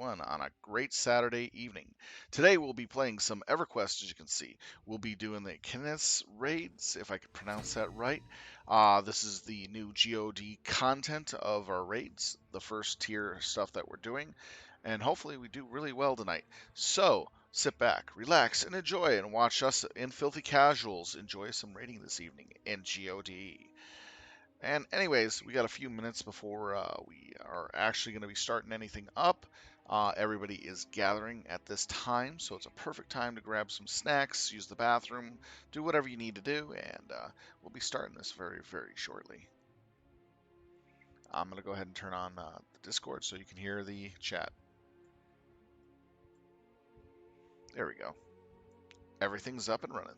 everyone, on a great Saturday evening. Today we'll be playing some Everquest, as you can see. We'll be doing the Ikkinz raids, if I could pronounce that right. This is the new GoD content of our raids, the first tier stuff that we're doing, and hopefully we do really well tonight. So, sit back, relax, and enjoy, and watch us in Filthy Casuals enjoy some raiding this evening in GoD. And anyways, we got a few minutes before we are actually going to be starting anything up. Everybody is gathering at this time, so it's a perfect time to grab some snacks, use the bathroom, do whatever you need to do, and we'll be starting this very, very shortly. I'm going to go ahead and turn on the Discord so you can hear the chat. There we go. Everything's up and running.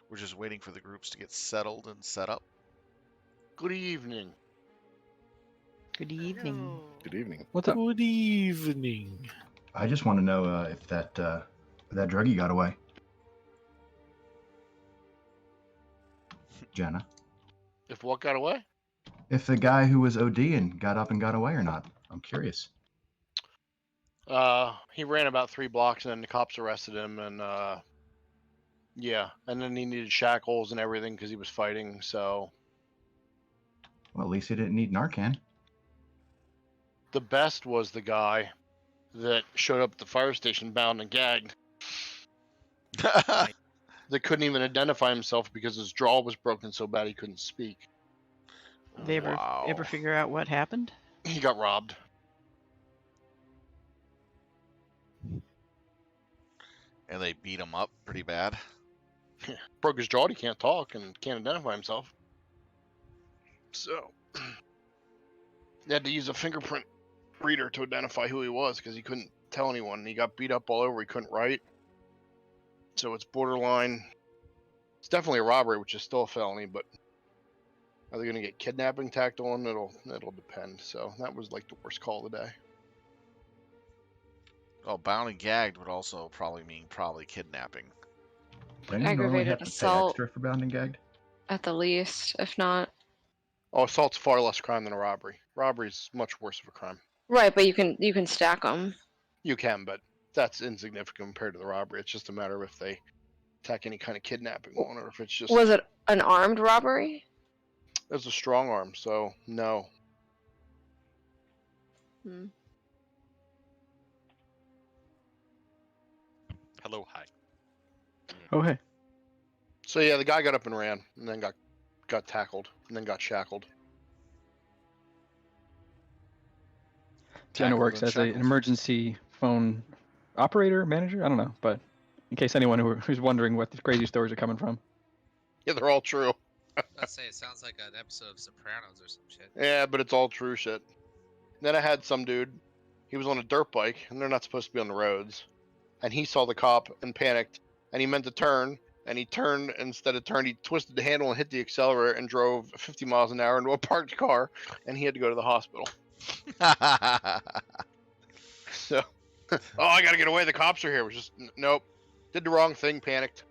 We're just waiting for the groups to get settled and set up. Good evening. Good evening. Good evening. What's up? Good evening. I just want to know if that druggie got away. Jenna. If what got away? If the guy who was ODing got up and got away or not. I'm curious. He ran about 3 blocks and then the cops arrested him and yeah, and then he needed shackles and everything because he was fighting, so. Well, at least he didn't need Narcan. The best was the guy that showed up at the fire station bound and gagged. That couldn't even identify himself because his jaw was broken so bad he couldn't speak. They ever figure out what happened? He got robbed. And they beat him up pretty bad. Broke his jaw, he can't talk and can't identify himself. So, they had to use a fingerprint reader to identify who he was because he couldn't tell anyone. He got beat up all over, he couldn't write. So it's borderline. It's definitely a robbery, which is still a felony, but are they going to get kidnapping tacked on? It'll depend. So that was like the worst call of the day. Well, bound and gagged would also probably mean kidnapping. Don't you normally Aggravated have to pay assault. extra for bound and gagged? At the least, if not. Oh, assault's far less crime than a robbery. Robbery's much worse of a crime. Right, but you can stack them. You can, but that's insignificant compared to the robbery. It's just a matter of if they attack any kind of kidnapping on, or if it's just. Was it an armed robbery? It was a strong arm, so no. Hmm. Hello, hi. Oh, hey. So yeah, the guy got up and ran, and then got tackled, and then got shackled. Jenna works as an emergency phone operator, manager? I don't know, but in case anyone who's wondering what these crazy stories are coming from. Yeah, they're all true. Let's say it sounds like an episode of Sopranos or some shit. Yeah, but it's all true shit. Then I had some dude, he was on a dirt bike, and they're not supposed to be on the roads. And he saw the cop and panicked, and he meant to turn, and he turned, instead of turn, he twisted the handle and hit the accelerator and drove 50 miles an hour into a parked car, and he had to go to the hospital. So, oh, I gotta get away, the cops are here. It was just, nope. Did the wrong thing, panicked.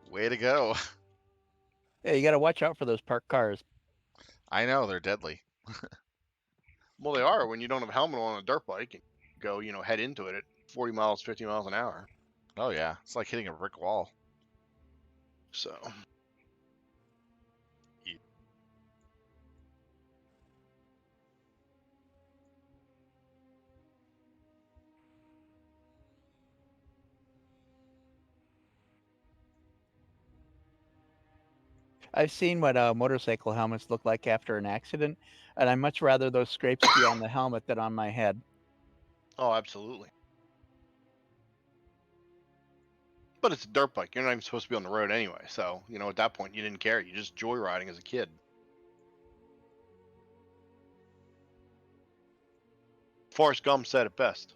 Way to go. Yeah, you gotta watch out for those parked cars. I know, they're deadly. Well, they are when you don't have a helmet on a dirt bike and go, head into it at 40 miles, 50 miles an hour. Oh yeah, it's like hitting a brick wall. So. I've seen what motorcycle helmets look like after an accident, and I'd much rather those scrapes be on the helmet than on my head. Oh, absolutely. But it's a dirt bike. You're not even supposed to be on the road anyway. So, at that point, you didn't care. You just joyriding as a kid. Forrest Gump said it best.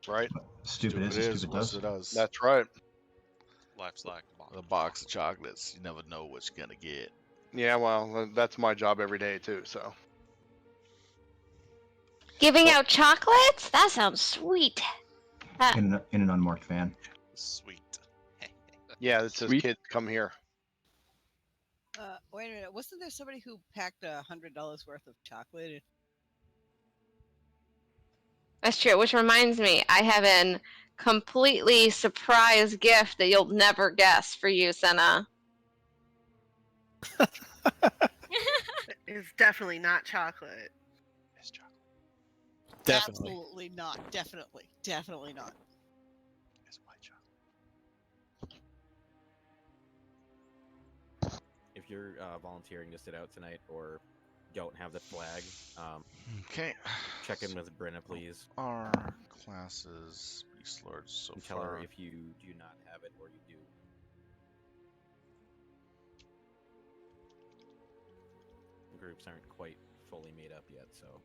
Right? Stupid is, stupid what does. it does. That's right. Life's like A box of chocolates. You never know what you're gonna get. Yeah, well, that's my job every day, too, so. Giving out chocolates? That sounds sweet. In an unmarked van. sweet. Yeah, it says Sweet. kid, come here. Wait a minute. Wasn't there somebody who packed $100 worth of chocolate? That's true. Which reminds me, I have an completely surprise gift that you'll never guess for you, Senna. It's definitely not chocolate. It's chocolate. Definitely. Absolutely not. Definitely not. It's white chocolate. If you're volunteering to sit out tonight or don't have the flag, Okay. check in with Brenna, please. Our classes, Beastlord so And tell far. her if you do not have it or you do. The groups aren't quite fully made up yet, so.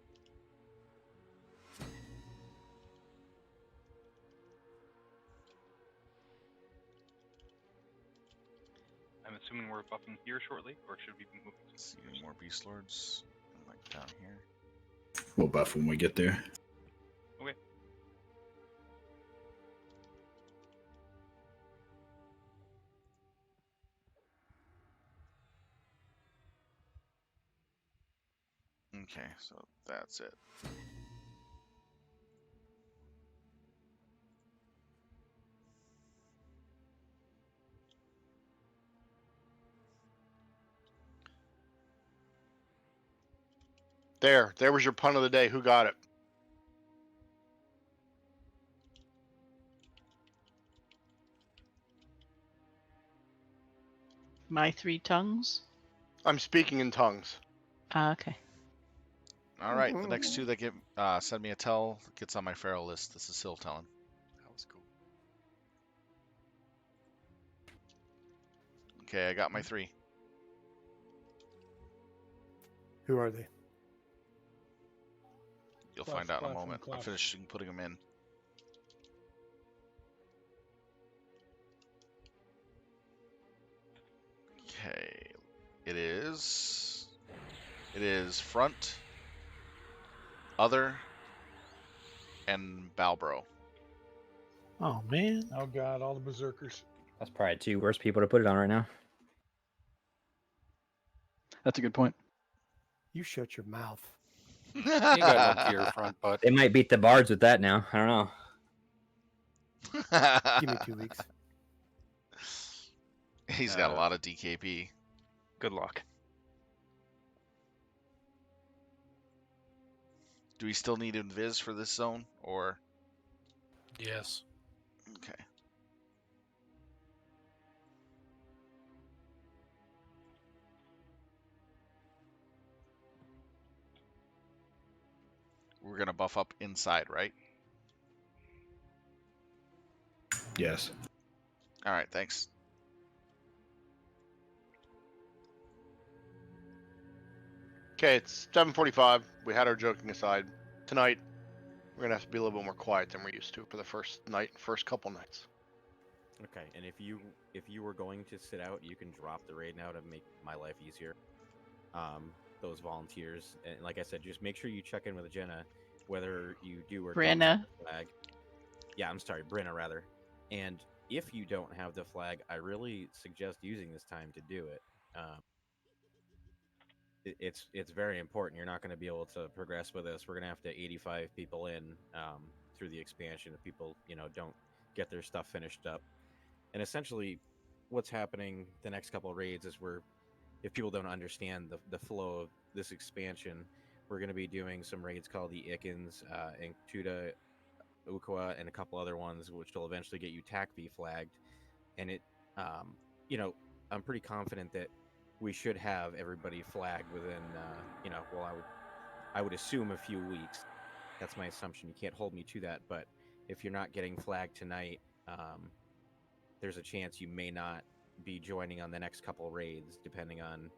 I'm assuming we're buffing here shortly, or should we be moving? See more Beastlords like down here. We'll buff when we get there. Okay. Okay, so that's it. There was your pun of the day. Who got it? My three tongues? I'm speaking in tongues. Okay. All right, the next two that get send me a tell gets on my feral list. This is Syl telling. That was cool. Okay, I got my 3. Who are they? You'll find out in a moment. I'm finishing putting them in. Okay, it is front, other, and Balbro. Oh man! Oh god! All the berserkers. That's probably 2 worst people to put it on right now. That's a good point. You shut your mouth. You got no gear front, but They might beat the bards with that now. I don't know. Give me 2 weeks. He's got a lot of DKP. Good luck. Do we still need invis for this zone, or? yes. Okay. We're gonna buff up inside, right? Yes. All right, thanks. Okay, it's 7:45. We had our joking aside. Tonight, we're gonna have to be a little bit more quiet than we're used to for the first couple nights. Okay, and if you were going to sit out, you can drop the raid now to make my life easier. Those volunteers, and like I said, just make sure you check in with Jenna, whether you do or don't have Brenna. the flag. Yeah, I'm sorry, Brenna rather. And if you don't have the flag, I really suggest using this time to do it. It's very important. You're not going to be able to progress with this. We're going to have to 85 people in through the expansion if people don't get their stuff finished up. And essentially, what's happening the next couple of raids is if people don't understand the flow of this expansion, we're going to be doing some raids called the Ikkinz and Tuda, Ukwa, and a couple other ones, which will eventually get you TACV flagged. And I'm pretty confident that we should have everybody flagged within, I would assume a few weeks. That's my assumption. You can't hold me to that, but if you're not getting flagged tonight, there's a chance you may not be joining on the next couple raids, depending on,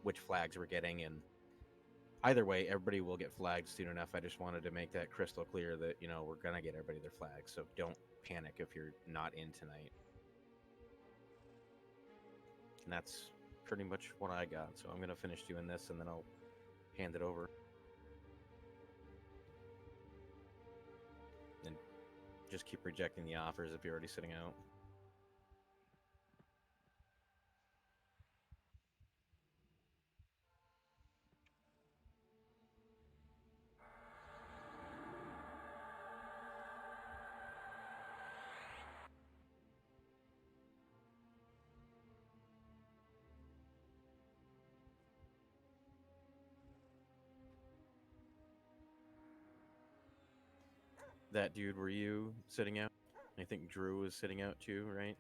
which flags we're getting. And either way, everybody will get flagged soon enough. I just wanted to make that crystal clear that, we're gonna get everybody their flags. So don't panic if you're not in tonight. And that's pretty much what I got. So I'm going to finish doing this and then I'll hand it over. And just keep rejecting the offers if you're already sitting out. That dude, were you sitting out? I think Drew was sitting out too, right?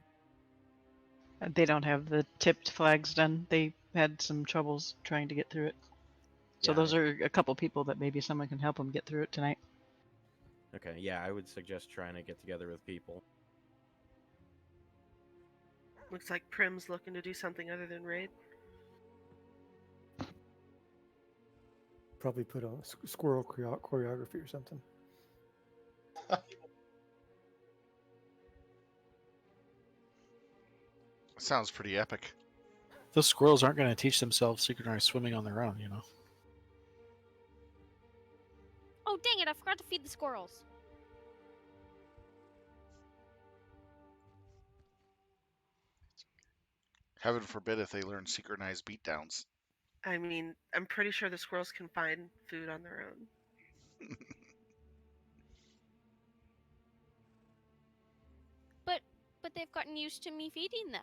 They don't have the tipped flags done. They had some troubles trying to get through it. So Yeah, those are a couple people that maybe someone can help them get through it tonight. Okay, yeah, I would suggest trying to get together with people. Looks like Prim's looking to do something other than raid. Probably put on squirrel choreography or something. Sounds pretty epic. Those squirrels aren't going to teach themselves synchronized swimming on their own, you know. Oh, dang it, I forgot to feed the squirrels. Heaven forbid if they learn synchronized beatdowns. I mean, I'm pretty sure the squirrels can find food on their own. But they've gotten used to me feeding them.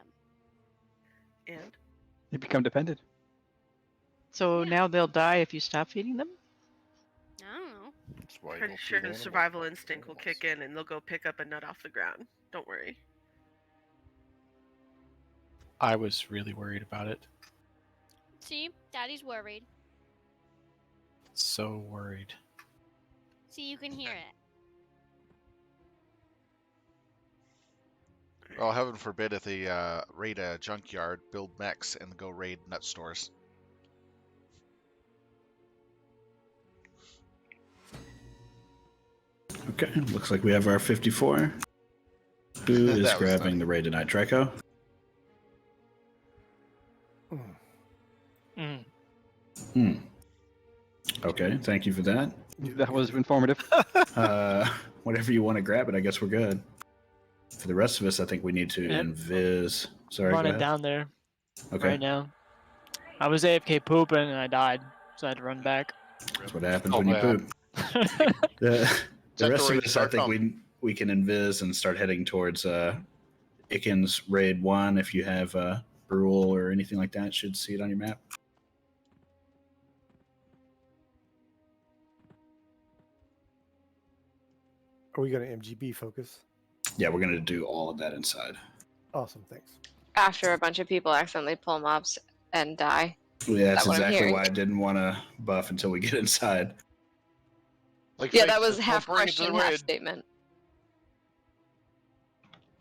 And? They become dependent. So now they'll die if you stop feeding them? I don't know. That's why you Pretty don't sure feed the animals. survival instinct will kick in and they'll go pick up a nut off the ground. Don't worry. I was really worried about it. See, Daddy's worried. So worried. See, you can hear it. Well, heaven forbid if they raid a junkyard, build mechs, and go raid nut stores. Okay, looks like we have our 54. Who is grabbing the raid tonight? Draco? Okay, thank you for that. That was informative. Whatever you want to grab it, I guess we're good. For the rest of us, I think we need to invis. Sorry, go running ahead. down there Okay. right now. I was AFK pooping and I died, so I had to run back. That's what happens when you poop. The rest of us, I think we can invis and start heading towards Ikkinz raid 1. If you have Brule or anything like that, should see it on your map. Are we going to MGB focus? Yeah, we're gonna do all of that inside. Awesome, thanks. After a bunch of people accidentally pull mobs and die. Yeah, that's Is that what I'm exactly hearing? why I didn't want to buff until we get inside. Like Yeah, Fate that was said, half don't bring it to the question, half raid. statement.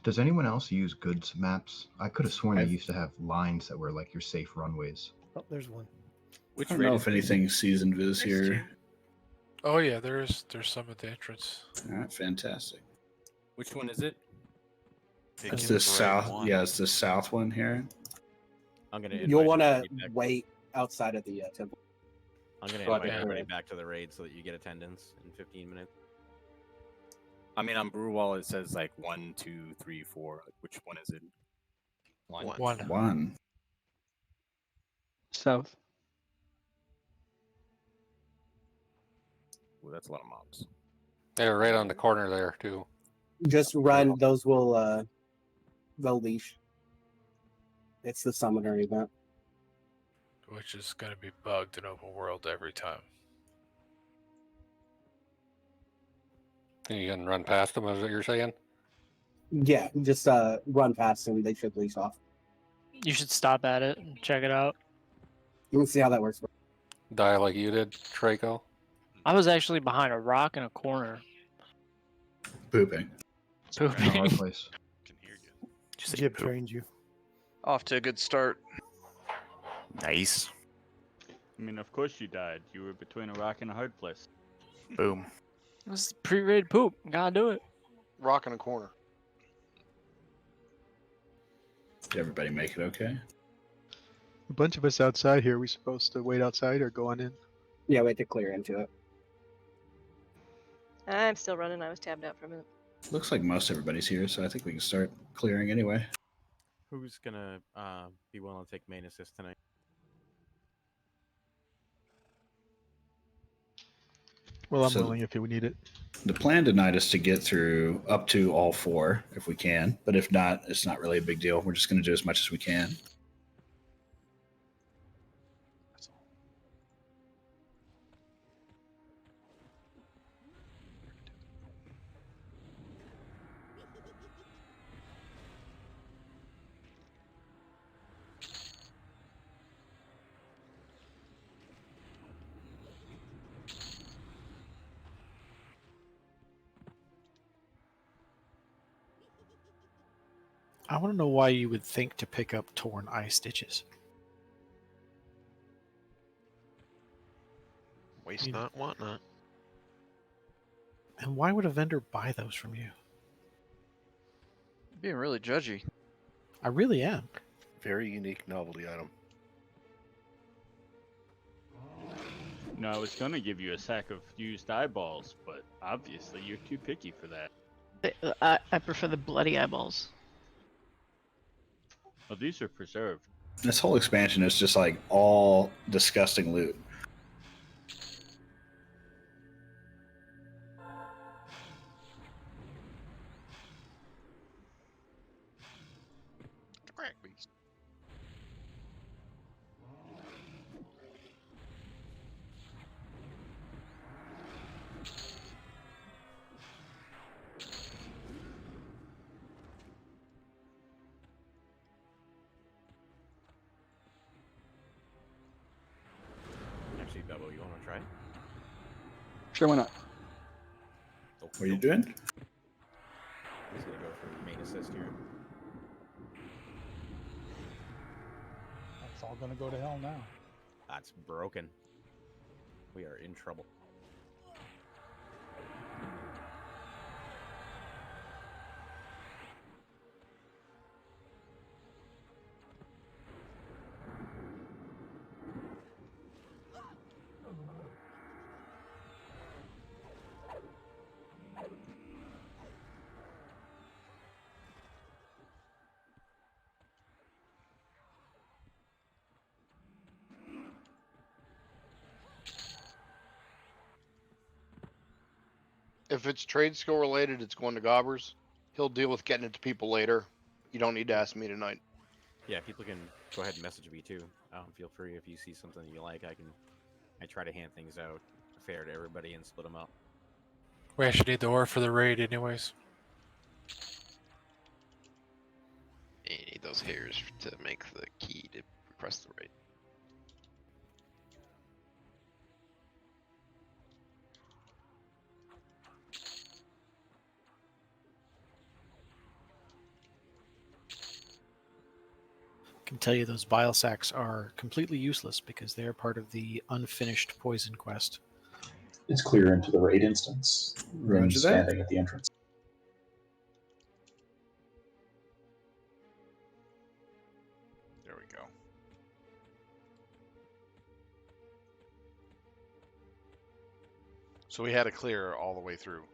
Does anyone else use goods maps? I could have sworn they used to have lines that were like your safe runways. Oh, there's one. I don't know if anything sees invis here. Oh yeah, there's some at the entrance. All right, fantastic. Which one is it? It's the south. Yeah, it's the south one here. I'm gonna. You'll invite want to everybody back. wait outside of the temple. I'm gonna So I invite can everybody hurry. back to the raid so that you get attendance in 15 minutes. I mean, on Brewwall it says like 1, 2, 3, 4. Which one is it? One. South. Ooh, that's a lot of mobs. They're right on the corner there too. Just run. Those will they'll leash. It's the summoner event. Which is going to be bugged in open world every time. You can run past them, is what you're saying? Yeah, just run past them. They should leash off. You should stop at it and check it out. You can see how that works. Die like you did, Draco. I was actually behind a rock in a corner. Pooping. Pooping. Place. Jib trained you. Off to a good start. Nice. I mean, of course you died. You were between a rock and a hard place. Boom. This is pre-raid poop. Gotta do it. Rock in a corner. Did everybody make it okay? A bunch of us outside here. We supposed to wait outside or go on in? Yeah, we had to clear into it. I'm still running. I was tabbed out for a minute. Looks like most everybody's here, so I think we can start clearing anyway. Who's gonna be willing to take main assist tonight? Well, I'm So- willing if we need it. The plan tonight is to get through up to all 4 if we can, but if not, it's not really a big deal. We're just going to do as much as we can. I want to know why you would think to pick up torn eye stitches. Waste not, want not. And why would a vendor buy those from you? Being really judgy. I really am. Very unique novelty item. No, I was gonna give you a sack of used eyeballs, but obviously you're too picky for that. I prefer the bloody eyeballs. Well, these are preserved. This whole expansion is just like all disgusting loot. Crack beast. Actually, Bubbo, you want to try? Sure, why not? What are you doing? He's gonna go for main assist here. That's all gonna go to hell now. That's broken. We are in trouble. If it's trade skill related, it's going to Gobbers. He'll deal with getting it to people later. You don't need to ask me tonight. Yeah, people can go ahead and message me too. Feel free if you see something you like. I try to hand things out fair to everybody and split them up. We actually need the ore for the raid, anyways. You need those hairs to make the key to request the raid. I can tell you those bile sacs are completely useless because they're part of the unfinished poison quest. It's clear into the raid instance. Room standing at the entrance. There we go. So we had to clear all the way through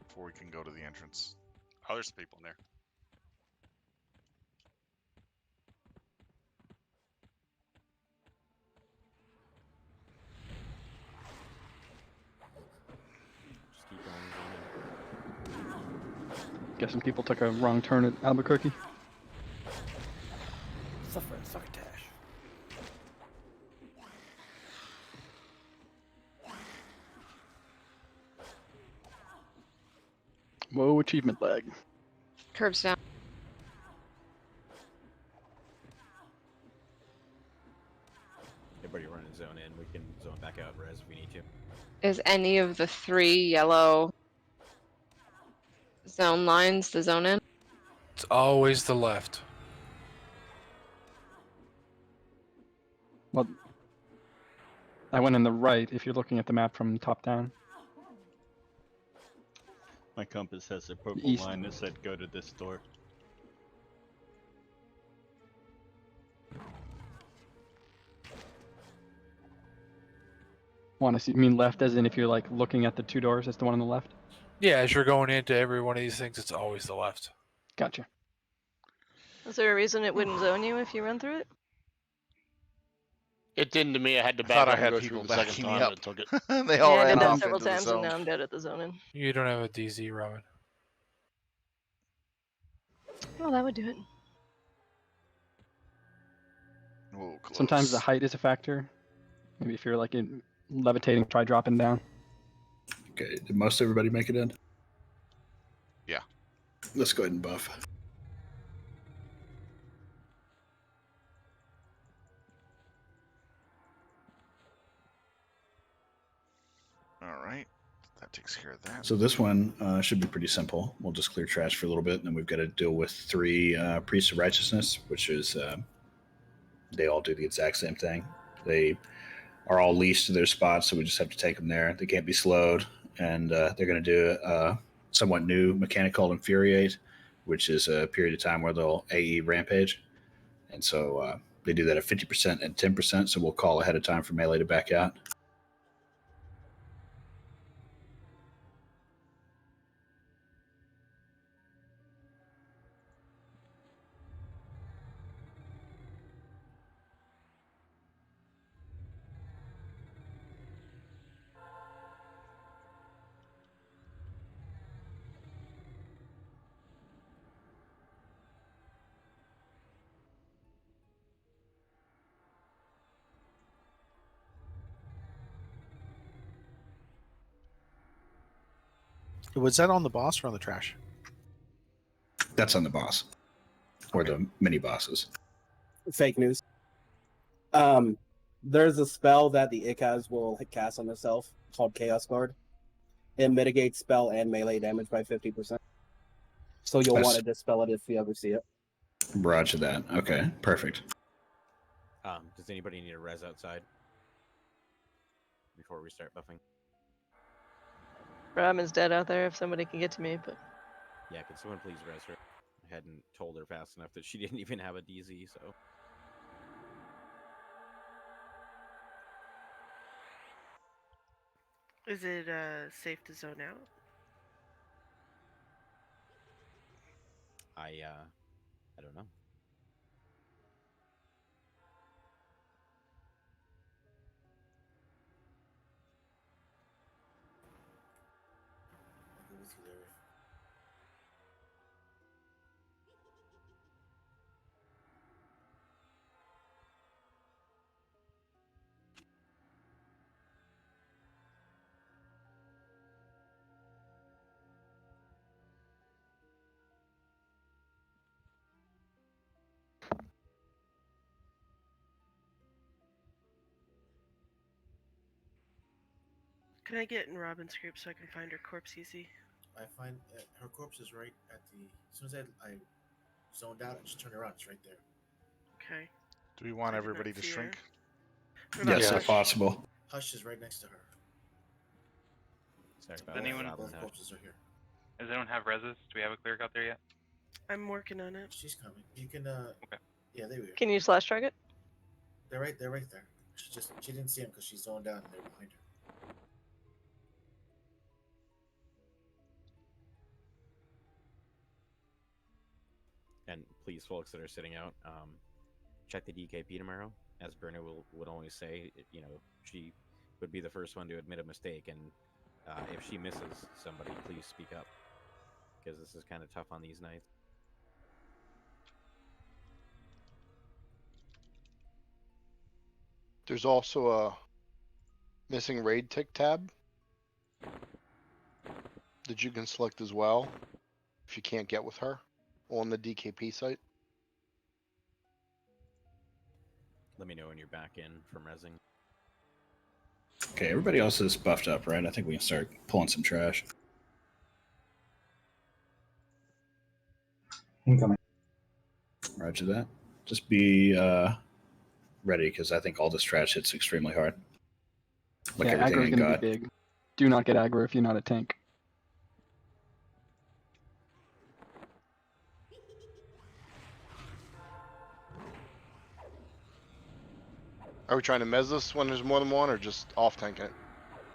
before we can go to the entrance. Oh, there's people in there. Just keep going. Guessing people took a wrong turn at Albuquerque. Succotash. Whoa, achievement lag. Curbs down. Everybody running zone in. We can zone back out res if we need to. Is any of the 3 yellow zone lines the zone in? It's always the left. Well, I went in the right if you're looking at the map from top down. My compass has a purple East. line that said go to this door. Want to see? You mean left, as in if you're like looking at the 2 doors? That's the one on the left. Yeah, as you're going into every one of these things, it's always the left. Gotcha. Is there a reason it wouldn't zone you if you run through it? It didn't to me. I had to I back thought I up and had go people through the second backing me time up. and it took it. They all Yeah, I ran did that off several into the times, and zone. now I'm dead at the zone in. You don't have a DZ, Robin. Well, that would do it. Whoa, close. Sometimes the height is a factor. Maybe if you're like in levitating, try dropping down. Okay, did most everybody make it in? Yeah. Let's go ahead and buff. All right. That takes care of that. So this one should be pretty simple. We'll just clear trash for a little bit, and then we've got to deal with 3 priests of righteousness, which is they all do the exact same thing. They are all leased to their spots, so we just have to take them there. They can't be slowed, and they're going to do a somewhat new mechanic called Infuriate, which is a period of time where they'll AE Rampage. And so they do that at 50% and 10%, so we'll call ahead of time for melee to back out. Was that on the boss or on the trash? That's on the boss. Or the mini bosses. Fake news. There's a spell that the Ikkinz will cast on itself called Chaos Guard. It mitigates spell and melee damage by 50%. So you'll want to dispel it if you ever see it. Roger that. Okay, perfect. Does anybody need a res outside before we start buffing? Ramen's dead out there if somebody can get to me, but... Yeah, can someone please res her? I hadn't told her fast enough that she didn't even have a DZ, so... Is it safe to zone out? I don't know. Can I get in Robin's group so I can find her corpse easy? I find her corpse is right at the. As soon as I zoned out, I just turned around. It's right there. Okay. Do we want everybody to shrink? Yes, if possible. Hush is right next to her. Sorry Does anyone? Both corpses are here. Does anyone have reses? Do we have a clear cut there yet? I'm working on it. She's coming. You can. Okay. Yeah, there we go. Can you slash target? They're right there. She didn't see him because she zoned out and they're behind her. And please, folks that are sitting out, check the DKP tomorrow. As Berna would always say, you know, she would be the first one to admit a mistake, and if she misses somebody, please speak up, because this is kind of tough on these nights. There's also a missing raid tick tab that you can select as well if you can't get with her on the DKP site. Let me know when you're back in from resing. Okay, everybody else is buffed up, right? I think we can start pulling some trash. Incoming. Roger that. Just be ready, because I think all this trash hits extremely hard. Like yeah, everything aggro's in gonna God. be big. Do not get aggro if you're not a tank. Are we trying to mez this when there's more than one, or just off tank it?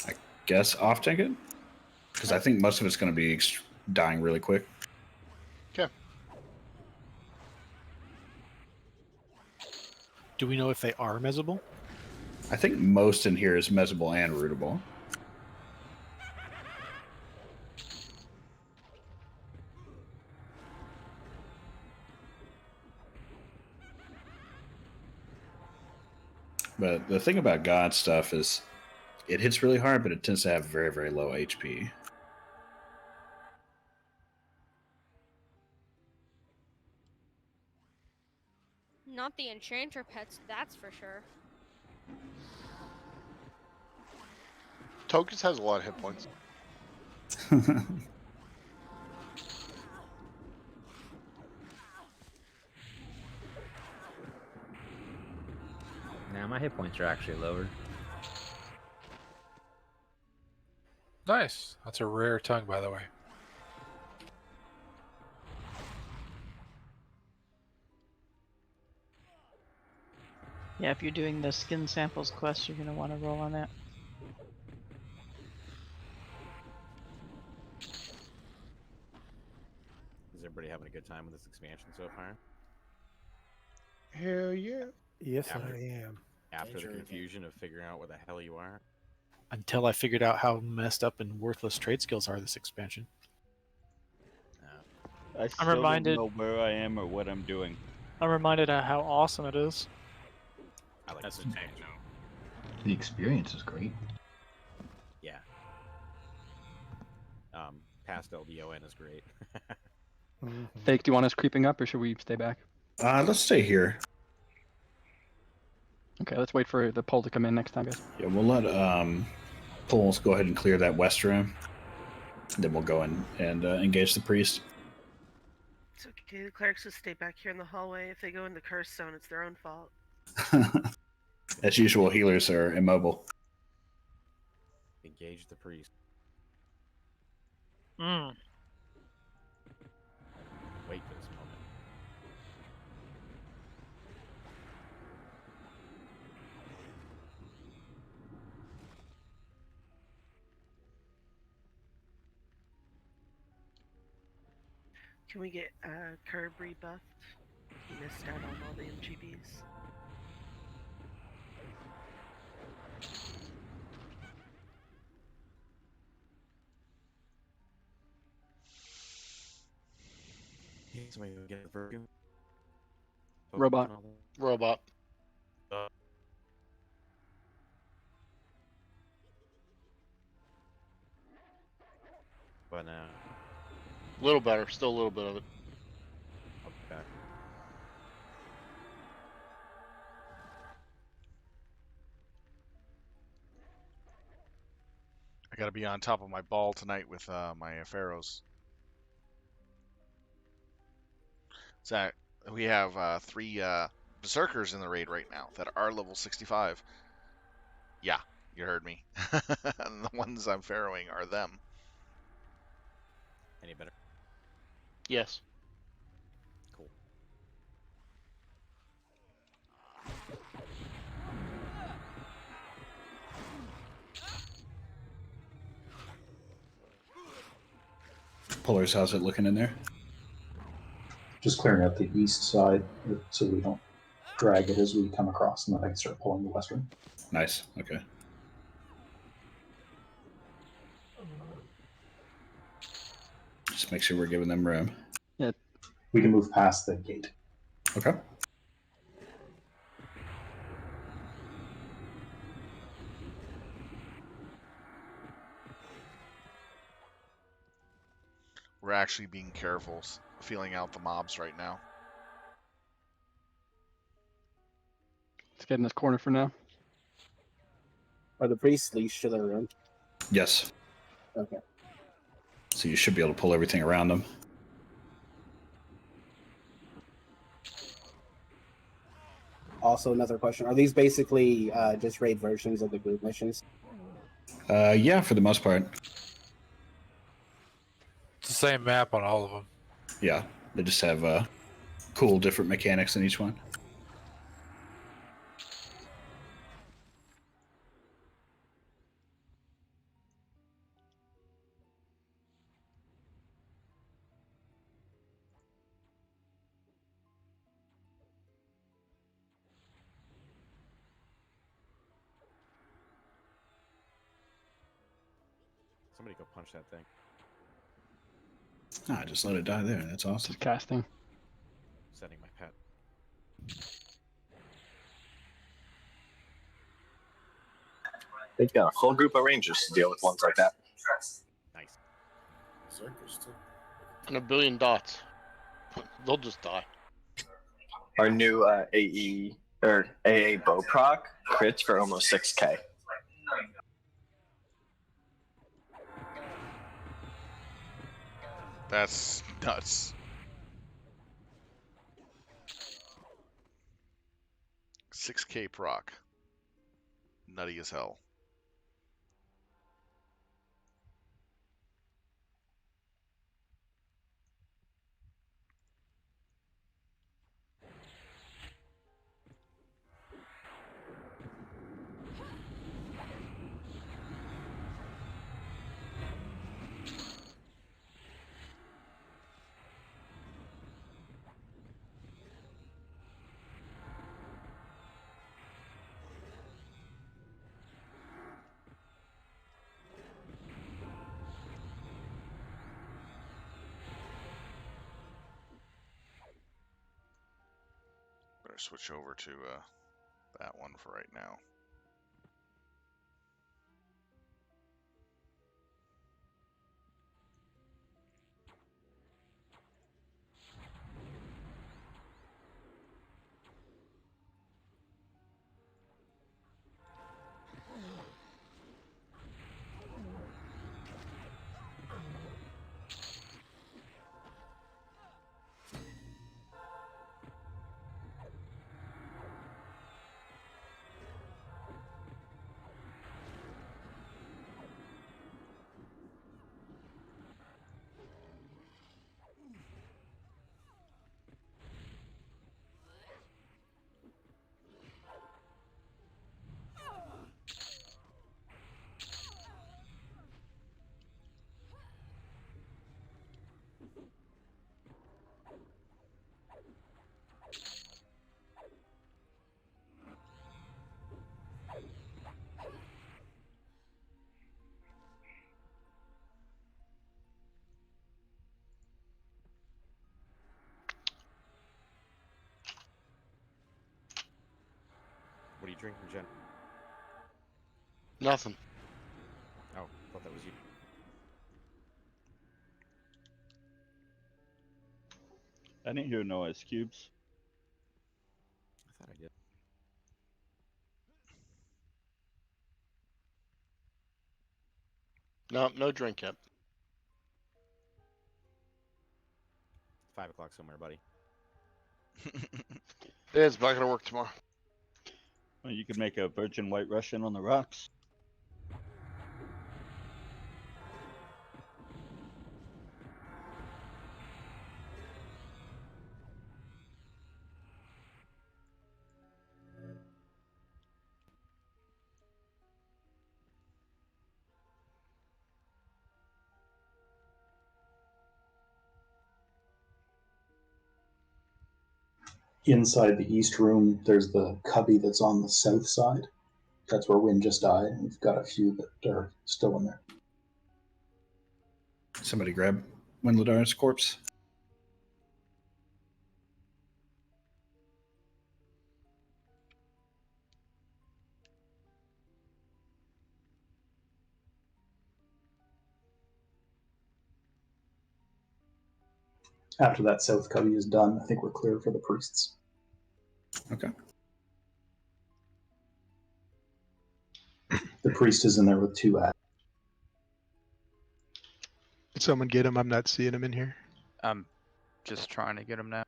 I guess off tank it? Because I think most of it's going to be dying really quick. Okay. Do we know if they are mezzable? I think most in here is mezzable and rootable. But the thing about God stuff is it hits really hard, but it tends to have very, very low HP. Not the enchanter pets, that's for sure. Tokus has a lot of hit points. Now my hit points are actually lower. Nice. That's a rare tongue, by the way. Yeah, if you're doing the skin samples quest, you're going to want to roll on that. Is everybody having a good time with this expansion so far? Hell yeah. Yes, After- I am. After the confusion of figuring out where the hell you are? Until I figured out how messed up and worthless trade skills are this expansion. I still reminded- don't know where I am or what I'm doing. I'm reminded of how awesome it is. I like That's this the expansion. The experience is great. Yeah. Past LDON is great. Fake, do you want us creeping up or should we stay back? Let's stay here. Okay, let's wait for the poll to come in next time, guys. Yeah, we'll let Pulls go ahead and clear that west room. Then we'll go in and engage the priest. It's okay. The clerics just stay back here in the hallway. If they go in the curse zone, it's their own fault. As usual, healers are immobile. Engage the priest. Mm. Wait for this moment. Can we get Curb rebuffed? He missed out on all the MGBs. Somebody go get the Virgin. Robot. Robot. But now. A little better. Still a little bit of it. Okay. I gotta be on top of my ball tonight with my pharaohs. So we have 3 berserkers in the raid right now that are level 65. Yeah, you heard me. And the ones I'm pharaohing are them. Any better? Yes. Cool. Pullers, how's it looking in there? Just clearing out the east side so we don't drag it as we come across, and then I can start pulling the western. Nice. Okay. Just make sure we're giving them room. Yeah. We can move past the gate. Okay. We're actually being careful, feeling out the mobs right now. Let's get in this corner for now. Are the priests leashed to their room? Yes. Okay. So you should be able to pull everything around them. Also, another question: are these basically just raid versions of the group missions? Yeah, for the most part. It's the same map on all of them. Yeah, they just have cool different mechanics in each one. Somebody go punch that thing. Ah, just let it die there. That's awesome. Just casting. Setting my pet. They've got a full group of rangers to deal with ones like that. Nice. Berserkers too. And a billion dots. They'll just die. Our new AE or AA bow proc crits for almost 6k. That's nuts. 6K proc. Nutty as hell. Better switch over to that one for right now. What are you drinking, Jen? Nothing. Oh, thought that was you. I didn't hear no ice cubes. I thought I did. No, no drink yet. 5 o'clock somewhere, buddy. It's not gonna work tomorrow. Well, you could make a virgin white Russian on the rocks. Inside the east room, there's the cubby that's on the south side. That's where Wynn just died, and we've got a few that are still in there. Somebody grab Winladar's corpse. After that south cubby is done, I think we're clear for the priests. Okay. The priest is in there with 2 ads. Did someone get him? I'm not seeing him in here. I'm just trying to get him now.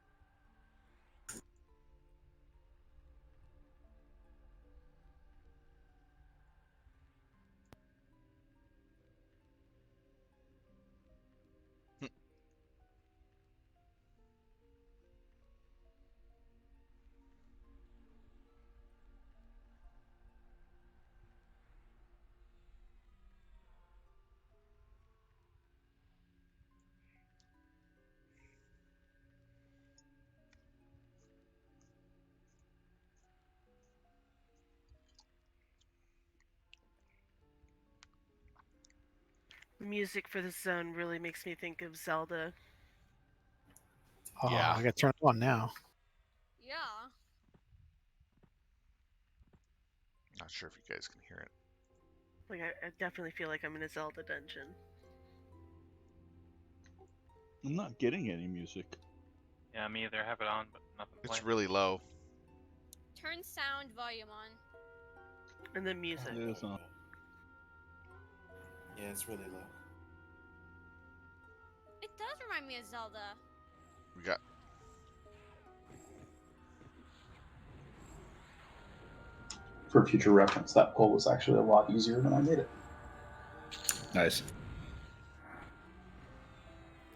The music for this zone really makes me think of Zelda. Oh, yeah. I got turned on now. Yeah. Not sure if you guys can hear it. Like I definitely feel like I'm in a Zelda dungeon. I'm not getting any music. Yeah, me either. I have it on, but nothing playing. It's really low. Turn sound volume on. And the music. It is on. Yeah, it's really low. It does remind me of Zelda. We got. For future reference, that pull was actually a lot easier than I made it. Nice.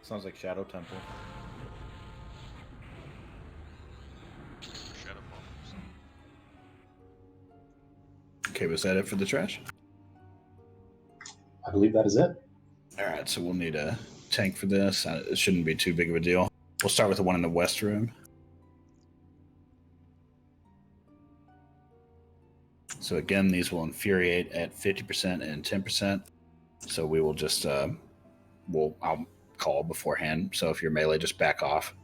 Sounds like Shadow Temple. Shadow Bombs. Okay, was that it for the trash? I believe that is it. Alright, so we'll need a tank for this. It shouldn't be too big of a deal. We'll start with the one in the west room. So again, these will infuriate at 50% and 10%. So we will just, I'll call beforehand. So if you're melee, just back off.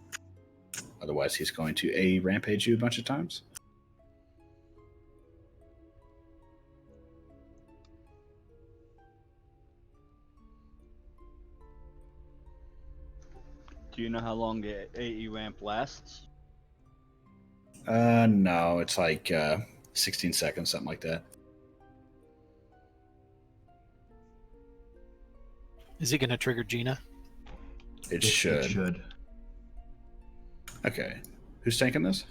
Otherwise, he's going to A, rampage you a bunch of times. Do you know how long the AE ramp lasts? No, it's like 16 seconds, something like that. Is he going to trigger Gina? It should. Okay. Who's tanking this?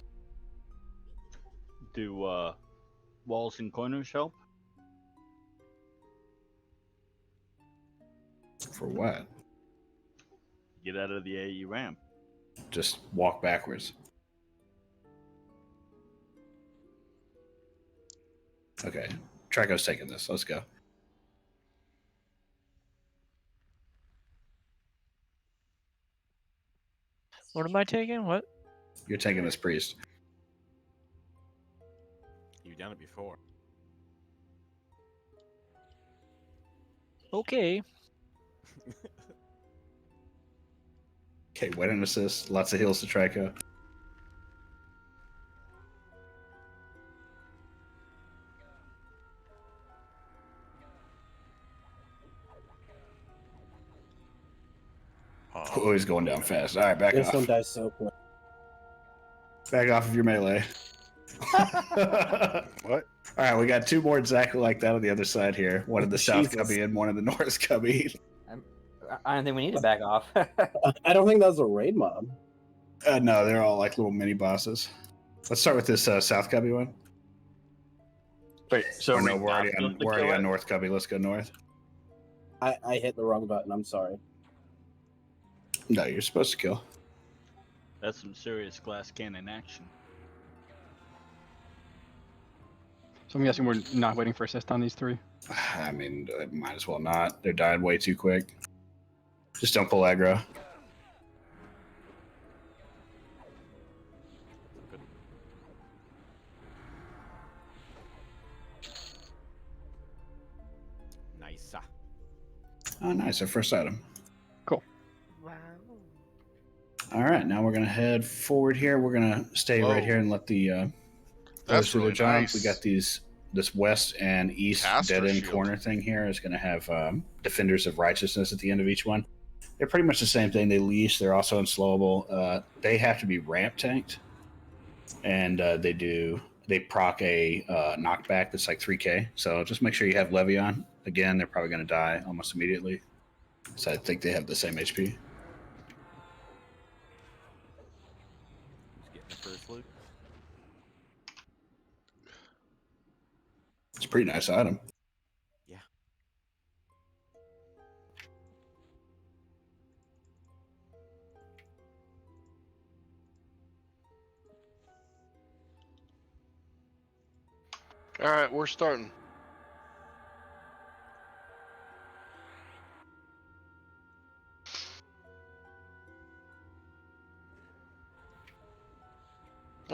Do walls and corners help? For what? Get out of the AE ramp. Just walk backwards. Okay. Traco's taking this. Let's go. What am I taking? What? You're taking this priest. You've done it before. Okay. Okay, wedding assist. Lots of heals to Traco. Oh, he's going down fast. All right, back This off. one dies so quick. Back off of your melee. What? All right, we got two more exactly like that on the other side here. One in the south Jesus. cubby and one in the north cubby. I don't think we need to back off. I don't think that was a raid mob. No, they're all like little mini bosses. Let's start with this south cubby one. Wait, so Or no, we we're already have on, to we're already kill on it? north cubby. Let's go north. I hit the wrong button. I'm sorry. No, you're supposed to kill. That's some serious glass cannon action. So I'm guessing we're not waiting for assist on these three. I mean, might as well not. They're dying way too quick. Just don't pull aggro. Nice. Oh, nice. Our first item. Cool. Wow. All right, now we're going to head forward here. We're going to stay right here and let the That's do really their job. nice. We got this west and east Caster dead-end shield. corner thing here is going to have Defenders of Righteousness at the end of each one. They're pretty much the same thing. They leash. They're also unsloweable. They have to be ramp tanked, and they proc a knockback that's like 3k. So just make sure you have Levy on. Again, they're probably going to die almost immediately. So I think they have the same HP. Who's getting the first loot? It's a pretty nice item. Yeah. All right, we're starting.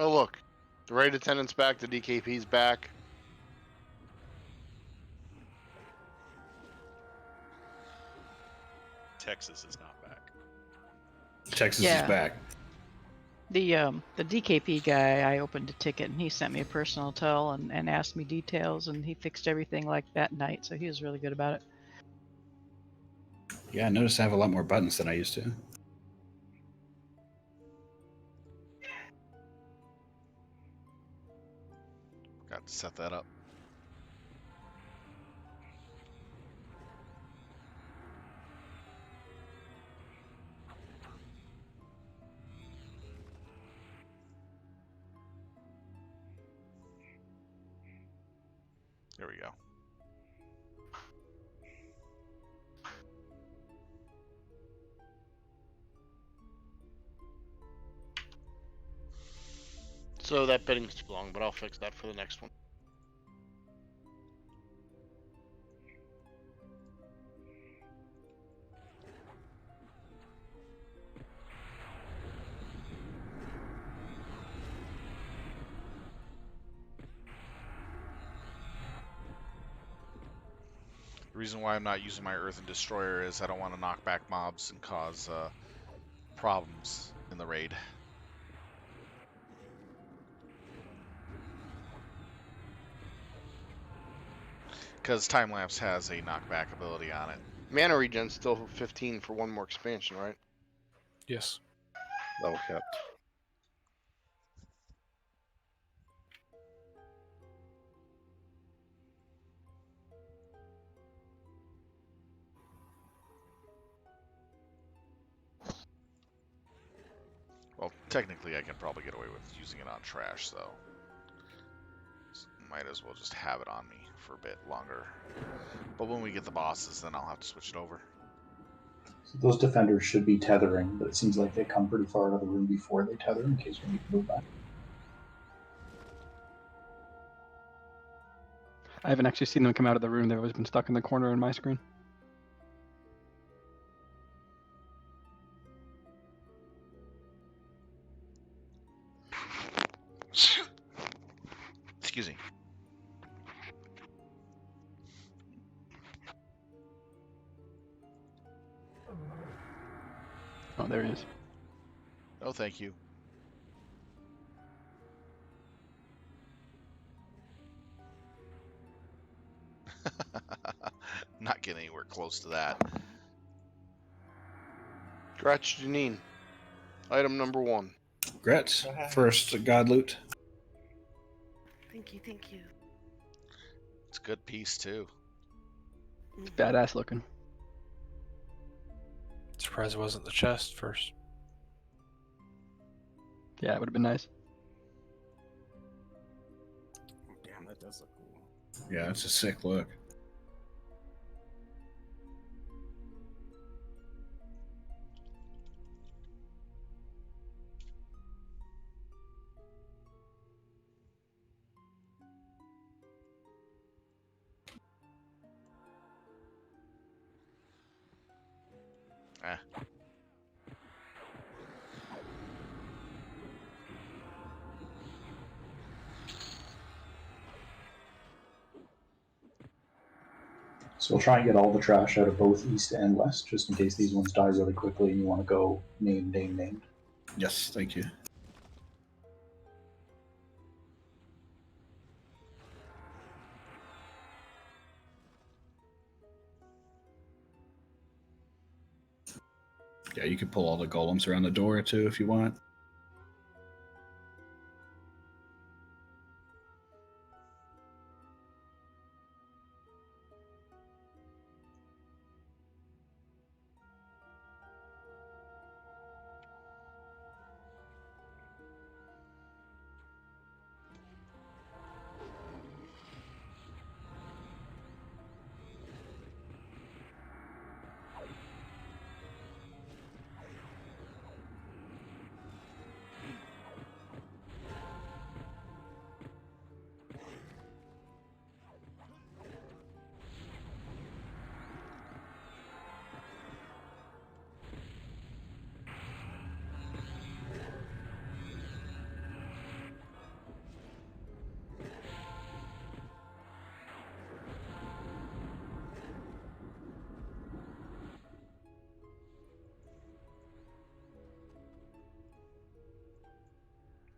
Oh, look. The raid attendant's back. The DKP's back. Texas is not back. Texas Yeah. is back. The DKP guy, I opened a ticket and he sent me a personal tell and asked me details, and he fixed everything like that night, so he was really good about it. Yeah, I noticed I have a lot more buttons than I used to. Got to set that up. There we go. So that bidding's too long, but I'll fix that for the next one. The reason why I'm not using my Earthen Destroyer is I don't want to knock back mobs and cause problems in the raid. Because Time-Lapse has a knockback ability on it. Mana regen's still 15 for one more expansion, right? Yes. Level kept. Well, technically I can probably get away with using it on trash, though. So might as well just have it on me for a bit longer. But when we get the bosses, then I'll have to switch it over. So those defenders should be tethering, but it seems like they come pretty far out of the room before they tether in case we need to move back. I haven't actually seen them come out of the room. They've always been stuck in the corner on my screen. Excuse me. Oh, there he is. No, thank you. Not getting anywhere close to that. Gratch Janine. Item number 1. Grats. First God loot. Thank you, thank you. It's a good piece, too. It's badass looking. Surprised it wasn't the chest first. Yeah, it would have been nice. Damn, that does look cool. Yeah, it's a sick look. So we'll try and get all the trash out of both east and west, just in case these ones die really quickly and you want to go named. Yes, thank you. Yeah, you can pull all the golems around the door too if you want.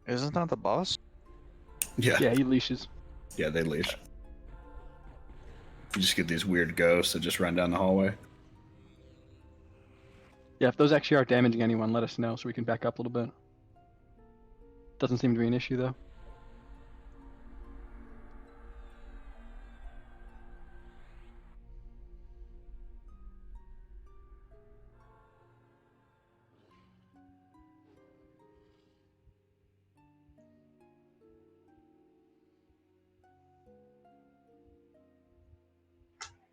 Isn't that the boss? Yeah. Yeah, he leashes. Yeah, they leash. You just get these weird ghosts that just run down the hallway. Yeah, if those actually are damaging anyone, let us know so we can back up a little bit. Doesn't seem to be an issue, though.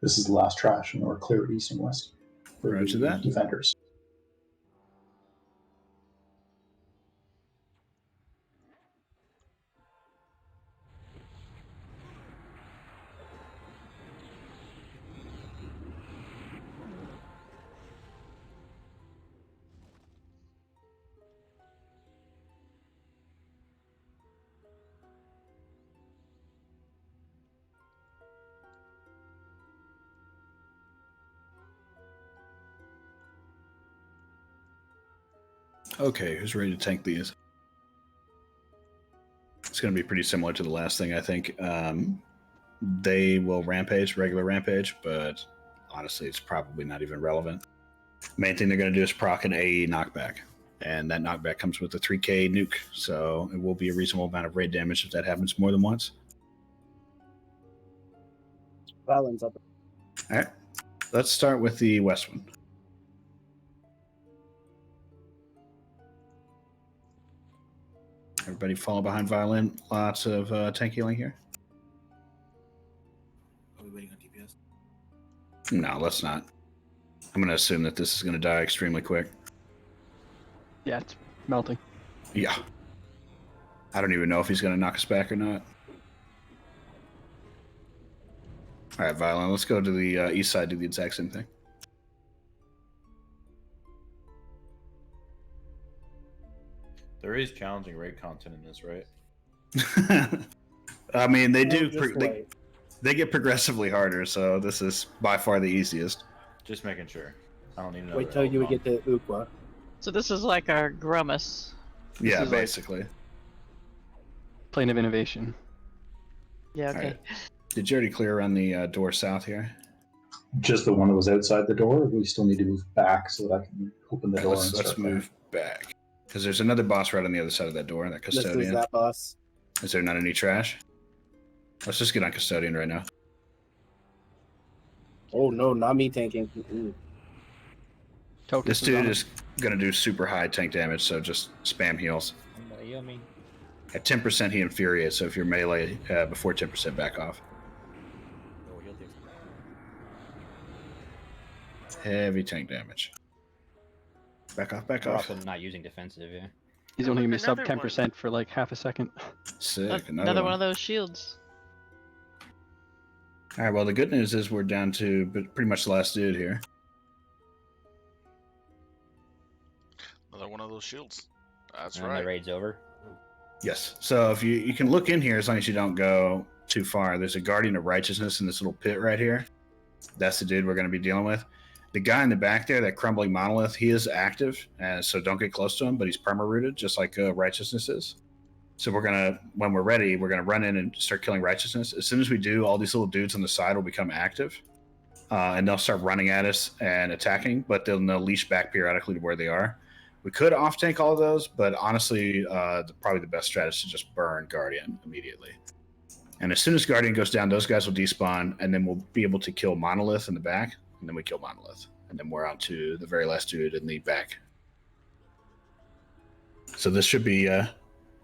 This is the last trash, and we're clear east and west for Roger the that. defenders. Okay, who's ready to tank these? It's going to be pretty similar to the last thing, I think. They will rampage, regular rampage, but honestly, it's probably not even relevant. Main thing they're going to do is proc an AE knockback, and that knockback comes with a 3k nuke, so it will be a reasonable amount of raid damage if that happens more than once. Balance up. All right, let's start with the west one. Everybody follow behind Violin. Lots of tank healing here. Are we waiting on DPS? No, let's not. I'm going to assume that this is going to die extremely quick. Yeah, it's melting. Yeah. I don't even know if he's going to knock us back or not. All right, Violin, let's go to the east side, do the exact same thing. There is challenging raid content in this, right? I mean, they do. They get progressively harder, so this is by far the easiest. Just making sure. I don't need to know. Wait till you get to Ukwa. So this is like our Grummus. Yeah, basically. Plane of innovation. Yeah, okay. Right. Did you already clear around the door south here? Just the one that was outside the door. We still need to move back so that I can open the door. Let's move back. Because there's another boss right on the other side of that door, that custodian. This is that boss. Is there not any trash? Let's just get on custodian right now. Oh no, not me tanking. This dude is going to do super high tank damage, so just spam heals. Yummy. At 10% he infuriates, so if you're melee before 10%, back off. Heavy tank damage. Back off, back We're off. also not using defensive, yeah. He's only gonna be sub Another 10% for like half a second. Sick. Another one of those shields. All right, well, the good news is we're down to pretty much the last dude here. Another one of those shields. That's And right. the raid's over. Yes. So if you can look in here as long as you don't go too far. There's a Guardian of Righteousness in this little pit right here. That's the dude we're going to be dealing with. The guy in the back there, that crumbling monolith, he is active, so don't get close to him, but he's perma-rooted, just like Righteousness is. So we're going to, when we're ready, we're going to run in and start killing Righteousness. As soon as we do, all these little dudes on the side will become active, and they'll start running at us and attacking, but they'll leash back periodically to where they are. We could off-tank all of those, but honestly, probably the best strategy is to just burn Guardian immediately. And as soon as Guardian goes down, those guys will despawn, and then we'll be able to kill Monolith in the back, and then we kill Monolith. And then we're on to the very last dude in the back. So this should be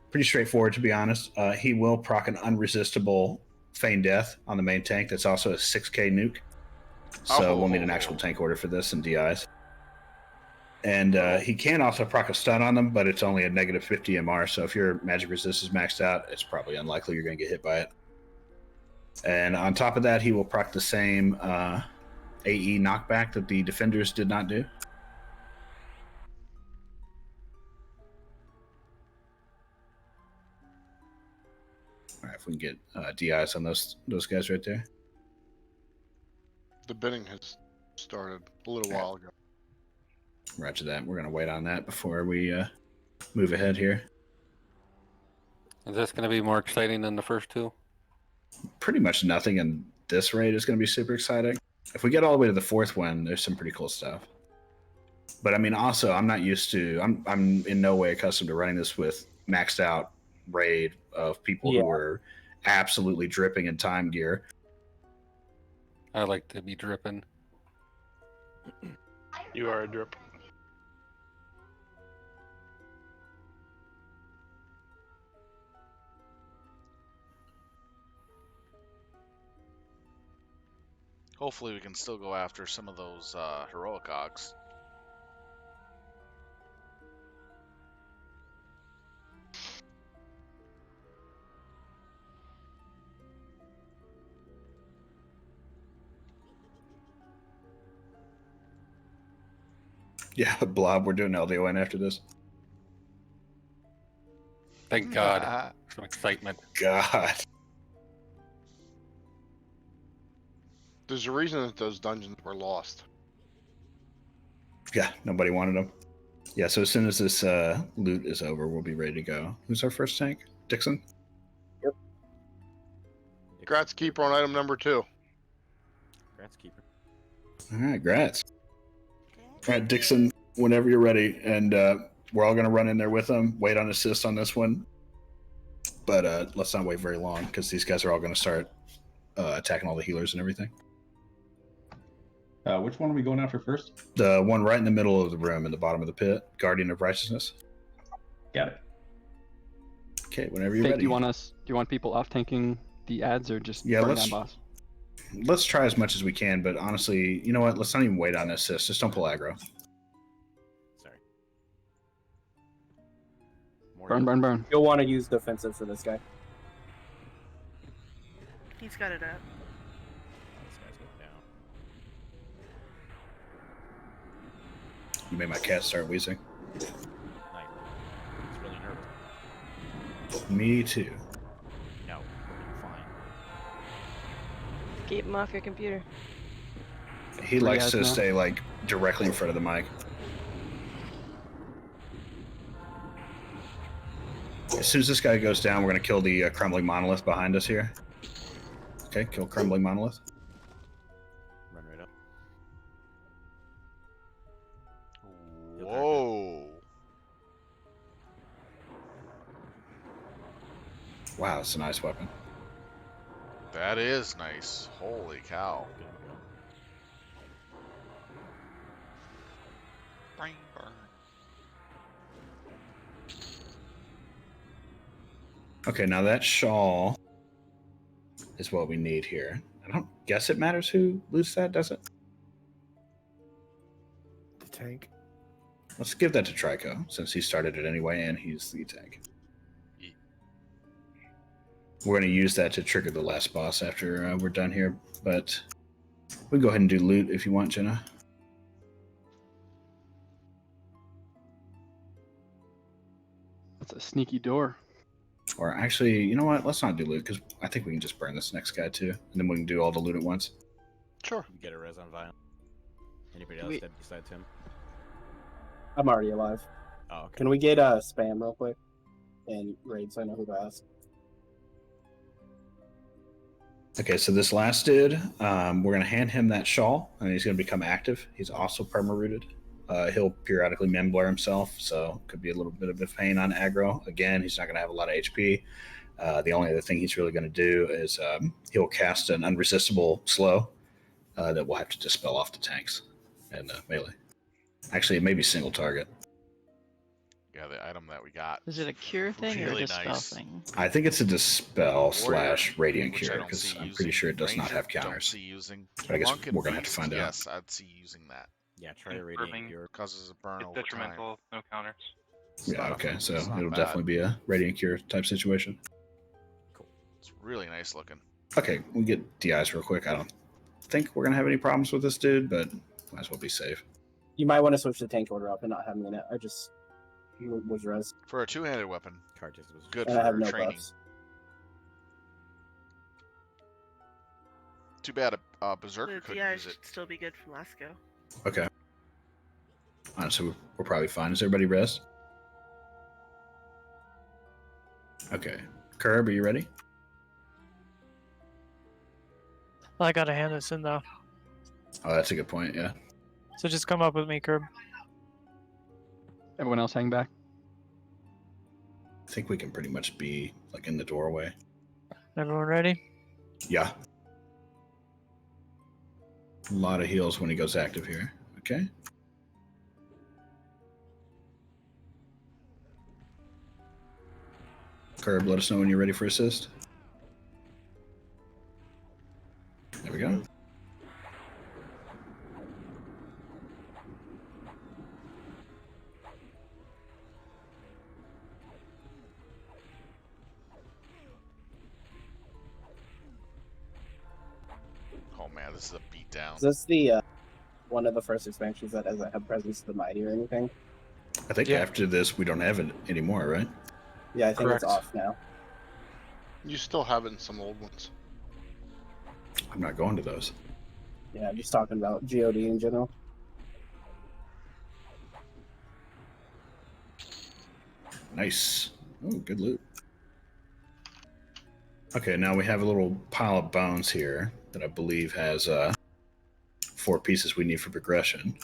pretty straightforward, to be honest. He will proc an unresistible Feign Death on the main tank. That's also a 6k nuke. So we'll need an actual tank order for this and DIs. And he can also proc a stun on them, but it's only a negative 50 MR. So if your magic resist is maxed out, it's probably unlikely you're going to get hit by it. And on top of that, he will proc the same AE knockback that the defenders did not do. All right, if we can get DIs on those guys right there. The bidding has started a little while ago. Roger that. We're going to wait on that before we move ahead here. Is this going to be more exciting than the first two? Pretty much nothing in this raid is going to be super exciting. If we get all the way to the fourth one, there's some pretty cool stuff. But I mean, also, I'm not used to. I'm in no way accustomed to running this with maxed out raid of people who are absolutely dripping in time gear. I like to be dripping. You are a drip. Hopefully we can still go after some of those heroic cogs. Yeah, Blob, we're doing LDON after this. Thank God. Some excitement. God. There's a reason that those dungeons were lost. Yeah, nobody wanted them. Yeah, so as soon as this loot is over, we'll be ready to go. Who's our first tank? Dixon? Yep. Grats Keeper on item number 2. Grats Keeper. All right, grats. All right, Dixon, whenever you're ready, and we're all going to run in there with them, wait on assist on this one. But let's not wait very long, because these guys are all going to start attacking all the healers and everything. Which one are we going after first? The one right in the middle of the room, in the bottom of the pit, Guardian of Righteousness. Got it. Okay, whenever you're Fake, ready. do you want people off tanking the ads or just burn that boss? Let's try as much as we can, but honestly, you know what? Let's not even wait on assist. Just don't pull aggro. Sorry. Burn. You'll want to use defensive for this guy. He's got it up. This guy's going down. You made my cat start wheezing. Nice. He's really nervous. Me too. No, we're fine. Keep him off your computer. He likes to stay like directly in front of the mic. As soon as this guy goes down, we're going to kill the crumbling monolith behind us here. Okay, kill crumbling monolith. Run right up. Whoa. Wow, that's a nice weapon. That is nice. Holy cow. Brain burn. Okay, now that shawl is what we need here. I don't guess it matters who loots that, does it? The tank. Let's give that to Trico, since he started it anyway, and he's the tank. We're going to use that to trigger the last boss after we're done here, but we can go ahead and do loot if you want, Jenna. That's a sneaky door. Or actually, you know what? Let's not do loot, because I think we can just burn this next guy too, and then we can do all the loot at once. Sure. Get a res on Violent. Anybody else dead besides him? I'm already alive. Oh, okay. Can we get spam real quick? And raid so I know who to ask. Okay, so this last dude, we're going to hand him that shawl, and he's going to become active. He's also perma-rooted. He'll periodically memblur himself, so could be a little bit of a pain on aggro. Again, he's not going to have a lot of HP. The only other thing he's really going to do is he'll cast an unresistible slow that we'll have to dispel off the tanks and melee. Actually, it may be single target. Yeah, the item that we got. Is it a cure thing or a Really dispel nice. thing? I think it's a dispel / radiant which I cure, don't because see I'm using. pretty sure it does not Ranger have don't counters. see using. But I guess Monk and we're going to have to Beast, find out. Yes, I'd see using that. Yeah, try a radiant cure. Causes a burn It's over time. detrimental, no counters. Yeah, okay, so It's not it'll bad. definitely be a radiant cure type situation. It's really nice looking. Okay, we get DIs real quick. I don't think we're going to have any problems with this dude, but might as well be safe. You might want to switch the tank order up and not have me in it. I just was res. For a two-handed weapon, good And I have for no training. buffs. Too bad a berserker The couldn't DI use it. should still be good from last go. Okay. So we're probably fine. Is everybody rest? Okay. Curb, are you ready? Well, I gotta hand this in though. Oh, that's a good point, yeah. So just come up with me, Curb. Everyone else hang back. I think we can pretty much be like in the doorway. Everyone ready? Yeah. A lot of heals when he goes active here. Okay. Curb, let us know when you're ready for assist. There we go. this is a beatdown. Is this the one of the first expansions that doesn't have Presence of the Mighty or anything? I think after this we don't have it anymore, right? Yeah, I think Correct. it's off now. You still have it in some old ones. I'm not going to those. Yeah, I'm just talking about GOD in general. Nice. Oh, good loot. Okay, now we have a little pile of bones here that I believe has 4 pieces we need for progression.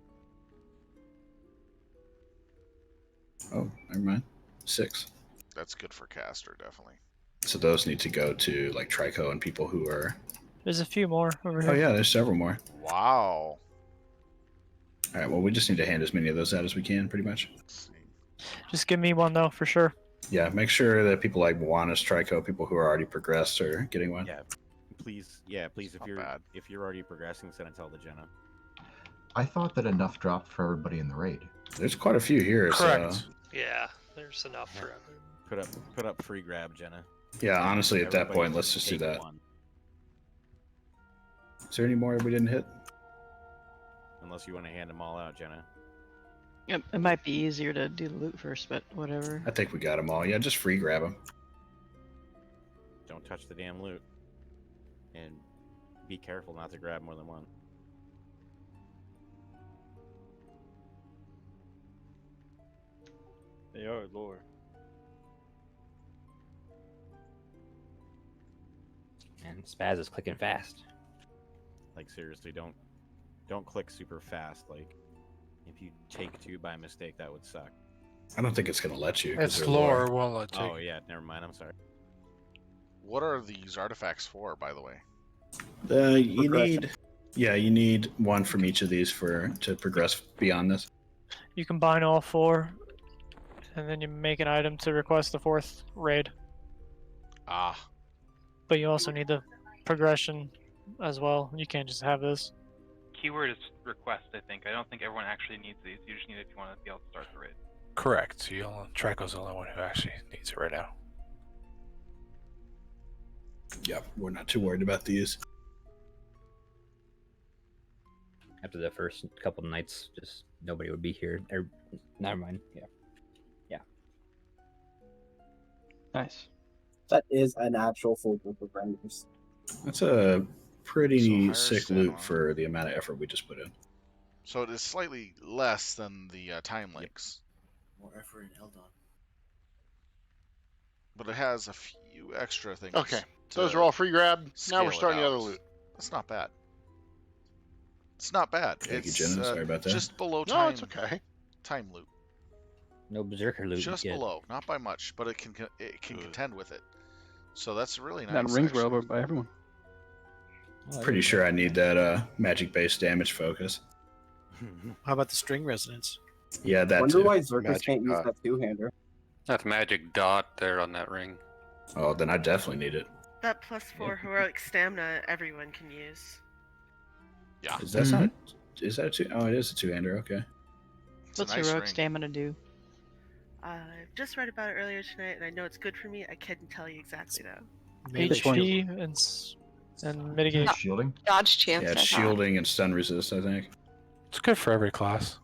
Oh, never mind. 6. That's good for caster, definitely. So those need to go to like Trico and people who are. There's a few more over here. Oh yeah, there's several more. Wow. All right, well we just need to hand as many of those out as we can, pretty much. Just give me one though, for sure. Yeah, make sure that people like Juana's Trico, people who are already progressed, are getting one. Yeah, please. Yeah, please. If you're already progressing, send it to Jenna. I thought that enough dropped for everybody in the raid. There's quite a few here. Correct. So Yeah, there's enough for everyone. Put up free grab, Jenna. yeah, honestly, at that Everybody point, let's just do take that. one. Is there any more we didn't hit? Unless you want to hand them all out, Jenna. It might be easier to do the loot first, but whatever. I think we got them all. Yeah, just free grab them. Don't touch the damn loot. And be careful not to grab more than one. They are lore. And Spaz is clicking fast. Like seriously, don't click super fast. Like if you take 2 by mistake, that would suck. I don't think it's gonna let you. 'cause It's they're lore, won't let you. Oh yeah, never mind. I'm sorry. What are these artifacts for, by the way? You need. Yeah, you need one from each of these to progress beyond this. You combine all 4, and then you make an item to request the 4th raid. Ah. But you also need the progression as well. You can't just have this. Keyword is request, I think. I don't think everyone actually needs these. You just need it if you want to be able to start the raid. Correct. Trico's the only one who actually needs it right now. Yep, we're not too worried about these. After the first couple nights, just nobody would be here. Never mind. Yeah. Nice. That is an actual full group of rangers. That's a pretty higher sick stat loot on. for the amount of effort we just put in. So it is slightly less than the time links, More effort in Eldon. but it has a few extra things. Okay, to those are all free grab. Now scale we're it starting the out. other loot. That's not bad. It's not bad. Thank you, It's Jenna. Sorry about that. just below No, time. it's okay. Time loot. No berserker loot. Just yet. below, not by much, but it can contend with it. So that's really nice. Not rings actually. robe by everyone. Pretty sure I need that magic-based damage focus. How about the string resonance? Yeah, that Wonder too. why Zerkers Magic can't use dot. that two-hander. That's magic dot there on that ring. Oh, then I definitely need it. That +4 heroic stamina everyone can use. Yeah. Is that not? Is that a two? Oh, it is a two-hander. Okay. What's heroic stamina do? I just read about it earlier tonight, and I know it's good for me. I couldn't tell you exactly though. HP and mitigation. Shielding? Dodge chance. Yeah, it's shielding and stun resist, I think. It's good for every class.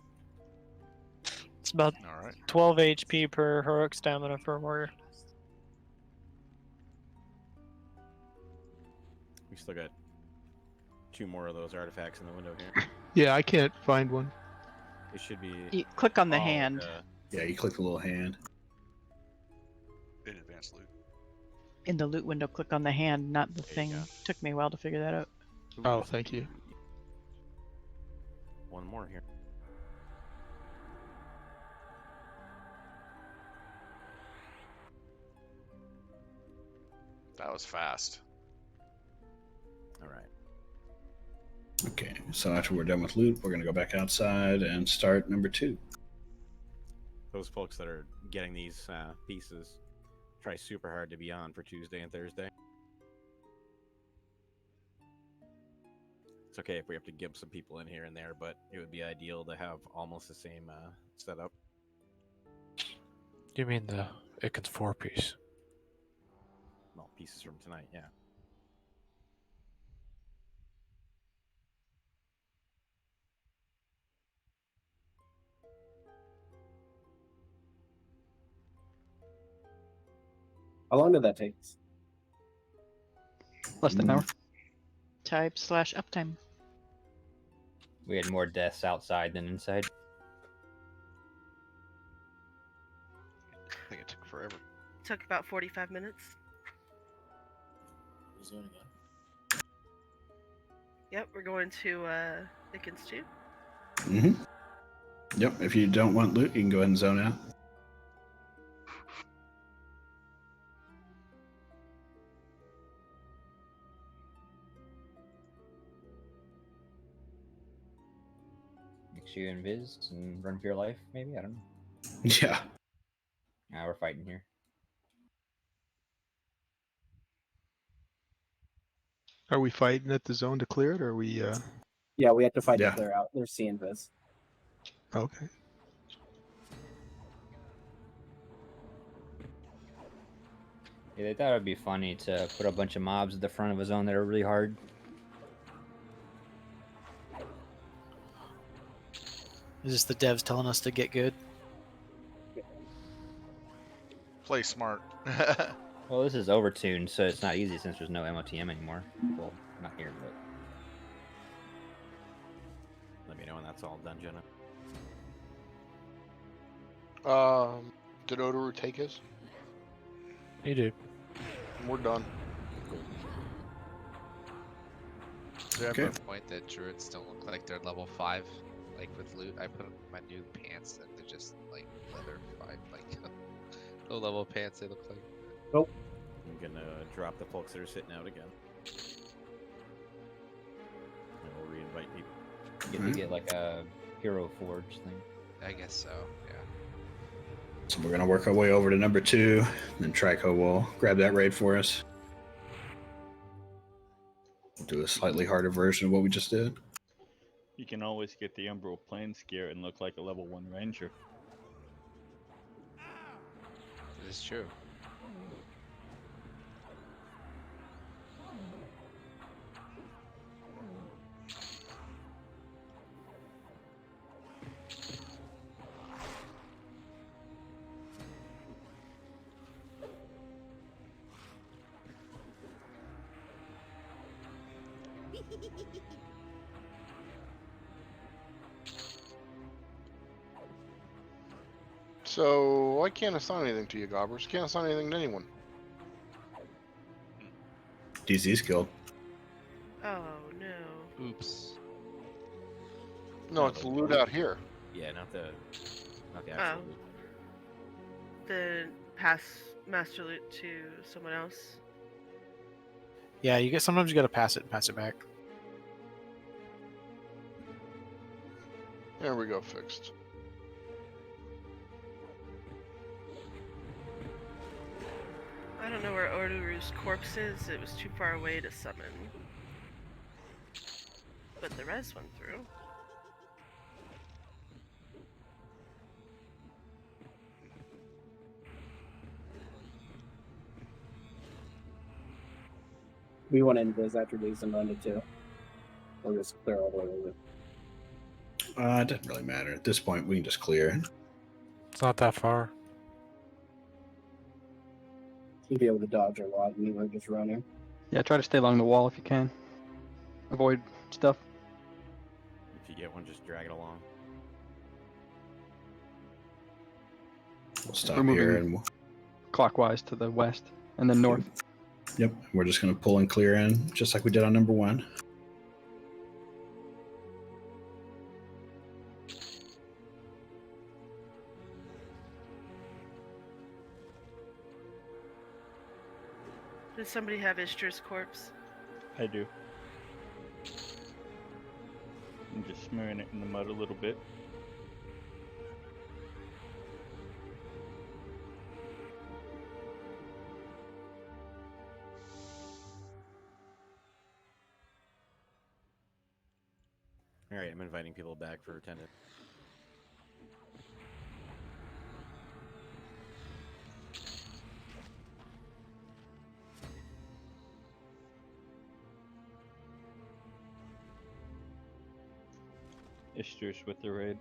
It's about 12 HP per heroic stamina for a warrior. We still got 2 more of those artifacts in the window here. Yeah, I can't find one. It should be. You click on the hand. Yeah, you click the little hand. In advanced loot. In the loot window, click on the hand, not the thing. Took me a while to figure that out. Oh, thank you. One more here. That was fast. All right. Okay, so after we're done with loot, we're gonna go back outside and start number 2. Those folks that are getting these pieces, try super hard to be on for Tuesday and Thursday. It's okay if we have to give some people in here and there, but it would be ideal to have almost the same setup. You mean the Ikkinz 4-piece? Well, pieces from tonight, yeah. How long did that take? Less than an hour. Type/uptime. We had more deaths outside than inside. I think it took forever. Took about 45 minutes. Yep, we're going to Ikkinz too. Mm-hmm. Yep. If you don't want loot, you can go ahead and zone out. Make sure you invis and run for your life, maybe? I don't know. Yeah. Now we're fighting here. Are we fighting at the zone to clear it, or are we? Yeah, we have to fight to clear out. They're seeing this. Okay. Yeah, they thought it'd be funny to put a bunch of mobs at the front of a zone that are really hard. Is this the devs telling us to get good? Play smart. Well, this is overtuned, so it's not easy since there's no MOTM anymore. Well, not here, but... Let me know when that's all done, Jenna. Did Odoru take his? He did. We're done. Is there ever a point that druids don't look like they're level 5? Like with loot, I put on my new pants and they're just like leather 5, like low level pants they look like. Nope. I'm gonna drop the folks that are sitting out again. And we'll re-invite people. You get to get like a Hero Forge thing. I guess so, yeah. So we're gonna work our way over to number 2, then Trico will grab that raid for us. We'll do a slightly harder version of what we just did. You can always get the Umbral Planescare and look like a level 1 ranger. This is true. So I can't assign anything to you, Gobbers. Can't assign anything to anyone. DZ's killed. Oh no. Oops. No, it's the loot out here. Yeah, not the actual loot. Then pass master loot to someone else. Yeah, you get sometimes you gotta pass it and pass it back. There we go, fixed. I don't know where Odoru's corpse is. It was too far away to summon. But the res went through. We want to invis after these and run to 2. Or just clear all the way over. It doesn't really matter. At this point, we can just clear. It's not that far. You'll be able to dodge a lot and you were just running. Yeah, try to stay along the wall if you can. Avoid stuff. If you get one, just drag it along. We'll stop We're moving here and clockwise to the west and then north. yep, we're just going to pull and clear in, just like we did on number 1. Does somebody have Ishtar's corpse? I do. I'm just smearing it in the mud a little bit. Alright, I'm inviting people back for attendance. Ishtar's with the raid.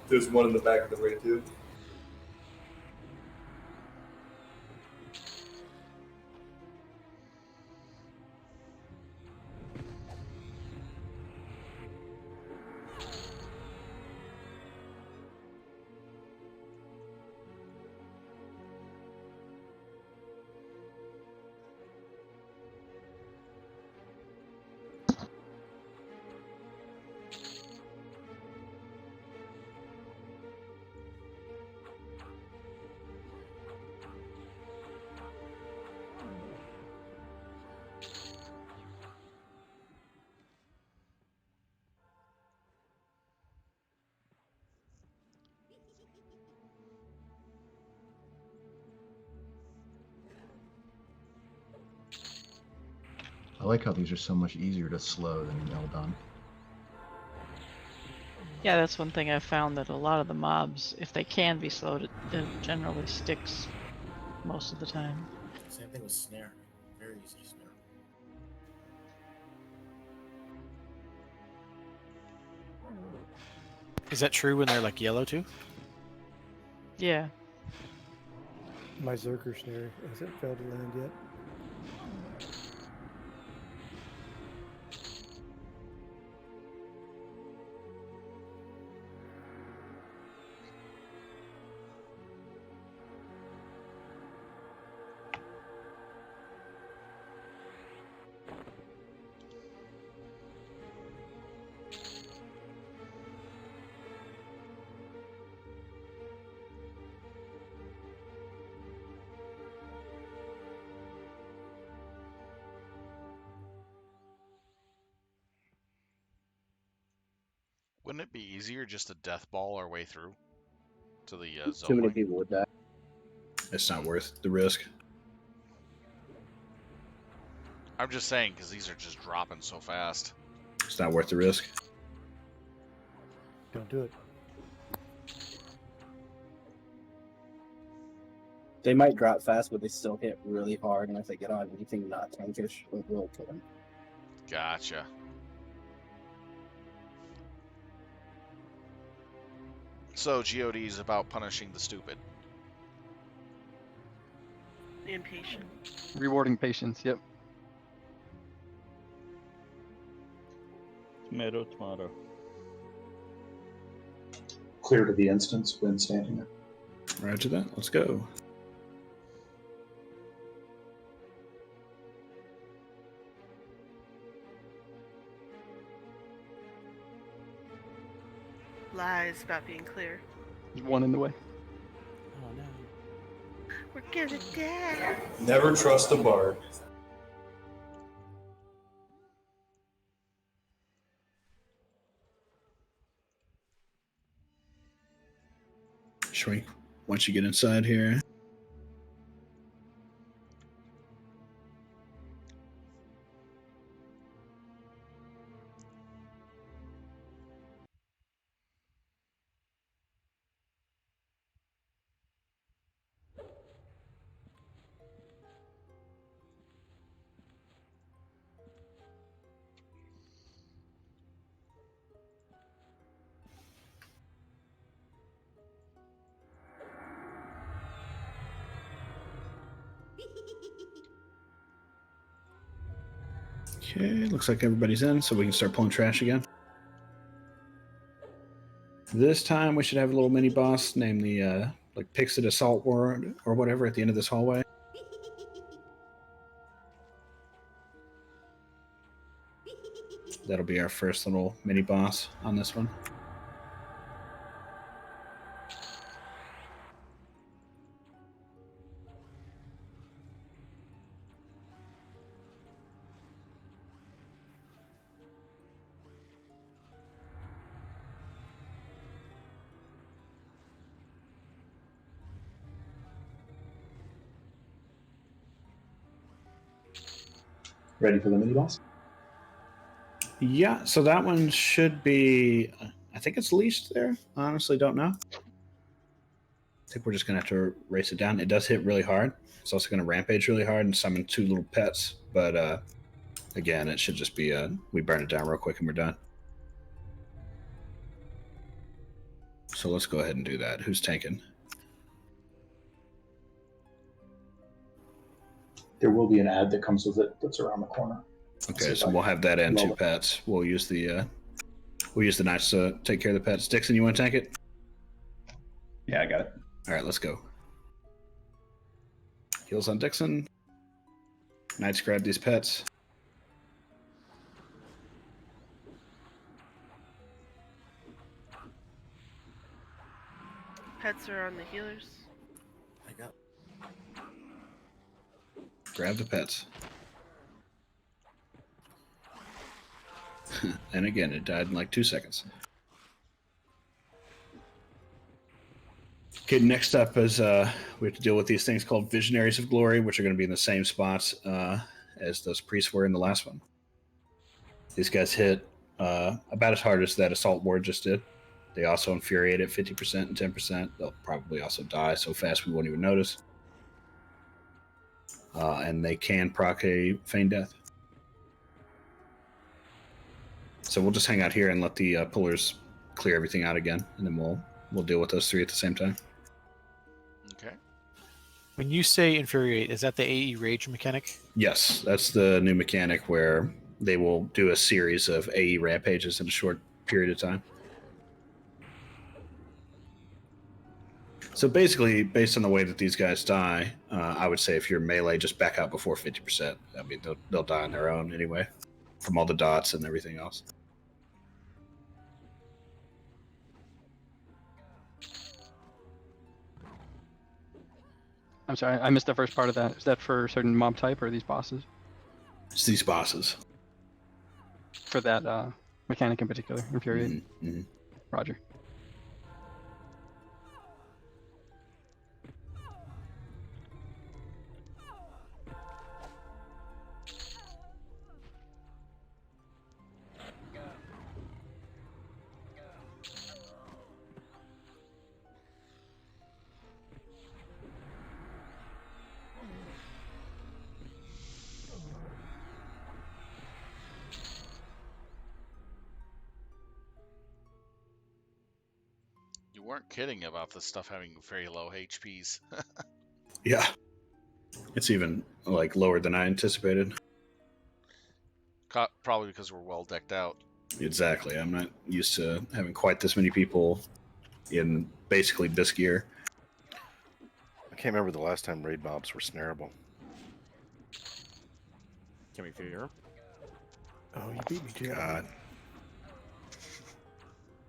There's one in the back of the raid too. I like how these are so much easier to slow than in Eldon. Yeah, that's one thing I've found, that a lot of the mobs, if they can be slowed, it generally sticks most of the time. Same thing with snare. Very easy to snare. Is that true when they're like yellow too? Yeah. My Zerker snare hasn't failed to land yet. Wouldn't it be easier just to death ball our way through to the zone? Too many line? people would die. It's not worth the risk. I'm just saying because these are just dropping so fast. It's not worth the risk. Don't do it. They might drop fast, but they still hit really hard, and if they get on anything not tankish, it will kill them. Gotcha. So GOD is about punishing the stupid. The impatient. Rewarding patience, yep. Tomato, tomato. Clear to the instance when standing there. Roger that. Let's go. Lies about being clear. There's one in the way. Oh no. We're gonna die. Never trust a bard. Shrink once you get inside here. Okay, looks like everybody's in, so we can start pulling trash again. This time we should have a little mini boss named the like Pixit Assault Ward or whatever at the end of this hallway. That'll be our first little mini boss on this one. Ready for the mini boss? Yeah, so that one should be, I think it's leashed there. I honestly don't know. I think we're just going to have to race it down. It does hit really hard. It's also going to rampage really hard and summon two little pets. But again, it should just be, we burn it down real quick and we're done. So let's go ahead and do that. Who's tanking? There will be an ad that comes with it that's around the corner. Okay, so we'll have that and 2 pets. We'll use the knights to take care of the pets. Dixon, you want to tank it? Yeah, I got it. All right, let's go. Heals on Dixon. Knights grab these pets. Pets are on the healers. I got. Grab the pets. And again, it died in like 2 seconds. Okay, next up is we have to deal with these things called Visionaries of Glory, which are going to be in the same spots as those priests were in the last one. These guys hit about as hard as that Assault Ward just did. They also infuriate at 50% and 10%. They'll probably also die so fast we won't even notice. And they can proc a Feign Death. So we'll just hang out here and let the pullers clear everything out again, and then we'll deal with those 3 at the same time. Okay. When you say infuriate, is that the AE rage mechanic? Yes, that's the new mechanic where they will do a series of AE rampages in a short period of time. So basically, based on the way that these guys die, I would say if you're melee, just back out before 50%. I mean, they'll die on their own anyway, from all the dots and everything else. I'm sorry, I missed the first part of that. Is that for a certain mob type or these bosses? It's these bosses. For that mechanic in particular, Infuriate? Mm-hmm. Roger. You weren't kidding about this stuff having very low HPs. Yeah. It's even like lower than I anticipated. Probably because we're well decked out. Exactly. I'm not used to having quite this many people in basically this gear. I can't remember the last time raid mobs were snareable. Can we fear? Oh, you beat me to it. God.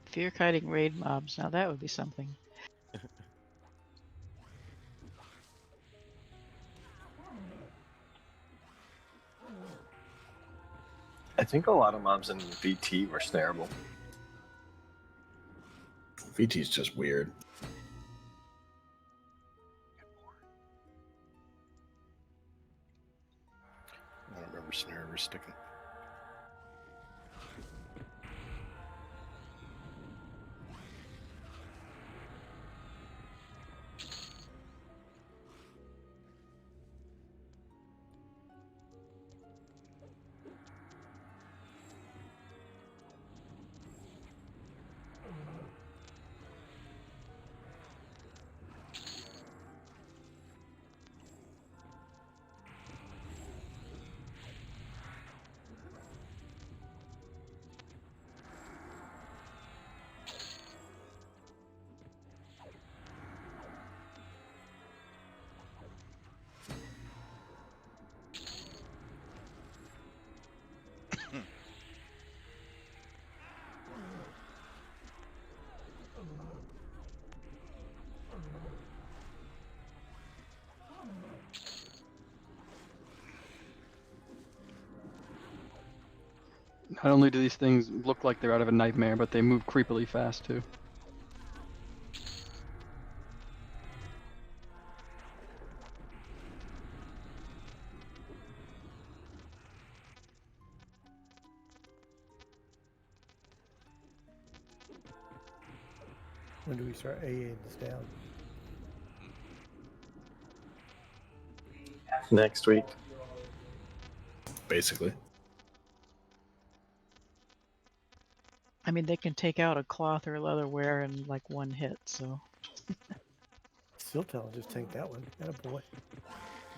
Fear kiting raid mobs. Now that would be something. I think a lot of mobs in VT were snareable. VT's just weird. I don't remember snare ever sticking. Not only do these things look like they're out of a nightmare, but they move creepily fast too. When do we start AAing this down? Next week. Basically. I mean, they can take out a cloth or leatherware in like one hit, so. Siltel just tanked that one. That a boy.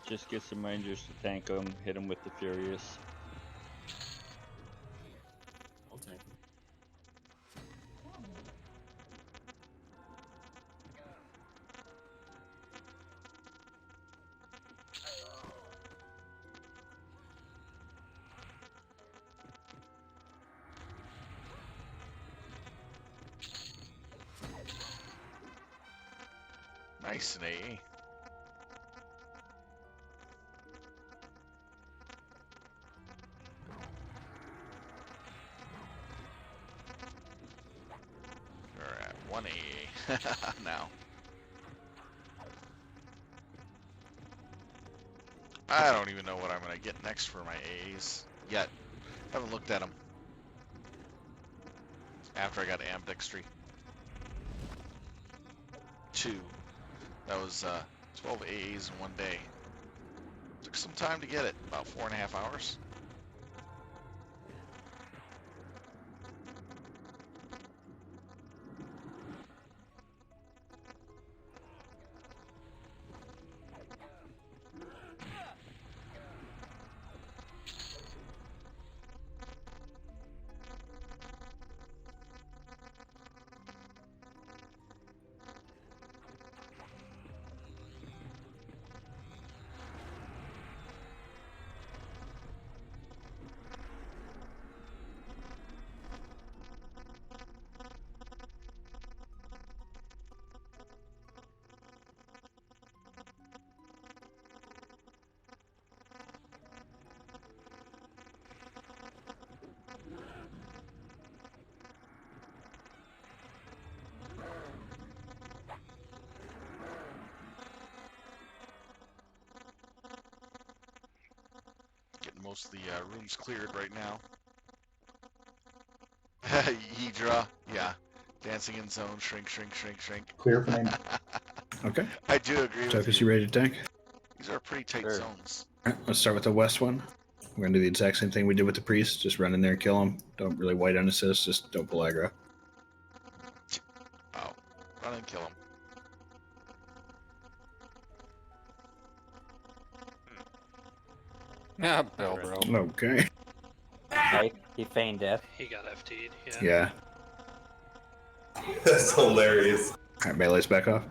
Just get some rangers to tank them, hit them with the Furious. I'll tank him. Nice and AE. We're at 1 AE now. I don't even know what I'm gonna get next for my AAs yet. Haven't looked at them. After I got ambidextry 2. That was 12 AAs in one day. Took some time to get it, about 4.5 hours. Getting most of the rooms cleared right now. Hydra, yeah. Dancing in zone, shrink, shrink, shrink, shrink. Clear for me. Okay. I do agree with Tokus, you. you ready to tank? These are pretty tight zones. All right, let's start with the west one. We're going to do the exact same thing we did with the priest. Just run in there and kill him. Don't really white on assist. Just don't pull aggro. Oh, run and kill him. Yeah, Bill, bro. Okay. He feigned death. He got FT'd. Yeah. That's hilarious. All right, melee's back off.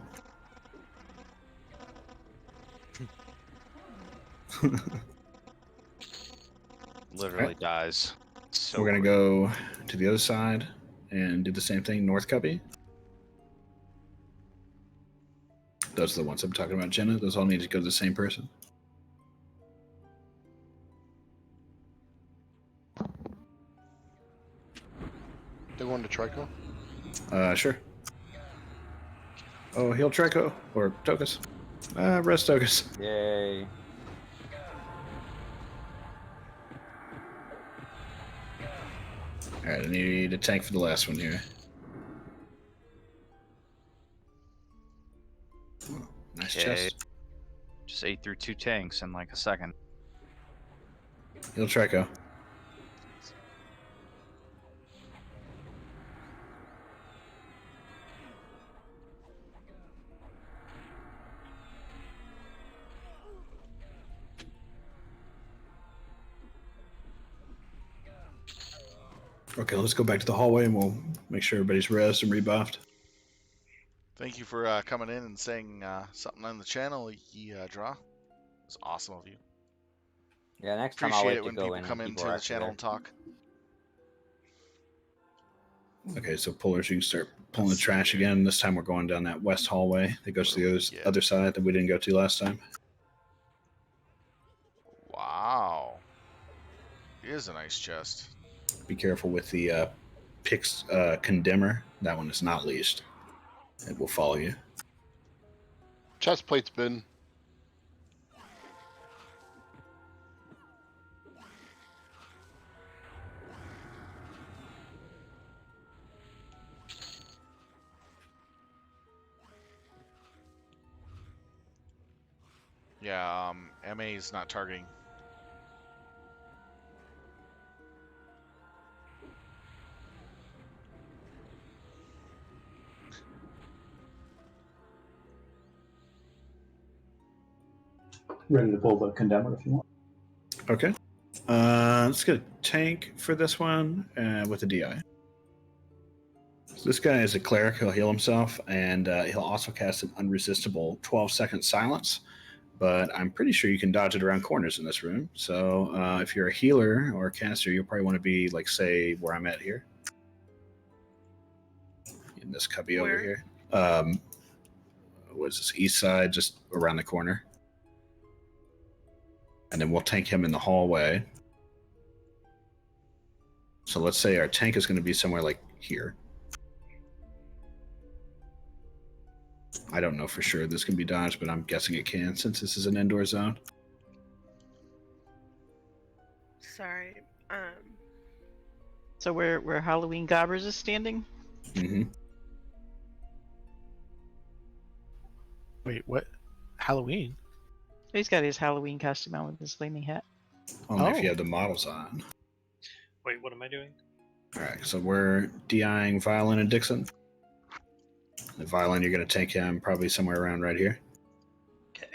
Literally Right. dies. So We're going to go to the other side and do the same thing, North Cubby. Those are the ones I'm talking about, Jenna. Those all need to go to the same person. They going to Trico? Sure. Oh, heal Trico. Or Tokus. Rest Tokus. Yay. Alright, I need a tank for the last one here. Oh, nice Okay. chest. Just ate through 2 tanks in like a second. Heal Trico. Okay, let's go back to the hallway and we'll make sure everybody's res and rebuffed. Thank you for coming in and saying something on the channel, Draw. It was awesome of you. Yeah, next time I'll Appreciate let it you when go people in come when into people are the actually channel there. and talk. Okay, so pullers, you can start pulling the trash again. This time we're going down that west hallway that goes to the other side that we didn't go to last time. Wow. It is a nice chest. Be careful with the Pix Condemner. That one is not leashed. It will follow you. Chest plate's been. Yeah, MA is not targeting. ready to pull the condemner if you want. Okay. Let's get a tank for this one with a DI. So this guy is a cleric. He'll heal himself, and he'll also cast an unresistible 12-second silence. But I'm pretty sure you can dodge it around corners in this room. So if you're a healer or a caster, you'll probably want to be, like, say, where I'm at here. In this cubby over here. What's this? East side, just around the corner. And then we'll tank him in the hallway. So let's say our tank is going to be somewhere like here. I don't know for sure this can be dodged, but I'm guessing it can since this is an indoor zone. Sorry. So where Halloween Gobbers is standing? Mm-hmm. Wait, what? Halloween? He's got his Halloween costume on with his flaming hat. Only if you have the models on. Wait, what am I doing? All right, so we're DIing Violin and Dixon. The Violin, you're going to tank him probably somewhere around right here. Okay.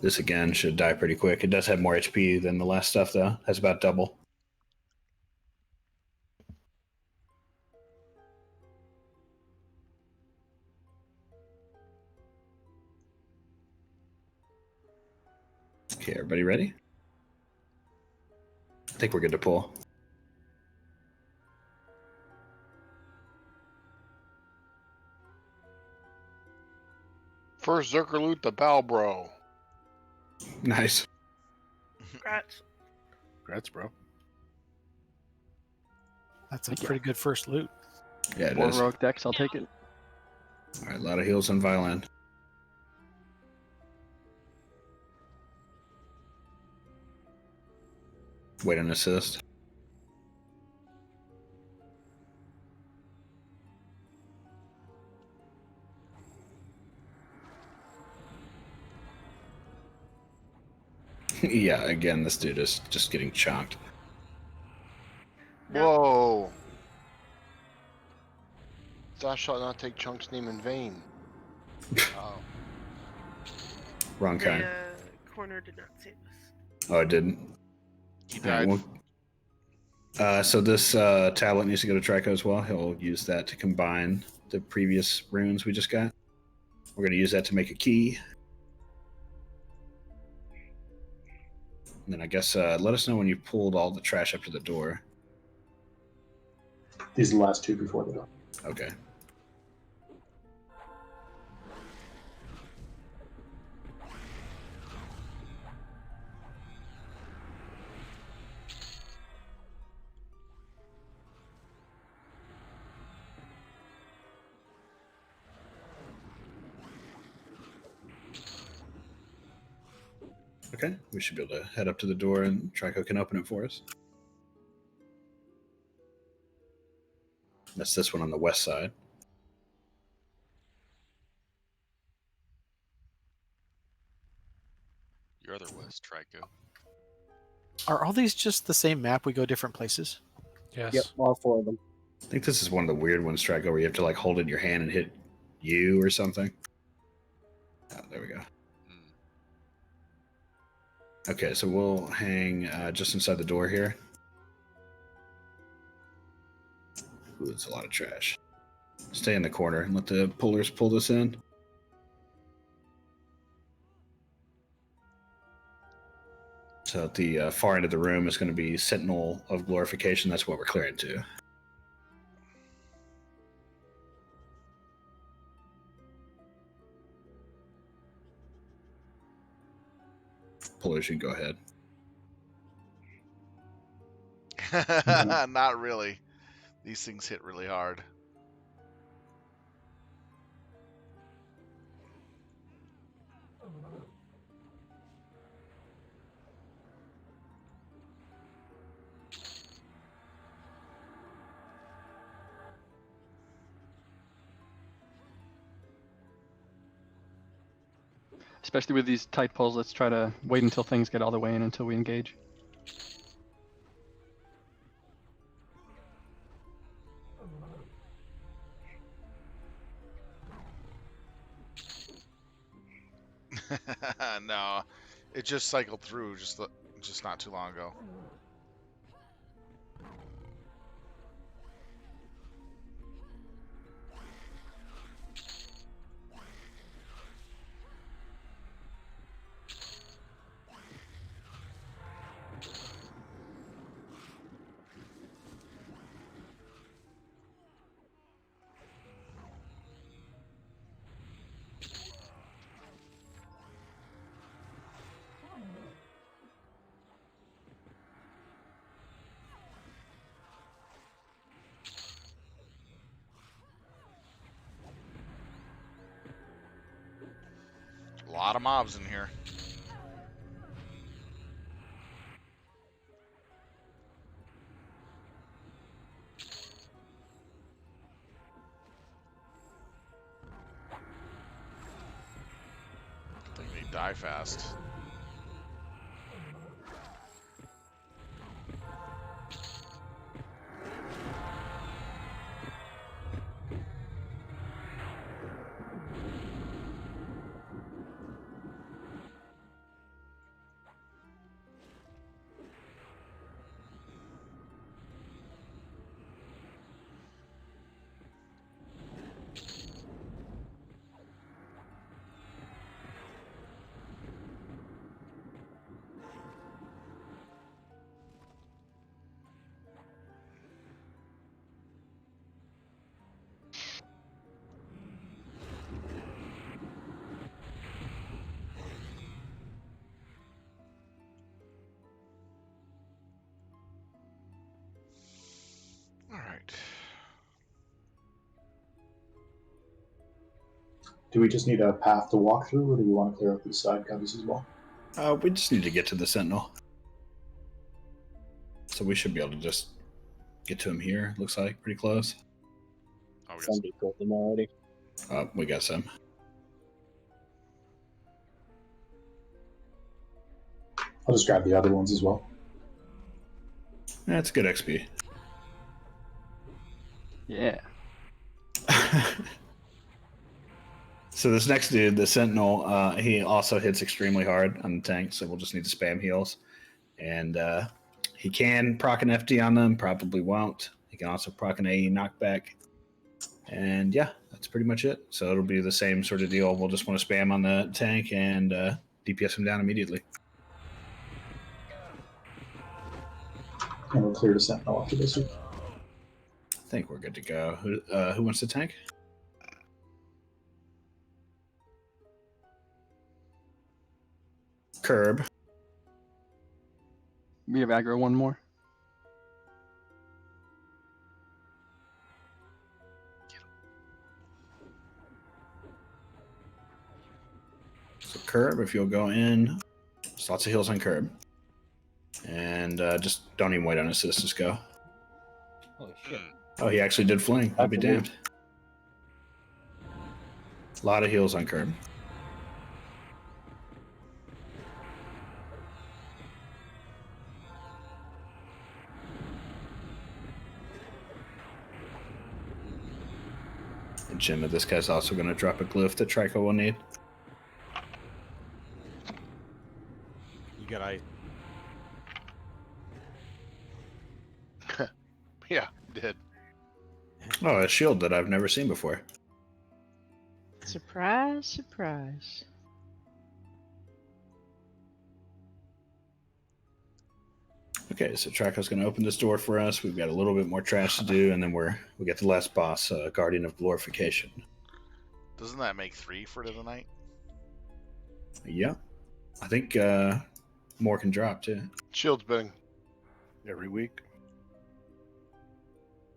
This, again, should die pretty quick. It does have more HP than the last stuff, though. Has about double. Okay, everybody ready? I think we're good to pull. First Zerker loot the Balbro. Nice. Congrats. Congrats, bro. That's a pretty good first loot. Yeah, it 4 is. heroic decks, I'll take it. All right, a lot of heals on Violin. Wait an assist. Yeah, again, this dude is just getting chonked. Whoa. Thou shalt not take Chunk's name in vain. Oh. Wrong kind. The corner did not save us. Oh, it didn't? He All right, died. so this tablet needs to go to Trico as well. He'll use that to combine the previous runes we just got. We're going to use that to make a key. And then I guess let us know when you pulled all the trash up to the door. These are the last two before the door. Okay. Okay, we should be able to head up to the door and Trico can open it for us. That's this one on the west side. Your other west, Trico. Are all these just the same map? We go different places? Yes. Yep, all 4 of them. I think this is one of the weird ones, Trico, where you have to like hold it in your hand and hit U or something. Oh, there we go. Okay, so we'll hang just inside the door here. Ooh, that's a lot of trash. Stay in the corner and let the pullers pull this in. So at the far end of the room is going to be Sentinel of Glorification. That's what we're clearing to. Pullers, you can go ahead. Not really. These things hit really hard. Especially with these tight pulls, let's try to wait until things get all the way in until we engage. No, it just cycled through just not too long ago. A lot of mobs in here. I think they die fast. All right. Do we just need a path to walk through, or do we want to clear up these side cubbies as well? We just need to get to the Sentinel. So we should be able to just get to him here, looks like. Pretty close. Oh, Somebody killed them already. We got some. I'll just grab the other ones as well. That's good XP. Yeah. So this next dude, the Sentinel, he also hits extremely hard on the tank, so we'll just need to spam heals. And he can proc an FD on them, probably won't. He can also proc an AE knockback. And yeah, that's pretty much it. So it'll be the same sort of deal. We'll just want to spam on the tank and DPS him down immediately. And we'll clear the Sentinel after this. I think we're good to go. Who wants to tank? Curb. We have aggro one more. So Curb, if you'll go in, there's lots of heals on Curb. And just don't even wait on assist, just go. Holy shit. Oh, he actually did fling. I'll be damned. A lot of heals on Curb. And Jimmy, this guy's also going to drop a glyph that Trico will need. You got I. Yeah, did. Oh, a shield that I've never seen before. Surprise, surprise. Okay, so Trico's going to open this door for us. We've got a little bit more trash to do, and then we get the last boss, Guardian of Glorification. Doesn't that make 3 for tonight? Yeah. I think more can drop, too. Shield's bidding. Every week.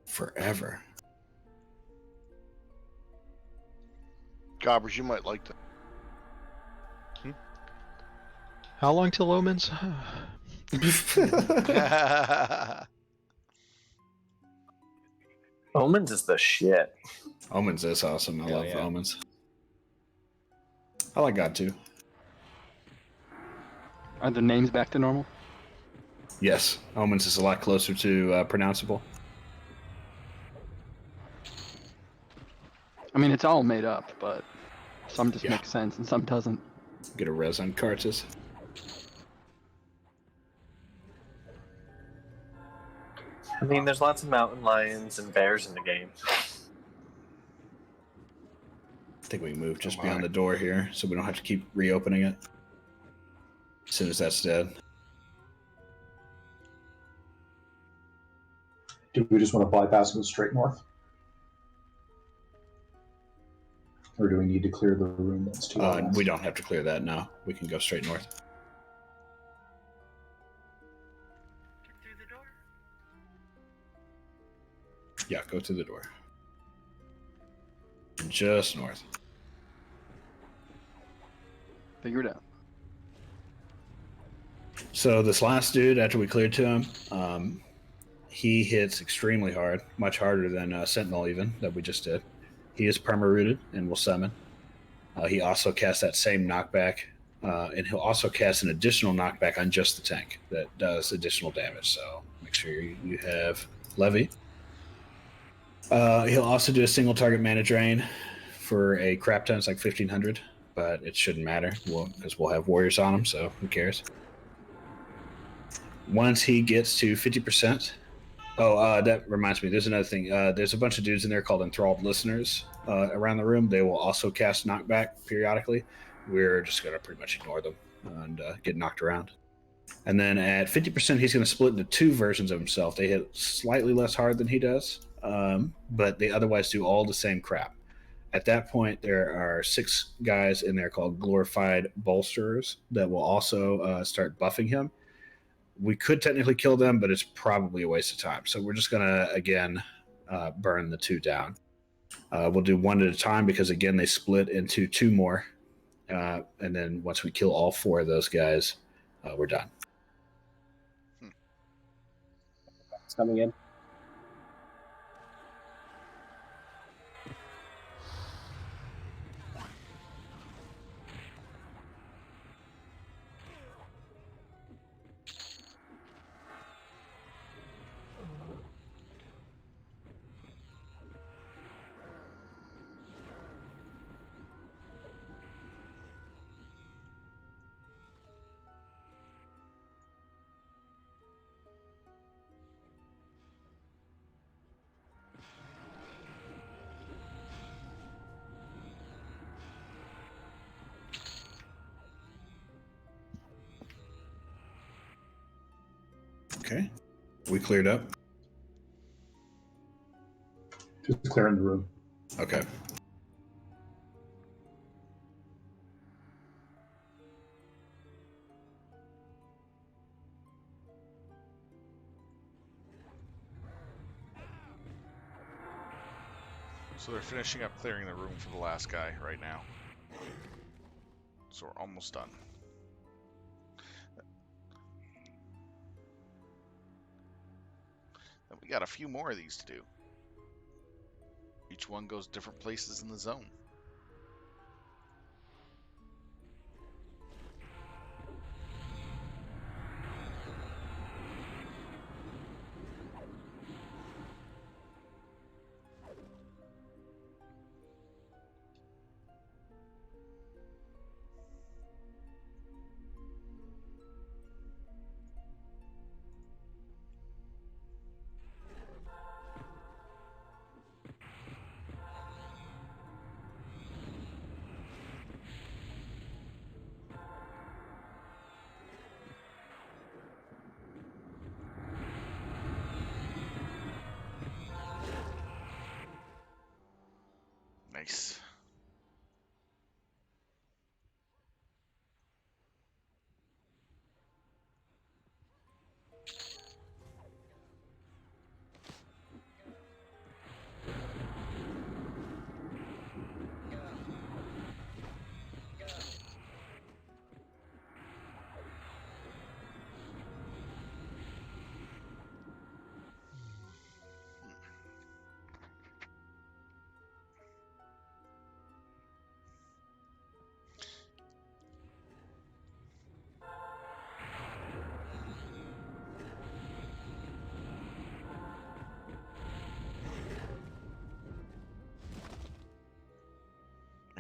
Forever. Gobbers, you might like that. How long till Omens? Omens is the shit. Omens is awesome. I love yeah. Omens. I like God too. Are the names back to normal? Yes, Omens is a lot closer to pronounceable. I mean, it's all made up, but some just make sense and some doesn't. Get a res on Cartus. I mean, there's lots of mountain lions and bears in the game. I think we can move just beyond the door here, so we don't have to keep reopening it. As soon as that's dead. Do we just want to bypass and go straight north? Or do we need to clear the room that's too advanced? We don't have to clear that now. We can go straight north. Get through the door. Yeah, go through the door. Just north. Figure it out. So this last dude, after we cleared to him, he hits extremely hard, much harder than Sentinel even, that we just did. He is perma-rooted and will summon. He also casts that same knockback, and he'll also cast an additional knockback on just the tank that does additional damage, so make sure you have Levy. He'll also do a single target mana drain for a crap ton. It's like 1,500, but it shouldn't matter because we'll have warriors on him, so who cares? Once he gets to 50%, that reminds me, there's another thing. There's a bunch of dudes in there called enthralled listeners around the room. They will also cast knockback periodically. We're just going to pretty much ignore them and get knocked around. And then at 50%, he's going to split into two versions of himself. They hit slightly less hard than he does, but they otherwise do all the same crap. At that point, there are 6 guys in there called glorified bolsterers that will also start buffing him. We could technically kill them, but it's probably a waste of time. So we're just going to, again, burn the 2 down. We'll do 1 at a time because, again, they split into 2 more. And then once we kill all 4 of those guys, we're done. It's coming in. Okay. We cleared up? Just clearing the room. Okay. So they're finishing up clearing the room for the last guy right now. So we're almost done. And we got a few more of these to do. Each one goes different places in the zone.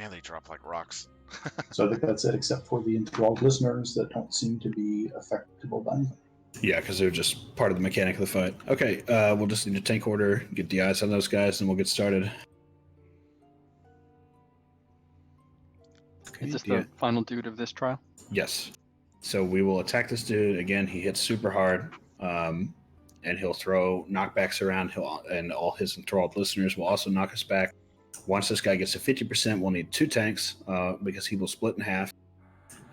Man, they drop like rocks. So I think that's it, except for the enthralled listeners that don't seem to be affectable by anything. Yeah, because they're just part of the mechanic of the fight. Okay, we'll just need a tank order, get the eyes on those guys, and we'll get started. Is this the final dude of this trial? Yes. So we will attack this dude. Again, he hits super hard, and he'll throw knockbacks around. And all his enthralled listeners will also knock us back. Once this guy gets to 50%, we'll need 2 tanks because he will split in half.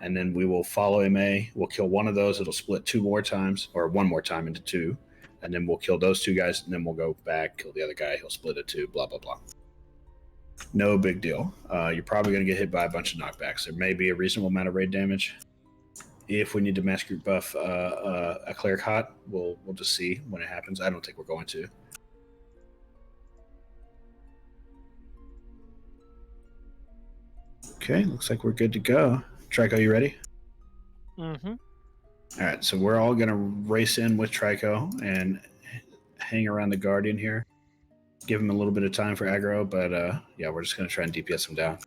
And then we will follow MA. We'll kill one of those. It'll split 2 more times, or 1 more time into 2. And then we'll kill those 2 guys, and then we'll go back, kill the other guy. He'll split it 2, blah, blah, blah. No big deal. You're probably going to get hit by a bunch of knockbacks. There may be a reasonable amount of raid damage. If we need to mass group buff a cleric hot, we'll just see when it happens. I don't think we're going to. Okay, looks like we're good to go. Trico, you ready? Mm-hmm. All right, so we're all going to race in with Trico and hang around the Guardian here. Give him a little bit of time for aggro, but yeah, we're just going to try and DPS him down.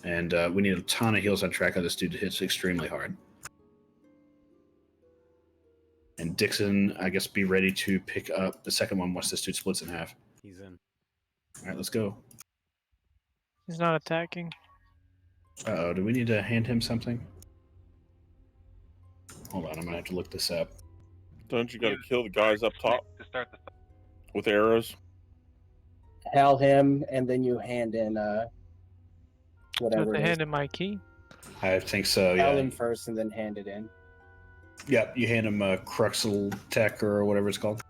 And we need a ton of heals on Trico. This dude hits extremely hard. And Dixon, I guess, be ready to pick up the second one once this dude splits in half. He's in. All right, let's go. He's not attacking. Uh-oh, do we need to hand him something? Hold on, I'm going to have to look this up. Don't you got to kill the guys up top with arrows? Hal him, and then you hand in whatever. I hand in my key. I think so, Hal yeah. him first, and then hand it in. Yep, you hand him a Cruxel Tech or whatever it's called.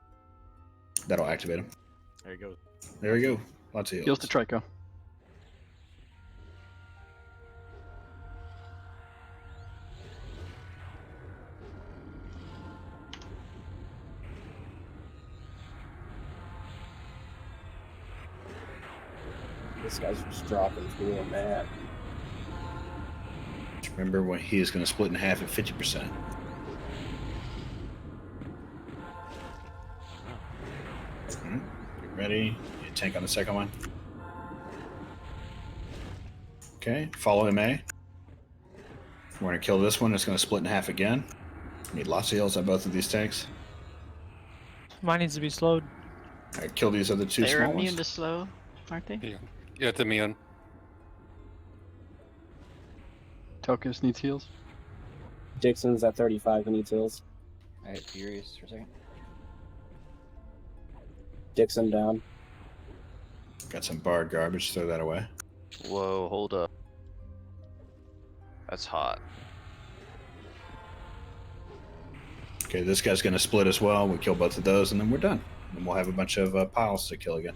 That'll activate him. There you go. There we go. Lots of heals. Heals to Trico. This guy's just dropping through him, man. Remember when he is going to split in half at 50%. Get ready. You tank on the second one. Okay, follow MA. We're going to kill this one. It's going to split in half again. Need lots of heals on both of these tanks. Mine needs to be slowed. All right, kill these other 2 They're small immune ones. to slow, aren't they? Yeah, it's immune. Tokus needs heals. Dixon's at 35 and needs heals. Alright, furious for a second. Dixon down. Got some barred garbage. Throw that away. Whoa, hold up. That's hot. Okay, this guy's going to split as well. We kill both of those, and then we're done. And we'll have a bunch of piles to kill again.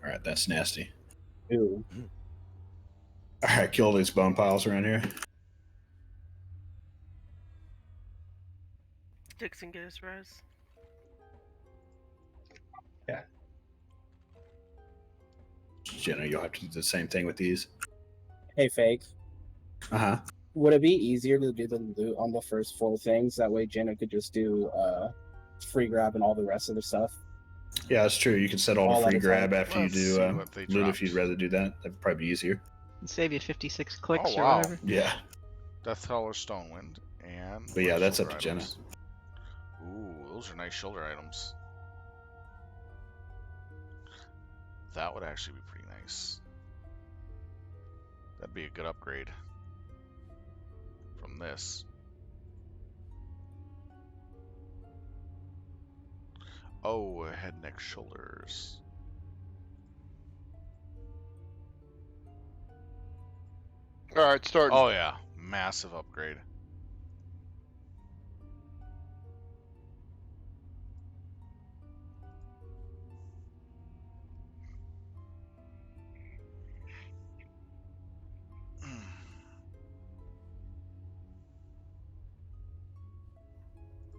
All right, that's nasty. Ew. All right, kill these bone piles around here. Dixon, get his res. Yeah. Jenna, you'll have to do the same thing with these. Hey, Fake. Uh-huh. Would it be easier to do the loot on the first 4 things? That way Jenna could just do free grab and all the rest of the stuff. Yeah, that's true. You can set all the at free a grab time. after you do loot if you'd rather do that. That'd probably be easier. Save you 56 clicks Oh, or wow. whatever. Yeah. Death Hell or Stonewind, and. But yeah, that's up shoulder to Jenna. items. Ooh, those are nice shoulder items. That would actually be pretty nice. That'd be a good upgrade from this. Oh, head, neck, shoulders. All right, start. Oh yeah, massive upgrade.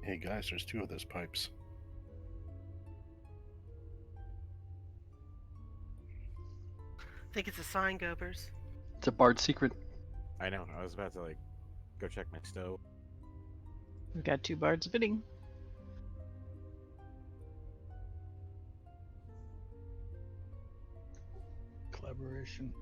Hey guys, there's 2 of those pipes. think it's a sign, Gophers. It's a bard secret. I know. I was about to like go check my stove. We've got 2 bards bidding. Collaboration.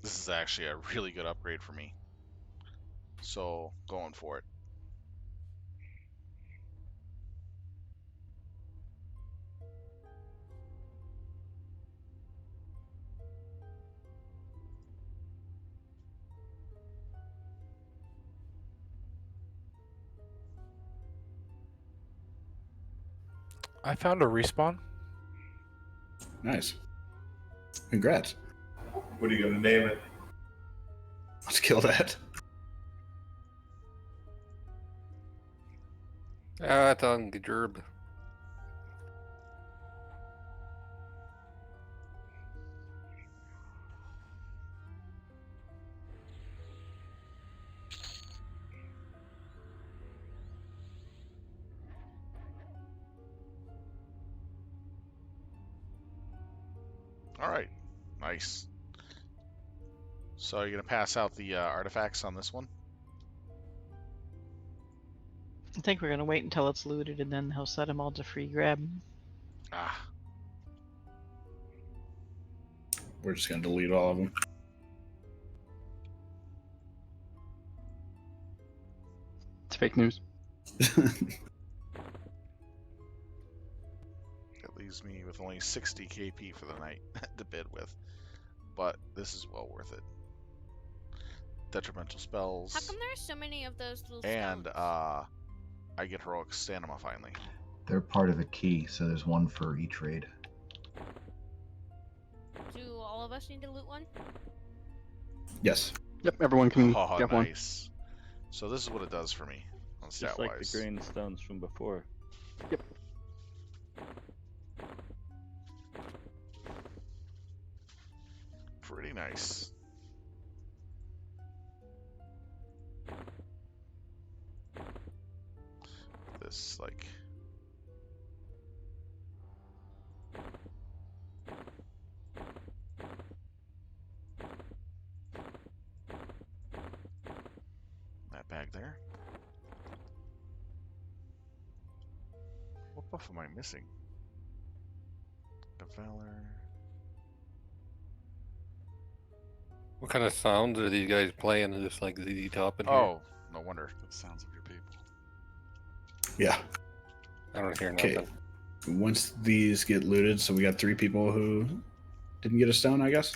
This is actually a really good upgrade for me. So, going for it. I found a respawn. Nice. Congrats. What are you gonna name it? Let's kill that. It's on the gerb. All right, nice. So you're gonna pass out the artifacts on this one? I think we're gonna wait until it's looted and then he'll set them all to free grab. Ah. We're just gonna delete all of them. It's fake news. That leaves me with only 60 KP for the night to bid with, but this is well worth it. Detrimental spells. How come there's so many of those little And stones? I get heroic stamina finally. They're part of a key, so there's one for each raid. Do all of us need to loot one? Yes. Yep, everyone can Oh, get one. nice. So this is what it does for me on Just stat like wise. the grain stones from before. Yep. Pretty nice. This like that bag there. What buff am I missing? The Valor. What kind of sounds are these guys playing? Just like ZZ Top in here? Oh, no wonder. The sounds of your people. Yeah. I don't hear Okay. nothing. Once these get looted, so we got 3 people who didn't get a stone, I guess.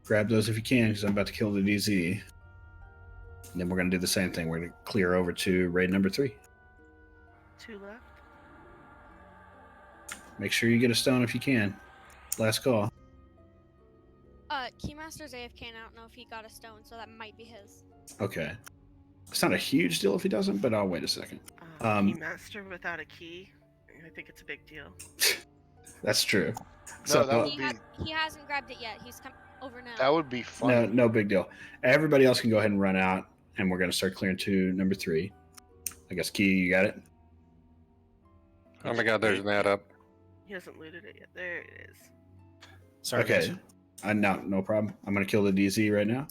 Grab those if you can, because I'm about to kill the DZ. And then we're going to do the same thing. We're going to clear over to raid number 3. 2 left. Make sure you get a stone if you can. Last call. Keymaster's AFK and I don't know if he got a stone, so that might be his. Okay. It's not a huge deal if he doesn't, but I'll wait a second. Keymaster without a key. I think it's a big deal. That's true. No, that would be. He hasn't grabbed it yet. He's come over now. That would be fun. No big deal. Everybody else can go ahead and run out, and we're going to start clearing to number 3. I guess, Key, you got it? Oh my god, there's Matt up. He hasn't looted it yet. There it is. Sorry, Okay. guys. No problem. I'm going to kill the DZ right now.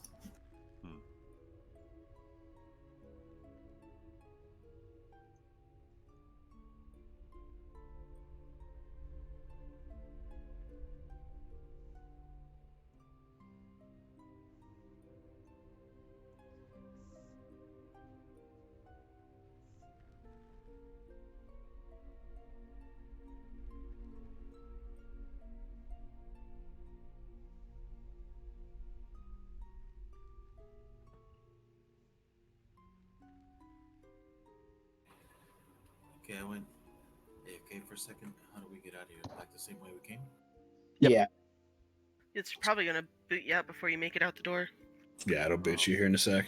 Okay, I went AFK for a second. How do we get out of here? Like the same way we came? Yep. Yeah. It's probably gonna boot you out before you make it out the door. Yeah, it'll boot you here in a sec.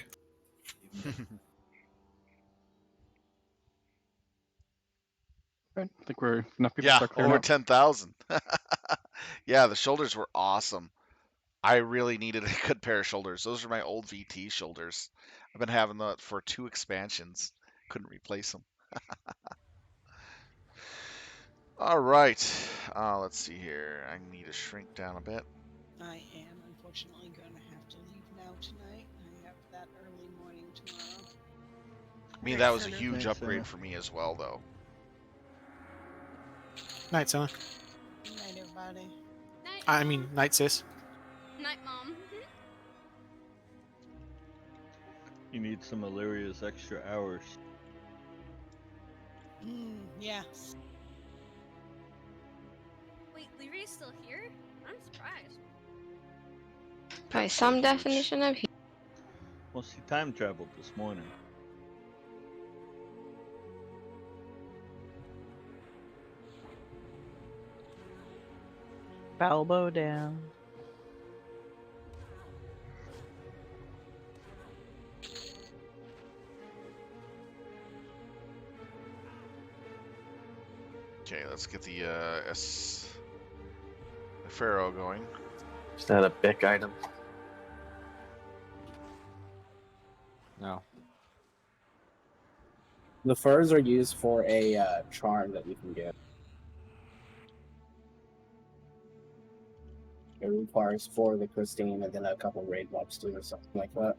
Right. I think we're enough people to Yeah, start clearing over up. 10,000. Yeah, the shoulders were awesome. I really needed a good pair of shoulders. Those are my old VT shoulders. I've been having that for 2 expansions. Couldn't replace them. All right. Let's see here. I need to shrink down a bit. I am unfortunately going to have to leave now tonight. I have that early morning tomorrow. I mean, that was a huge upgrade for me as well, though. Night, Sona. Night, everybody. I mean, night, sis. Night, Mom. You need some Illyria's extra hours. Yeah. Wait, Lyria's still here? I'm surprised. By some definition of Well, she time traveled this morning. Balbo down. Okay, let's get the Pharaoh going. Is that a Bic item? No. The furs are used for a charm that you can get. It requires 4 of the Christine and then a couple raid mobs too, or something like that.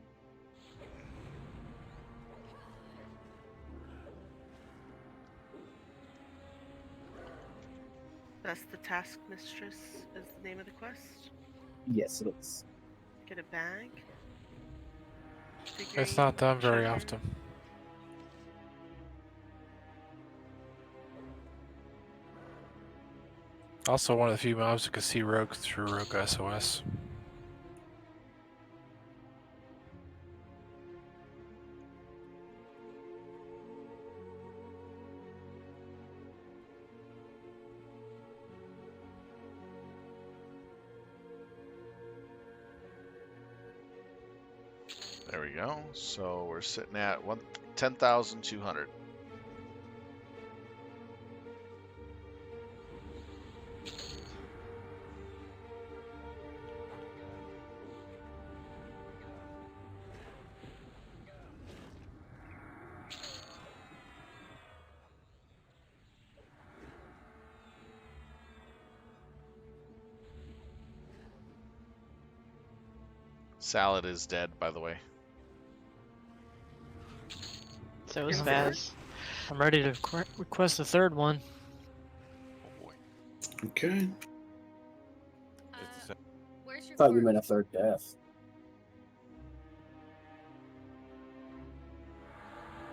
That's the Task Mistress is the name of the quest. Yes, it is. Get a bag. It's not done very often. Also, one of the few mobs that can see Rogue through Rogue SOS. There we go. So we're sitting at 10,200. Salad is dead, by the way. So is Vaz. I'm ready to request the third one. Okay. Where's your Thought you meant a third death.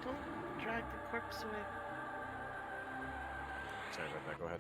Don't drag the corpse away. Sorry about that. Go ahead.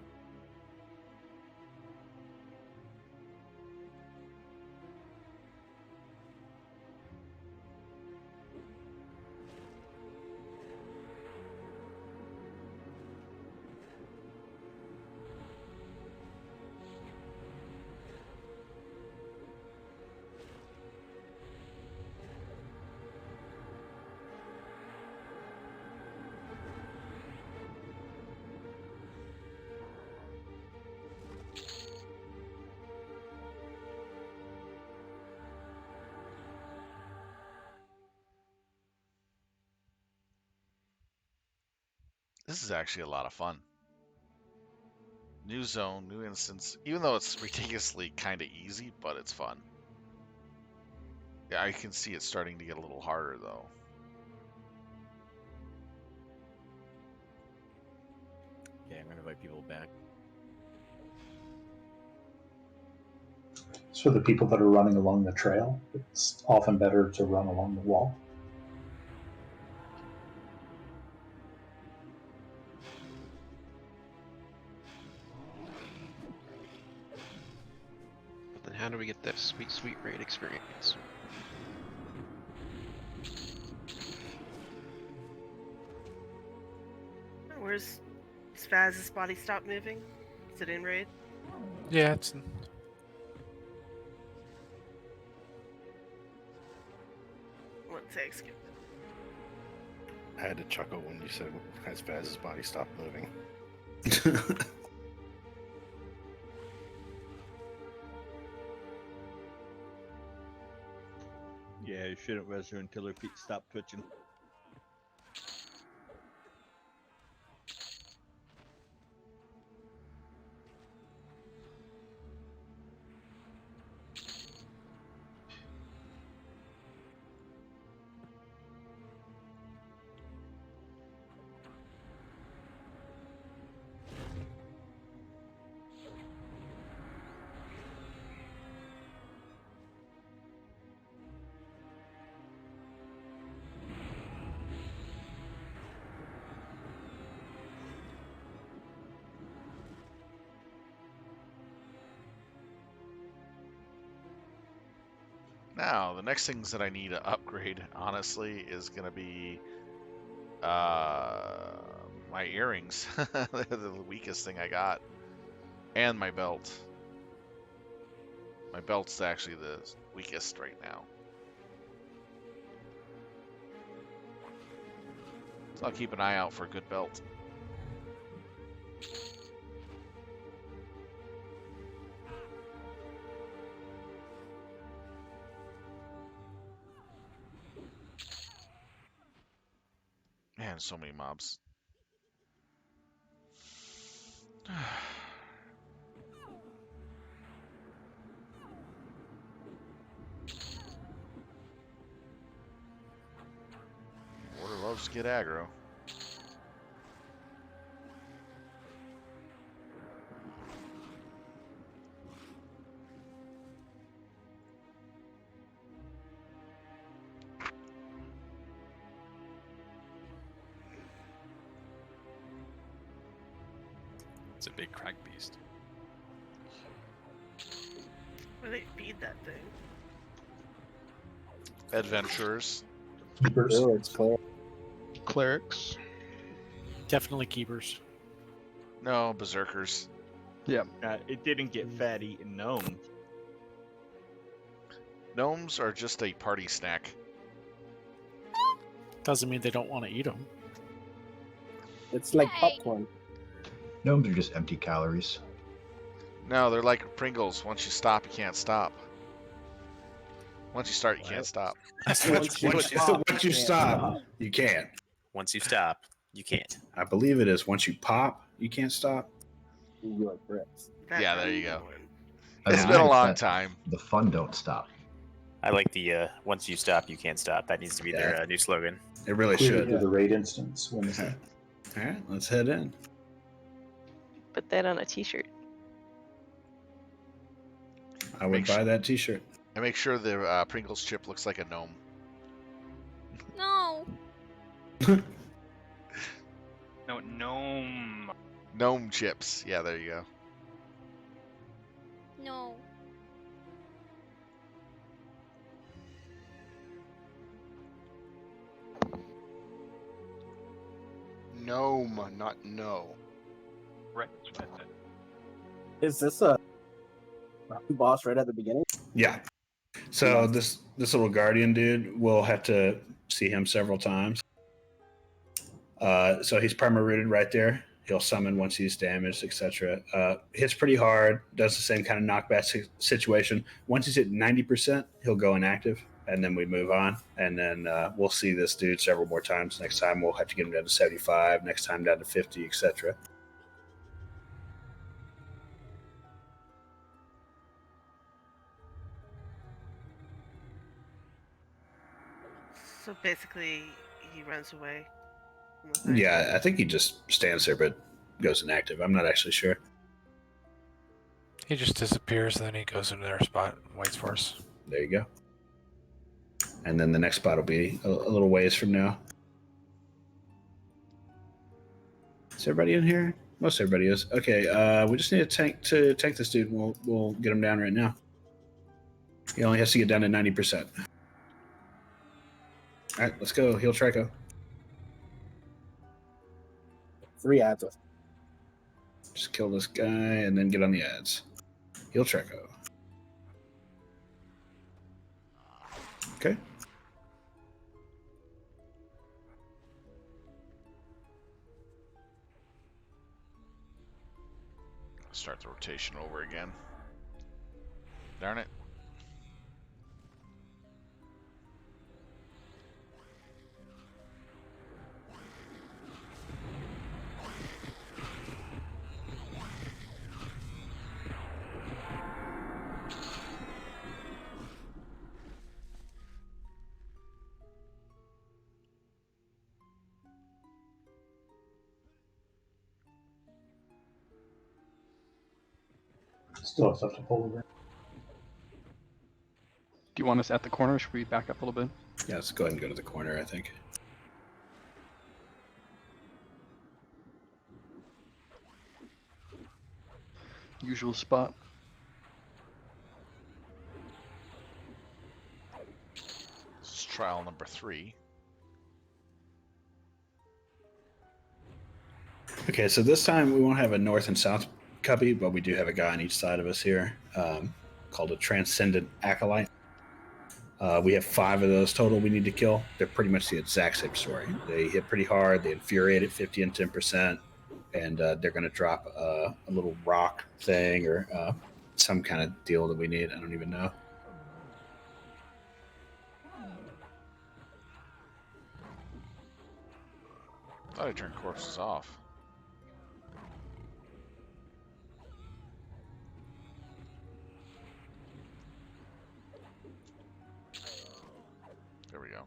This is actually a lot of fun. New zone, new instance. Even though it's ridiculously kind of easy, but it's fun. Yeah, I can see it starting to get a little harder, though. Yeah, I'm gonna invite people back. So the people that are running along the trail, it's often better to run along the wall. But then how do we get that sweet, sweet raid experience? Where's Spaz's body stop moving? Is it in raid? Yeah, it's. Let's say skip. I had to chuckle when you said as fast as body stopped moving. Yeah, you shouldn't res her until her feet stop twitching. Now, the next things that I need to upgrade, honestly, is going to be my earrings. They're the weakest thing I got. And my belt. My belt's actually the weakest right now. So I'll keep an eye out for a good belt. Man, so many mobs. Warder loves to get aggro. It's a big crag beast. Where do they feed that thing? Adventurers. Keepers. Oh, it's clear. Clerics. Definitely keepers. No, berserkers. Yeah. It didn't get fat eating gnomes. Gnomes are just a party snack. Doesn't mean they don't want to eat them. It's like popcorn. Gnomes are just empty calories. No, they're like Pringles. Once you stop, you can't stop. Once you start, you can't stop. Once you stop, you can't. Once you stop, you can't. I believe it is once you pop, you can't stop. You like bricks. Yeah, there you go. I It's mean, been I a long accept time. The fun don't stop. I like the once you stop, you can't stop. That needs to be their new slogan. It really Clear should. to the raid instance. When is that? All right, let's head in. Put that on a t-shirt. I would buy that T-shirt. And make sure the Pringles chip looks like a gnome. No. No, gnome. Gnome chips. Yeah, there you go. No. Gnome, not no. Right. Is this a boss right at the beginning? Yeah. So this little guardian dude, we'll have to see him several times. So he's perma-rooted right there. He'll summon once he's damaged, etc. Hits pretty hard, does the same kind of knockback situation. Once he's at 90%, he'll go inactive, and then we move on. And then we'll see this dude several more times. Next time we'll have to get him down to 75, next time down to 50, etc. So basically, he runs away. Yeah, I think he just stands there but goes inactive. I'm not actually sure. He just disappears, and then he goes into their spot and waits for us. There you go. And then the next spot will be a little ways from now. Is everybody in here? Most everybody is. Okay, we just need a tank to tank this dude. We'll get him down right now. He only has to get down to 90%. All right, let's go. Heal Trico. 3 ads. Just kill this guy and then get on the ads. Heal Trico. Okay. start the rotation over again. Darn it. Still have stuff to pull over. Do you want us at the corner? Or should we back up a little bit? Yeah, let's go ahead and go to the corner, I think. Usual spot. This is trial number 3. Okay, so this time we won't have a north and south cubby, but we do have a guy on each side of us here, called a Transcendent Acolyte. We have 5 of those total we need to kill. They're pretty much the exact same story. They hit pretty hard, they infuriate at 50 and 10%, and they're going to drop a little rock thing or some kind of deal that we need. I don't even know. Thought I turned corpses off. There we go.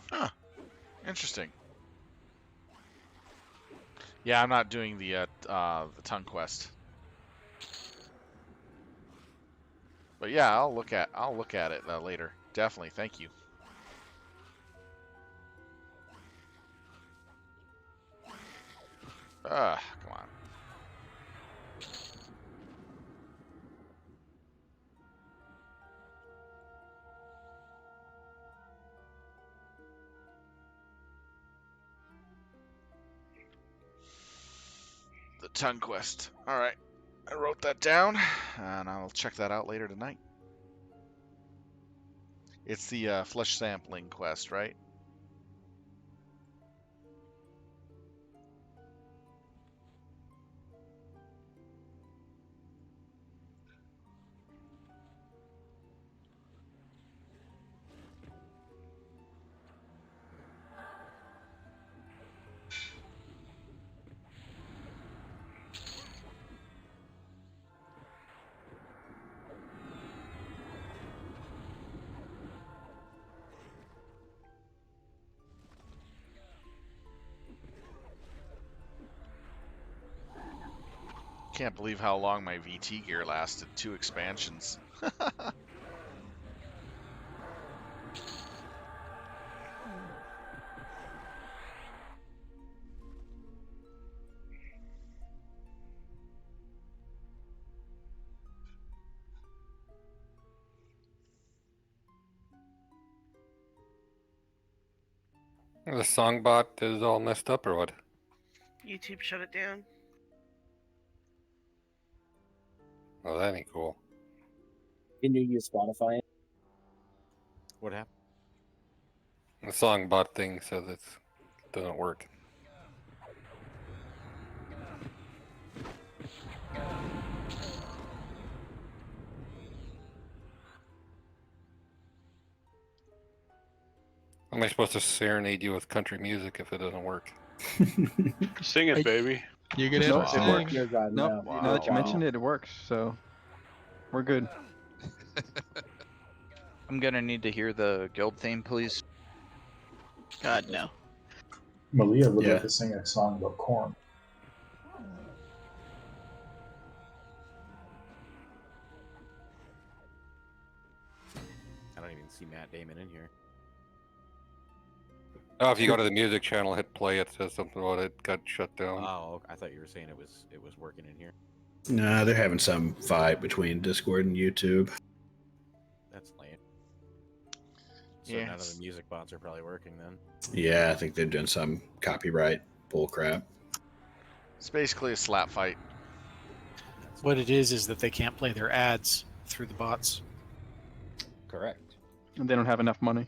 Huh. Interesting. Yeah, I'm not doing the tongue quest. But yeah, I'll look at it later. Definitely. Thank you. Come on. The tongue quest. All right. I wrote that down, and I'll check that out later tonight. It's the flesh sampling quest, right? Can't believe how long my VT gear lasted. 2 expansions. The song bot is all messed up or what? YouTube shut it down. Oh, that ain't cool. Can you use Spotify? What happened? The song bot thing says it doesn't work. How am I supposed to serenade you with country music if it doesn't work? Sing it, baby. You get No, it it works. Nope. Now that you mentioned it, it works. So we're good. I'm gonna need to hear the guild theme, please. God no. Malia would like to sing a song about corn. I don't even see Matt Damon in here. Oh, if you go to the music channel, hit play, it says something about it got shut down. Oh, I thought you were saying it was working in here. Nah, they're having some fight between Discord and YouTube. That's lame. So Yeah, none of the music bots are probably working then. Yeah, I think they're doing some copyright bullcrap. It's basically a slap fight. What it is that they can't play their ads through the bots. Correct. And they don't have enough money.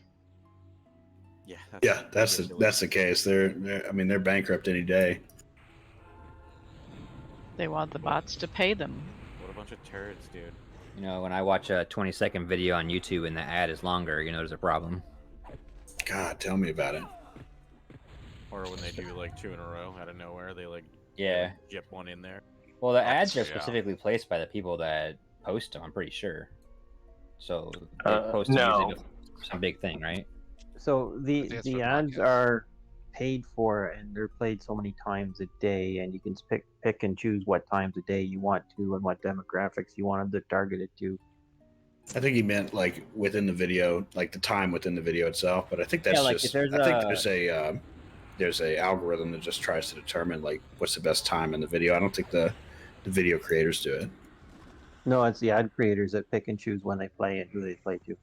Yeah, that's the case. They're bankrupt any day. They want the bots to pay them. What a bunch of turds, dude. You know, when I watch a 20-second video on YouTube and the ad is longer, you know there's a problem. God, tell me about it. Or when they do like 2 in a row out of nowhere, they like jip one in there. Well, the ads are specifically placed by the people that post them, I'm pretty sure. So they post them usually to some big thing, right? So the ads are paid for, and they're played so many times a day, and you can pick and choose what times a day you want to and what demographics you want them to target it to. I think he meant like within the video, like the time within the video itself. But I think that's like just. if there's I think there's a algorithm that just tries to determine like what's the best time in the video. I don't think the video creators do it. No, it's the ad creators that pick and choose when they play and who they play to.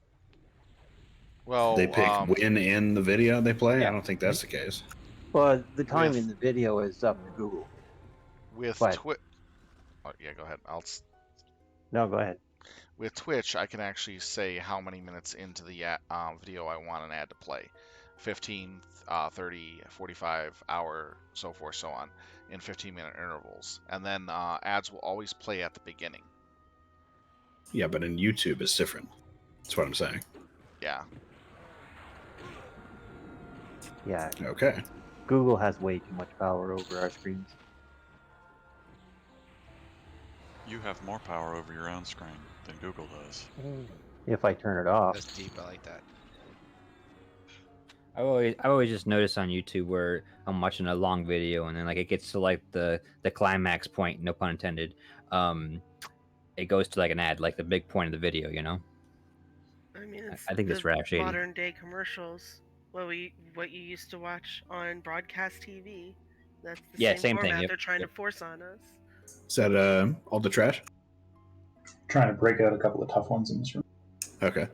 Well, they pick when in the video they play. I don't think that's the case. Well, the time in the video is up to Google. With But- Twitch. Oh, yeah, go ahead. No, go ahead. With Twitch, I can actually say how many minutes into the video I want an ad to play. 15, 30, 45, hour, so forth, so on, in 15-minute intervals. And then ads will always play at the beginning. Yeah, but in YouTube it's different. That's what I'm saying. Yeah. Yeah. Okay. Google has way too much power over our screens. You have more power over your own screen than Google does. If I turn it off. That's deep. I like that. I always just notice on YouTube where I'm watching a long video and then like it gets to like the climax point, no pun intended. It goes to like an ad, like the big point of the video, you know. I mean, it's I think that's rather shady. modern day commercials. What you used to watch on broadcast TV. That's the same thing. format Yep. they're trying to force on us. Is that all the trash? Trying to break out a couple of tough ones in this room. Okay.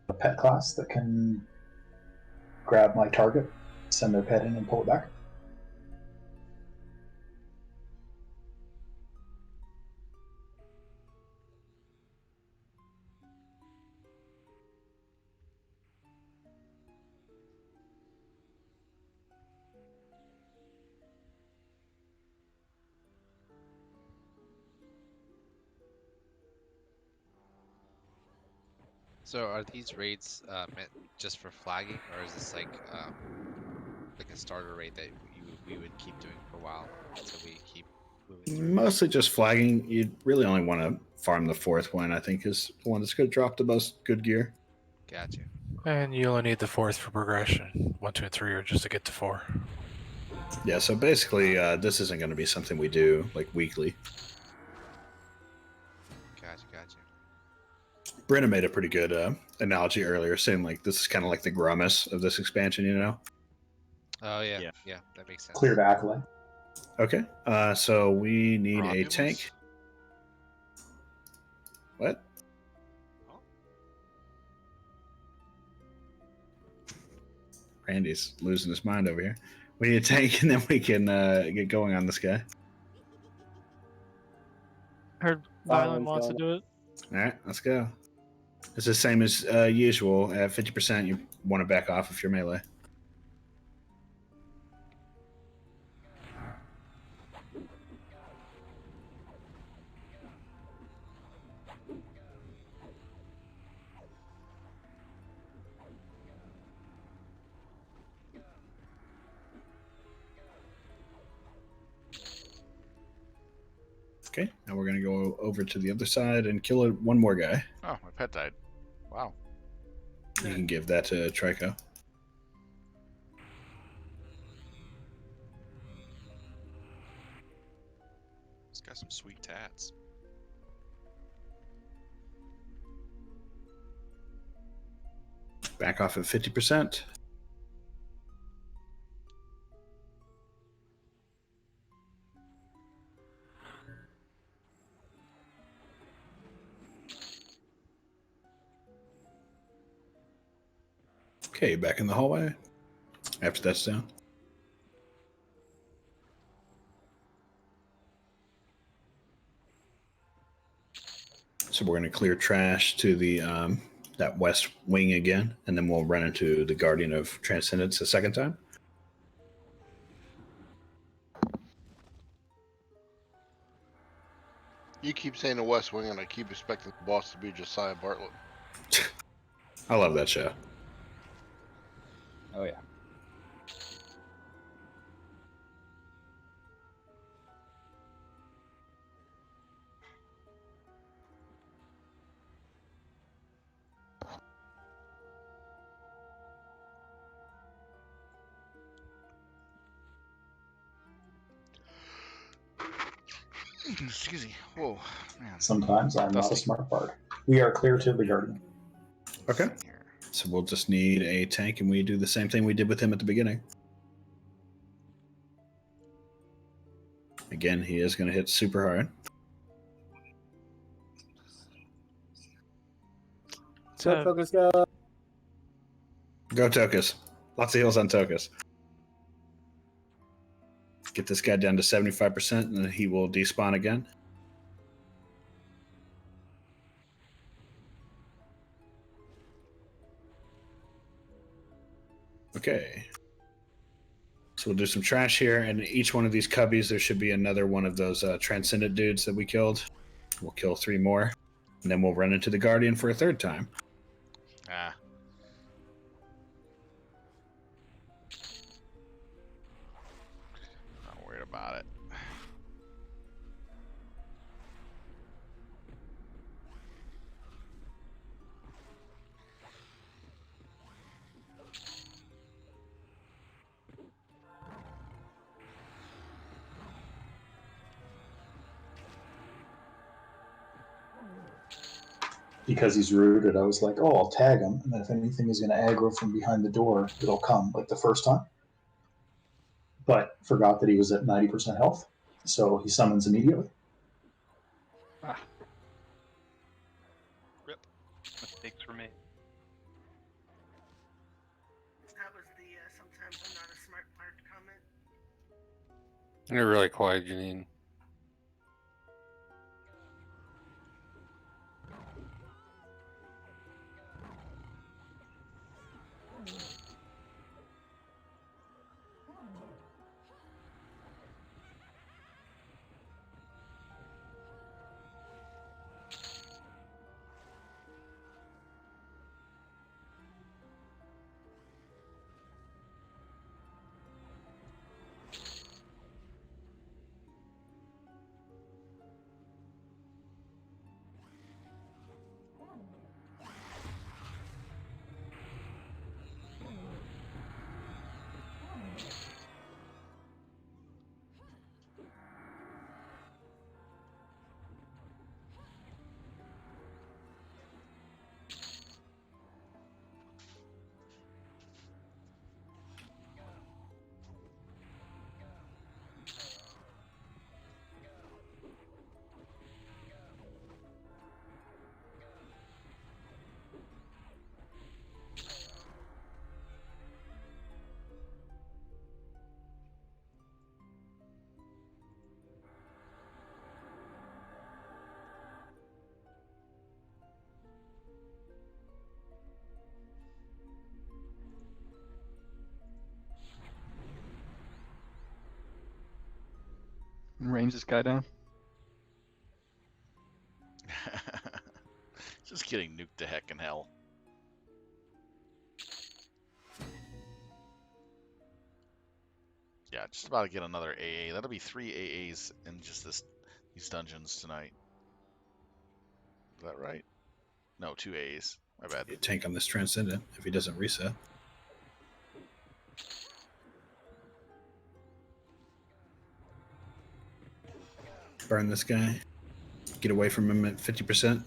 A pet class that can grab my target, send their pet in, and pull it back. So are these raids meant just for flagging, or is this like a starter raid that we would keep doing for a while until we keep moving through? Mostly just flagging. You really only want to farm the fourth one, I think, is the one that's going to drop the most good gear. Gotcha. And you only need the 4th for progression. 1, 2, and 3 are just to get to 4. Yeah, so basically, this isn't going to be something we do like weekly. Gotcha. Brenna made a pretty good analogy earlier, saying like this is kind of like the Grummus of this expansion, you know? Oh yeah, that makes sense. Clear to Acolyte. Okay, so we need a tank. What? Randy's losing his mind over here. We need a tank, and then we can get going on this guy. Heard Violent wants to do it. All right, let's go. It's the same as usual. At 50%, you want to back off if you're melee. Okay, now we're going to go over to the other side and kill one more guy. Oh, my pet died. Wow. You can give that to Trico. It's got some sweet tats. Back off at 50%. Okay, back in the hallway. After that's down. So we're going to clear trash to the that west wing again, and then we'll run into the Guardian of Transcendence a second time. You keep saying the West Wing, and I keep expecting the boss to be Josiah Bartlett. I love that show. Oh, yeah. Excuse me. Whoa, man. Sometimes I'm not a smart bard. We are clear to the Guardian. Okay. So we'll just need a tank, and we do the same thing we did with him at the beginning. Again, he is going to hit super hard. Go, Focus, go. Go Tokus. Lots of heals on Tokus. Get this guy down to 75%, and then he will despawn again. Okay. So we'll do some trash here, and each one of these cubbies, there should be another one of those Transcendent dudes that we killed. We'll kill 3 more, and then we'll run into the Guardian for a third time. Ah. Not worried about it. Because he's rooted, I was like, oh, I'll tag him, and then if anything is going to aggro from behind the door, it'll come, like the first time. But forgot that he was at 90% health, so he summons immediately. Rip. Mistakes were made. That was the sometimes I'm not a smart bard comment. You're really quiet, Janine. Range this guy down. Just getting nuked to heck in hell. Yeah, just about to get another AA. That'll be 3 AAs in just these dungeons tonight. Is that right? No, 2 AAs. My bad. You tank on this Transcendent if he doesn't reset. Burn this guy. Get away from him at 50%.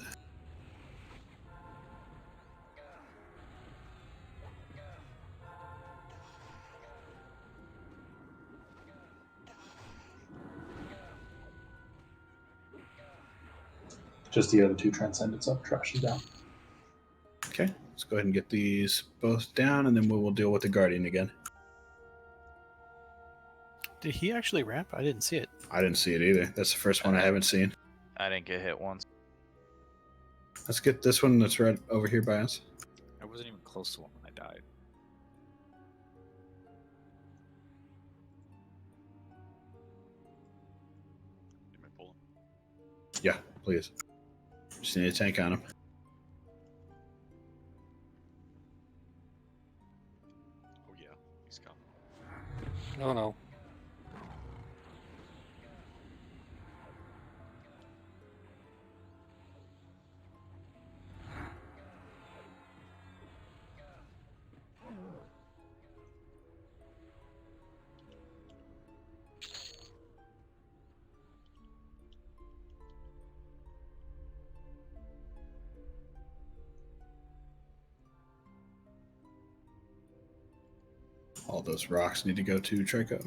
Just the other 2 Transcendents up, trash is down. Okay, let's go ahead and get these both down, and then we will deal with the Guardian again. Did he actually ramp? I didn't see it. I didn't see it either. That's the first one I haven't seen. I didn't get hit once. Let's get this one that's right over here by us. I wasn't even close to one when I died. You may pull him. Yeah, please. Just need a tank on him. Oh yeah, he's coming. No, no. All those rocks need to go to Trico.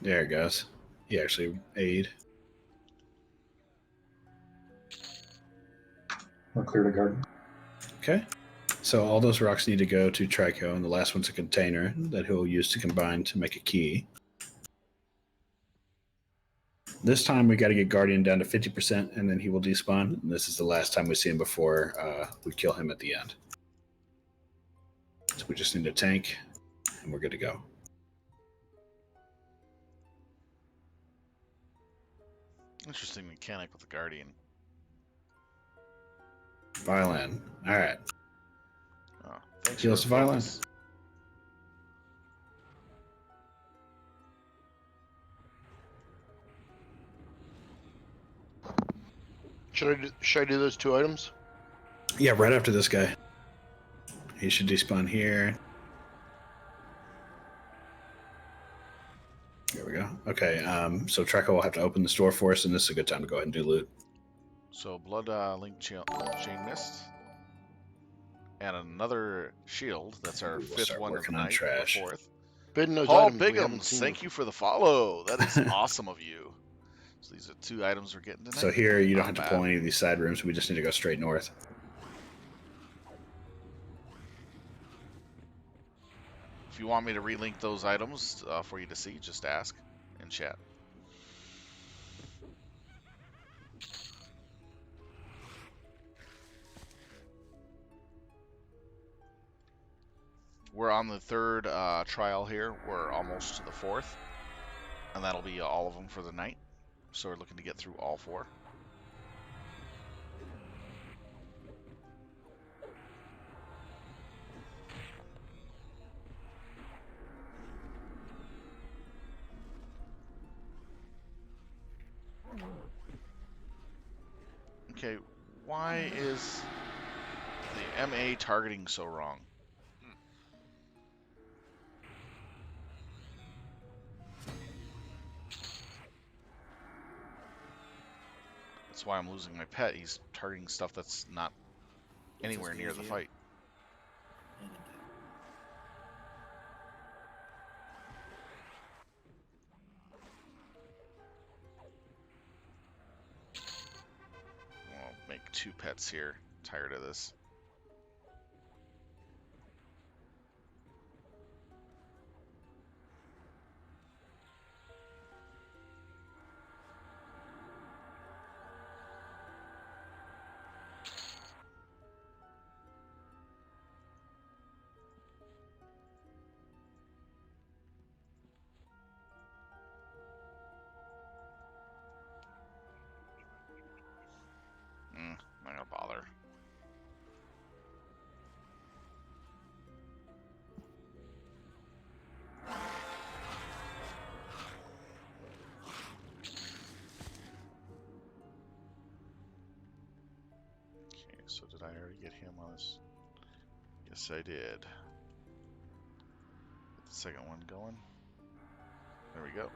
There it goes. He actually aid. We're clear to garden. Okay. So all those rocks need to go to Trico, and the last one's a container that he'll use to combine to make a key. This time we got to get Guardian down to 50%, and then he will despawn. And this is the last time we see him before we kill him at the end. So we just need a tank, and we're good to go. Interesting mechanic with the Guardian. Violin. All right. Oh, thanks Heals for Violin. focus. Should I do those 2 items? Yeah, right after this guy. He should despawn here. There we go. Okay, so Treco will have to open the store for us, and this is a good time to go ahead and do loot. So blood link chain mist. And another shield. That's our We'll 5th start one of the working on night. trash. Or 4th. Bidding those Paul items we haven't Biggums, seen thank before. you for the follow. That is awesome of you. So these are 2 items we're getting tonight. So here, you don't Not have to bad. pull any of these side rooms. We just need to go straight north. If you want me to relink those items for you to see, just ask in chat. We're on the 3rd trial here. We're almost to the 4th. And that'll be all of them for the night. So we're looking to get through all 4. Okay, why is the MA targeting so wrong? That's why I'm losing my pet. He's targeting stuff that's not anywhere near the fight. I'll make 2 pets here. Tired of this. I already get him on this? Yes, I did. Get the second one going. There we go.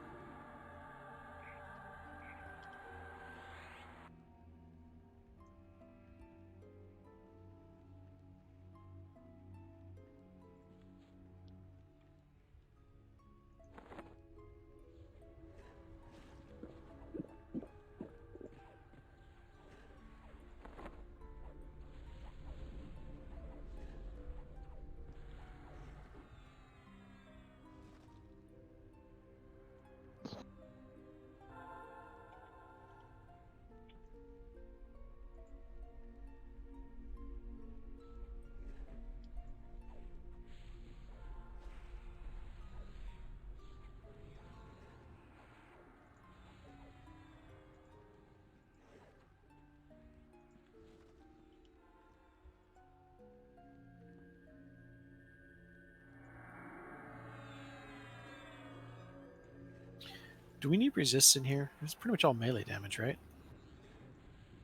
Do we need resists in here? It's pretty much all melee damage, right?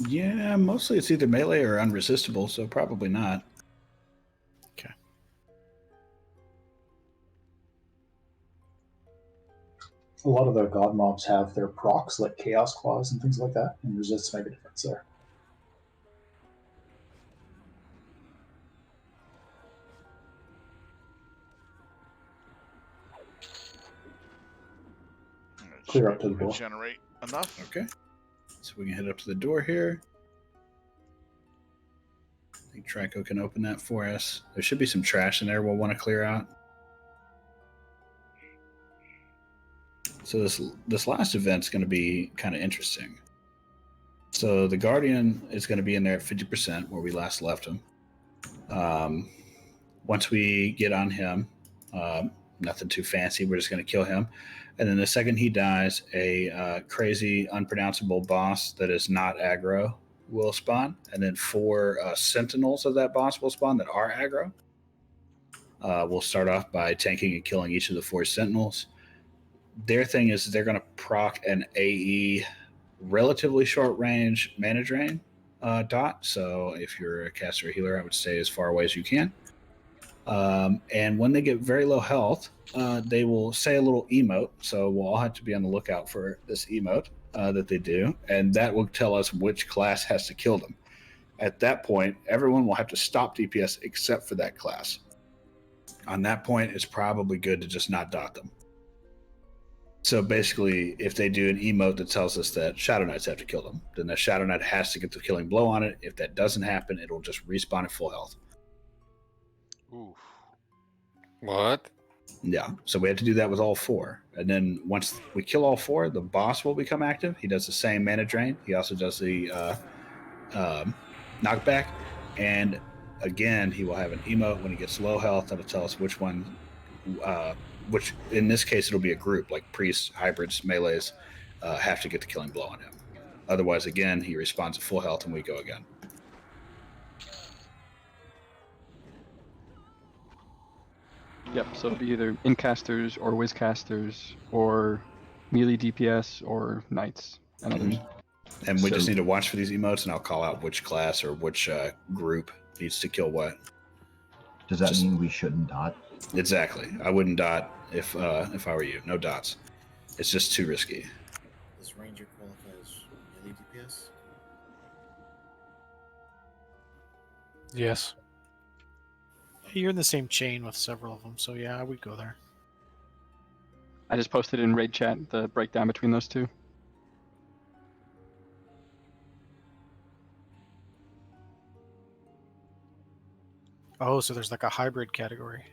Yeah, mostly it's either melee or unresistible, so probably not. Okay. A lot of the god mobs have their procs, like Chaos Claws and things like that, and resists make a difference there. Clear up to the door. Generate enough. Okay. So we can head up to the door here. I think Trico can open that for us. There should be some trash in there we'll want to clear out. So this last event's going to be kind of interesting. So the Guardian is going to be in there at 50% where we last left him. Once we get on him, nothing too fancy. We're just going to kill him. And then the second he dies, a crazy, unpronounceable boss that is not aggro will spawn. And then 4 sentinels of that boss will spawn that are aggro. We'll start off by tanking and killing each of the 4 sentinels. Their thing is they're going to proc an AE relatively short range mana drain dot. So if you're a caster or healer, I would stay as far away as you can. And when they get very low health, they will say a little emote. So we'll all have to be on the lookout for this emote that they do. And that will tell us which class has to kill them. At that point, everyone will have to stop DPS except for that class. On that point, it's probably good to just not dot them. So basically, if they do an emote that tells us that Shadow Knights have to kill them, then the Shadow Knight has to get the killing blow on it. If that doesn't happen, it'll just respawn at full health. Ooh. What? Yeah, so we had to do that with all 4. And then once we kill all 4, the boss will become active. He does the same mana drain. He also does the knockback. And again, he will have an emote when he gets low health that'll tell us which one, which in this case, it'll be a group, like priests, hybrids, melees, have to get the killing blow on him. Otherwise, again, he respawns at full health and we go again. Yep, so it'll be either incasters or whizcasters or melee DPS or knights and others. And we just need to watch for these emotes, and I'll call out which class or which group needs to kill what. Does that mean we shouldn't dot? Exactly. I wouldn't dot if I were you. No dots. It's just too risky. Does Ranger qualify as melee DPS? Yes. You're in the same chain with several of them, so yeah, I would go there. I just posted in raid chat the breakdown between those two. Oh, so there's like a hybrid category.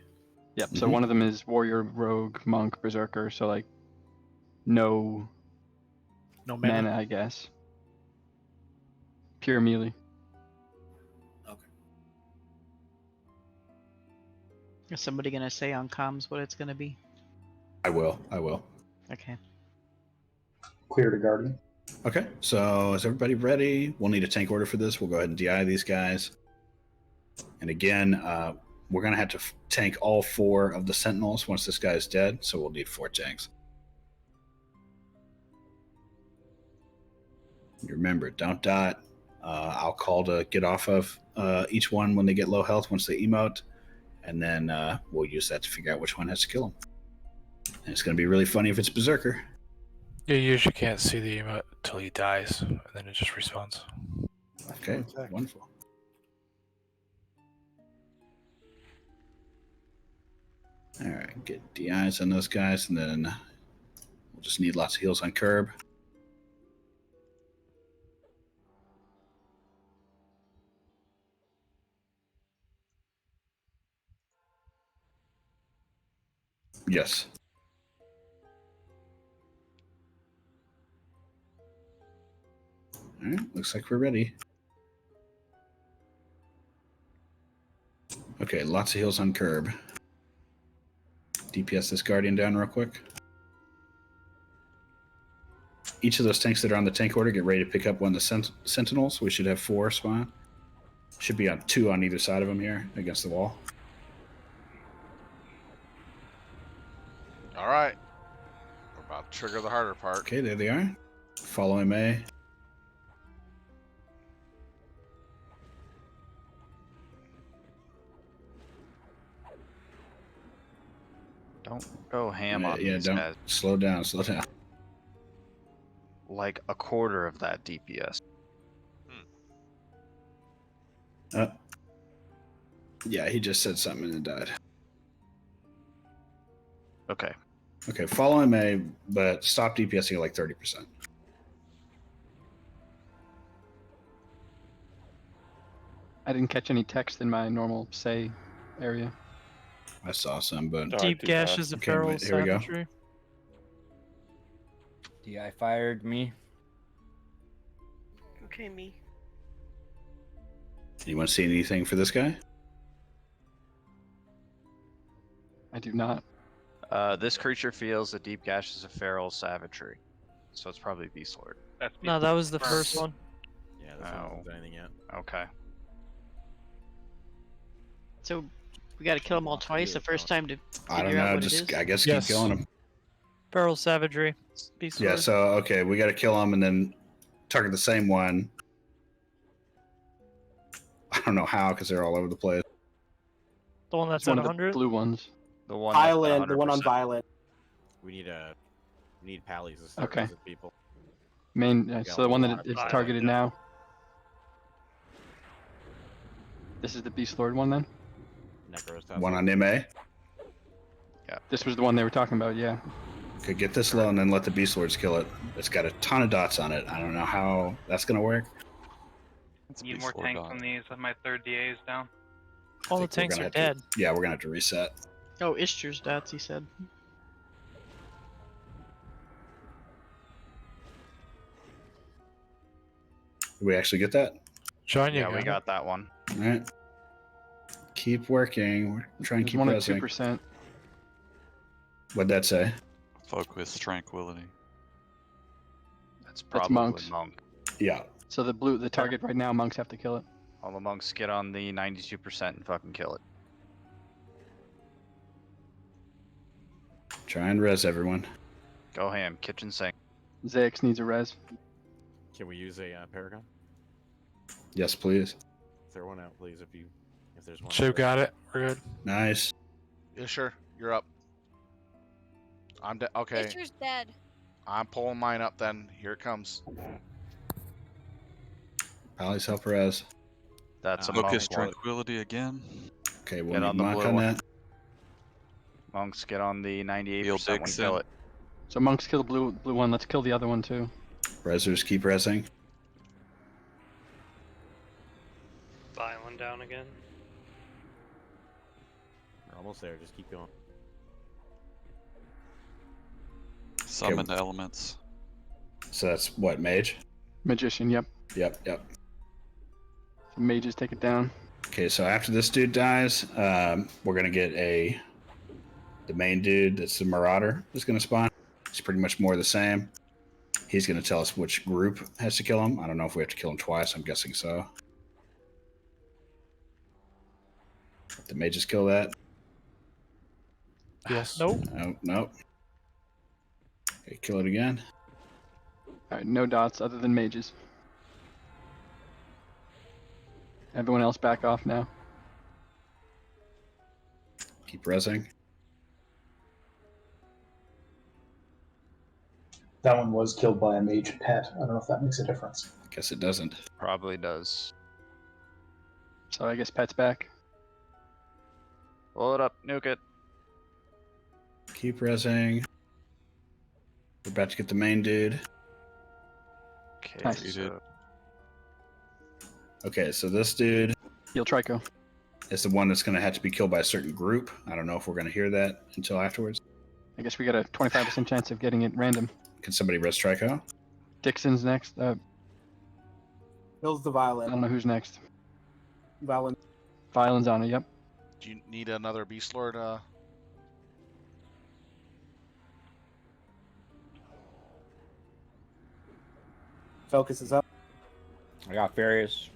Yep, so one of them is warrior, rogue, monk, berserker, so like no mana, I guess. Pure melee. Is somebody gonna say on comms what it's gonna be? I will. Okay. Clear to Guardian. Okay, so is everybody ready? We'll need a tank order for this. We'll go ahead and DI these guys. And again, we're going to have to tank all 4 of the sentinels once this guy is dead, so we'll need 4 tanks. Remember, don't dot. I'll call to get off of each one when they get low health once they emote, and then we'll use that to figure out which one has to kill them. And it's going to be really funny if it's Berserker. You usually can't see the emote until he dies, and then it just respawns. Okay, wonderful. All right, get DIs on those guys, and then we'll just need lots of heals on Curb. Yes. All right, looks like we're ready. Okay, lots of heals on Curb. DPS this Guardian down real quick. Each of those tanks that are on the tank order, get ready to pick up one of the Sentinels. We should have 4 spawn. Should be on 2 on either side of them here against the wall. All right. We're about to trigger the harder part. Okay, there they are. Follow MA. Don't go ham on yeah, these don't guys. slow down, slow down. Like a quarter of that DPS. Yeah, he just said something and then died. Okay. Okay, follow MA, but stop DPSing at like 30%. I didn't catch any text in my normal say area. I saw some, but Deep gash is a feral here we go. savagery. DI fired me. Okay, me. Anyone see anything for this guy? I do not. This creature feels a deep gash is a feral savagery, so it's probably Beastlord. No, that was the first one. Yeah, this one hasn't done anything yet. Okay. So we got to kill them all twice the first time to I don't figure out know. what Just it is. I guess Yes. keep killing him. Feral savagery. Beastlord. Yeah. So okay, we got to kill him and then target the same one. I don't know how because they're all over the place. The one that's It's one at of the 100? blue ones. The one. Violent, the one on Violent. We need pallies to start Okay. with people. Main. So the one that is Violent, targeted yeah. now. This is the Beastlord one then. Necros One on MA. Yeah. This was the one they were talking about. Yeah. Okay, get this low and then let the Beastlords kill it. It's got a ton of dots on it. I don't know how that's gonna work. Need more tanks on these. My third DA is down. All the I think tanks we're gonna are have dead. to- yeah, we're gonna have to reset. Oh, Ishtar's dots, he said. Did we actually get that? John, Yeah, we got that one. All right. Keep working. We're trying to There's keep one at pressing. 2%. What'd that say? Focus tranquility. That's That's probably monks. monk. Yeah. So the target right now, monks have to kill it. All the monks get on the 92% and fucking kill it. Try and res everyone. Go ham, kitchen sink. Zax needs a res. Can we use a Paragon? Yes, please. Throw one out, please, if there's one. Shoe got it. We're good. Nice. Yeah, sure. You're up. I'm dead. Okay. Ishtar's dead. I'm pulling mine up then. Here it comes. Pally's help res. That's a Focus monk one. tranquility again. Okay, we'll Get need on the monk blue on one. that. Monks get on the 98% when Dixon. kill it. So monks kill the blue one. Let's kill the other one too. Resers keep resing. Violent down again. We're almost there. Just keep going. Summon elements. So that's what, mage? Magician. Yep. Yep. So mages take it down. Okay, so after this dude dies, we're gonna get the main dude that's the Marauder is gonna spawn. It's pretty much more the same. He's gonna tell us which group has to kill him. I don't know if we have to kill him twice. I'm guessing so. Let the mages kill that. Yes. Nope. Nope. Okay, kill it again. All right, no dots other than mages. Everyone else back off now. Keep resing. That one was killed by a mage pet. I don't know if that makes a difference. Guess it doesn't. Probably does. So I guess pet's back. Pull it up, nuke it. Keep resing. We're about to get the main dude. Okay, Nice. so Okay, so this dude Heal Trico. is the one that's going to have to be killed by a certain group. I don't know if we're going to hear that until afterwards. I guess we got a 25% chance of getting it random. Can somebody res Trico? Dixon's next. Kills the I violin. don't know who's next. Violin. Violin's on it, yep. Do you need another Beastlord? Focus is up. I got Furious.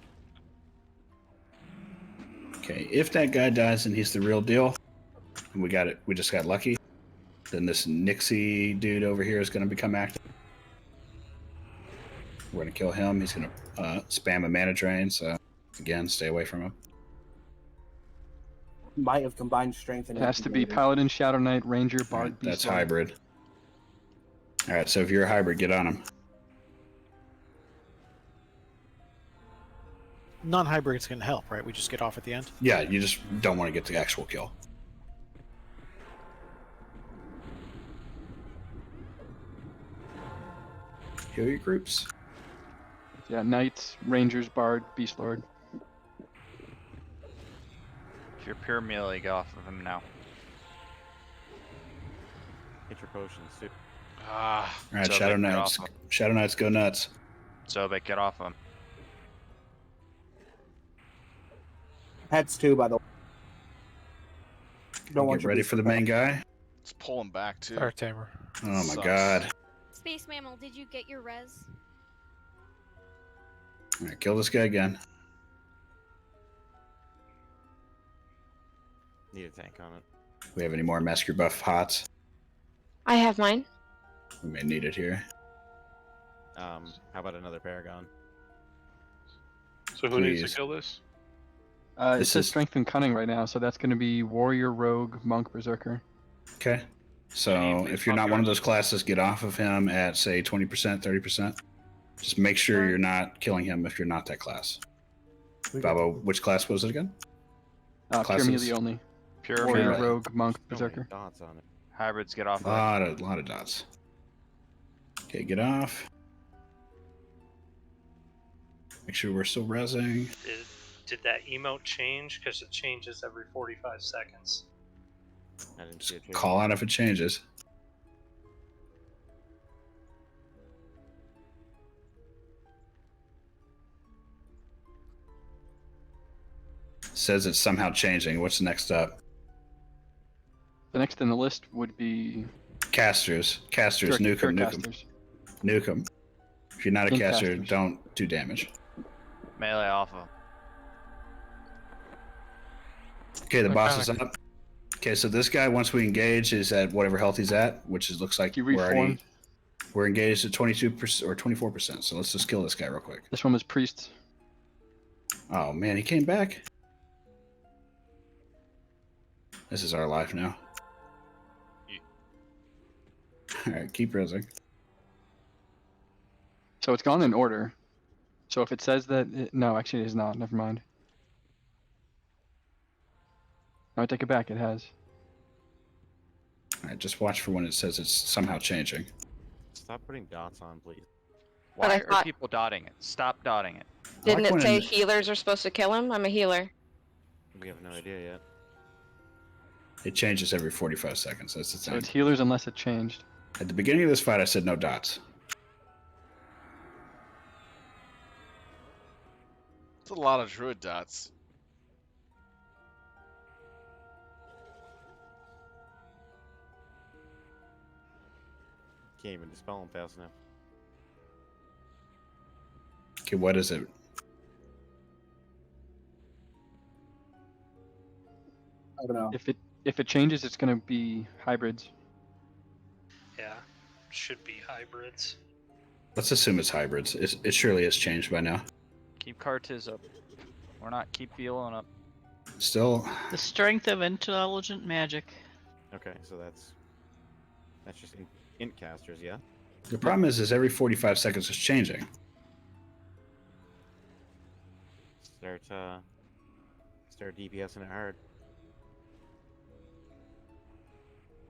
Okay, if that guy dies and he's the real deal, and we got it, we just got lucky, then this Nixie dude over here is going to become active. We're going to kill him. He's going to spam a mana drain, so again, stay away from him. Might have combined strength and It has to be Paladin, Shadow Knight, Ranger, Bard, Alright, that's Beastlord. hybrid. Alright, so if you're a hybrid, get on him. Non-hybrids can help, right? We just get off at the end. Yeah, you just don't want to get the actual kill. Heal your groups. Yeah, Knights, Rangers, Bard, Beastlord. if you're pure melee, get off of him now. Hit your potions too. Ah. Alright, Zobek, Shadow get Knights. off him. Shadow Knights go nuts. Zobek, get off him. Heads too, by the way. Don't want Get you ready for the main guy. Let's pull him back too. Dark Tamer. Oh my Sucks. god. Space Mammal, did you get your res? Alright, kill this guy again. Need a tank on it. We have any more Master Buff Hots? I have mine. We may need it here. How about another Paragon? So who needs Please. to kill this? It This says is- Strength and Cunning right now, so that's going to be Warrior, Rogue, Monk, Berserker. Okay. So if you're not one of those classes, get off of him at say 20%, 30%. Just make sure you're not killing him if you're not that class. Baba, which class was it again? Pure Classes? melee only. Pure Warrior, melee. Rogue, Monk, So many Berserker. dots on it. Hybrids, get off A of it. lot of dots. Okay, get off. Make sure we're still resing. Did that emote change? Because it changes every 45 seconds. I didn't see it. Call out if it changes. Says it's somehow changing. What's next up? The next in the list would be Casters. Casters. Pure Nuke 'em, nuke 'em. casters. Nuke 'em. If you're not a In caster, casters. don't do damage. Melee off of him. Okay, the Okay. boss is up. Okay, so this guy, once we engage, is at whatever health he's at, which is, looks like He we're already reformed. we're engaged at 22% or 24%. So let's just kill this guy real quick. This one was Priest. Oh man, he came back. This is our life now. All right, keep resing. So it's gone in order. So if it says that... no, actually it is not. Never mind. No, I take it back. It has. All right, just watch for when it says it's somehow changing. Stop putting dots on, please. But Why I are thought- people dotting it? Stop dotting it. Didn't like it when say in- healers are supposed to kill him? I'm a healer. We have no idea yet. It changes every 45 seconds. That's the So thing. it's healers unless it changed. At the beginning of this fight, I said no dots. It's a lot of druid dots. Can't even dispel them fast enough. Okay, what is it? I don't know. If it changes, it's going to be hybrids. Yeah, should be hybrids. Let's assume it's hybrids. It surely has changed by now. Keep Cartiz up. Or not. Keep feeling up. Still. The strength of intelligent magic. Okay, so that's just int casters, yeah. The problem is every 45 seconds it's changing. Start DPSing it hard.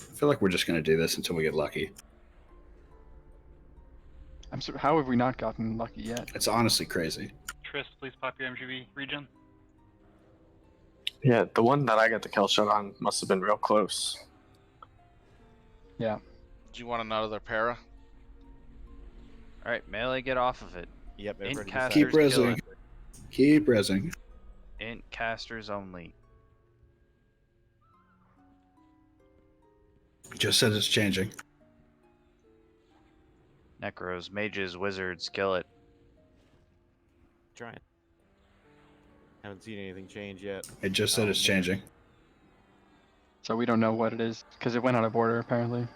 I feel like we're just gonna do this until we get lucky. How have we not gotten lucky yet? It's honestly crazy. Tris, please pop your MGB regen. Yeah, the one that I got the kill shot on must have been real close. Yeah. Do you want another para? Alright, melee, get off of it. Yep, Int everybody casters Keep kill resing. it. Keep resing. Int casters only. Just said it's changing. Necros, mages, wizards, kill it. Try it. Haven't seen anything change yet. It just said it's changing. So we don't know what it is because it went on a border apparently.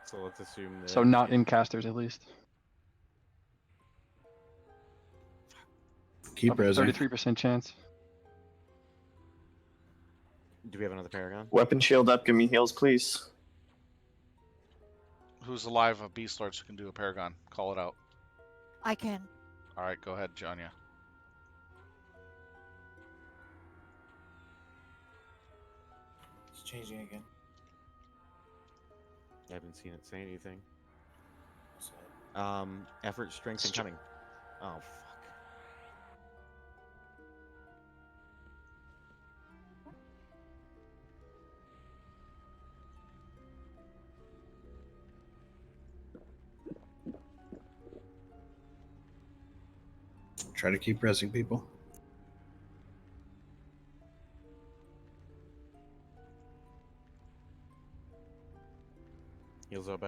So let's assume that. So not in casters at least. Keep resing. 33% chance. Do we have another Paragon? Weapon shield up, give me heals, please. Who's alive of Beastlords who can do a Paragon? Call it out. I can. All right, go ahead, Janya. It's changing again. I haven't seen it say anything. So, Effort, strength, and cunning. Oh, fuck. Try to keep resing people. Heals up.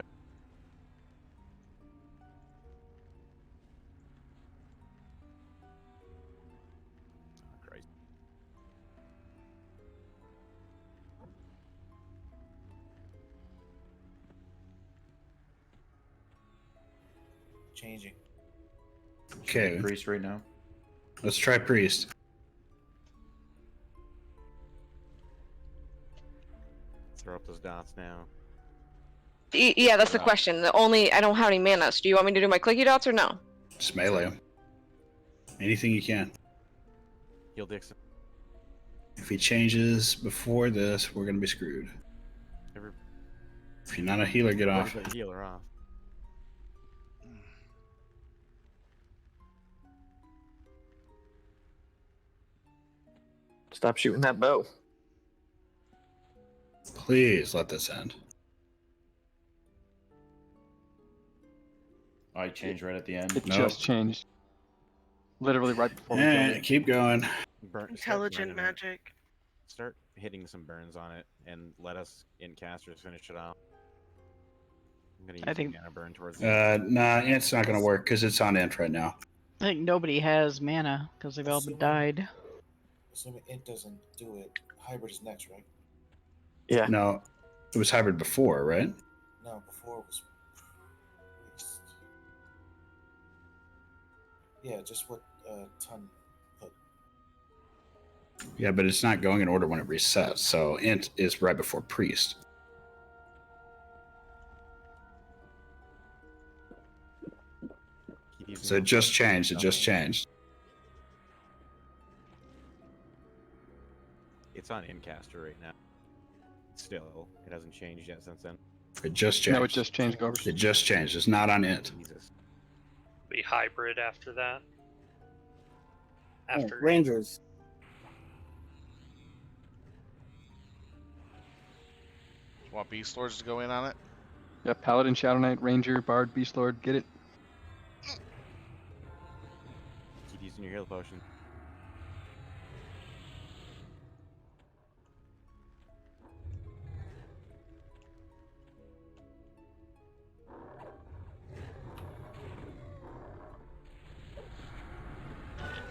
Christ. changing. Okay. Priest right now. Let's try priest. Throw up those dots now. Yeah, that's the question. I don't have any mana. So do you want me to do my clicky dots or no? Just melee him. Anything you can. Heal Dixon. If he changes before this, we're gonna be screwed. If you're not a healer, get off. Put healer off. Stop shooting that bow. Please let this end. I changed right at the end. It just changed. Literally right before we killed it. Keep going. Intelligent magic. Start hitting some burns on it and let us in casters finish it off. I'm gonna use I think- mana burn towards the Nah, it's not gonna work because it's on int right now. I think nobody has mana because they've all died. Assuming it doesn't do it, hybrid is next, right? Yeah. No, it was hybrid before, right? No, before it was. Yeah, just what Ton put. Yeah, but it's not going in order when it resets. So int is right before priest. So it just changed. It just changed. It's on Incaster right now. Still, it hasn't changed yet since then. It just changed. No, it just changed, Govers. It just changed. It's not on int. Jesus. Be hybrid after that. After Rangers. You want Beastlords to go in on it? Yeah, Paladin, Shadow Knight, Ranger, Bard, Beastlord, get it. Keep using your heal potion.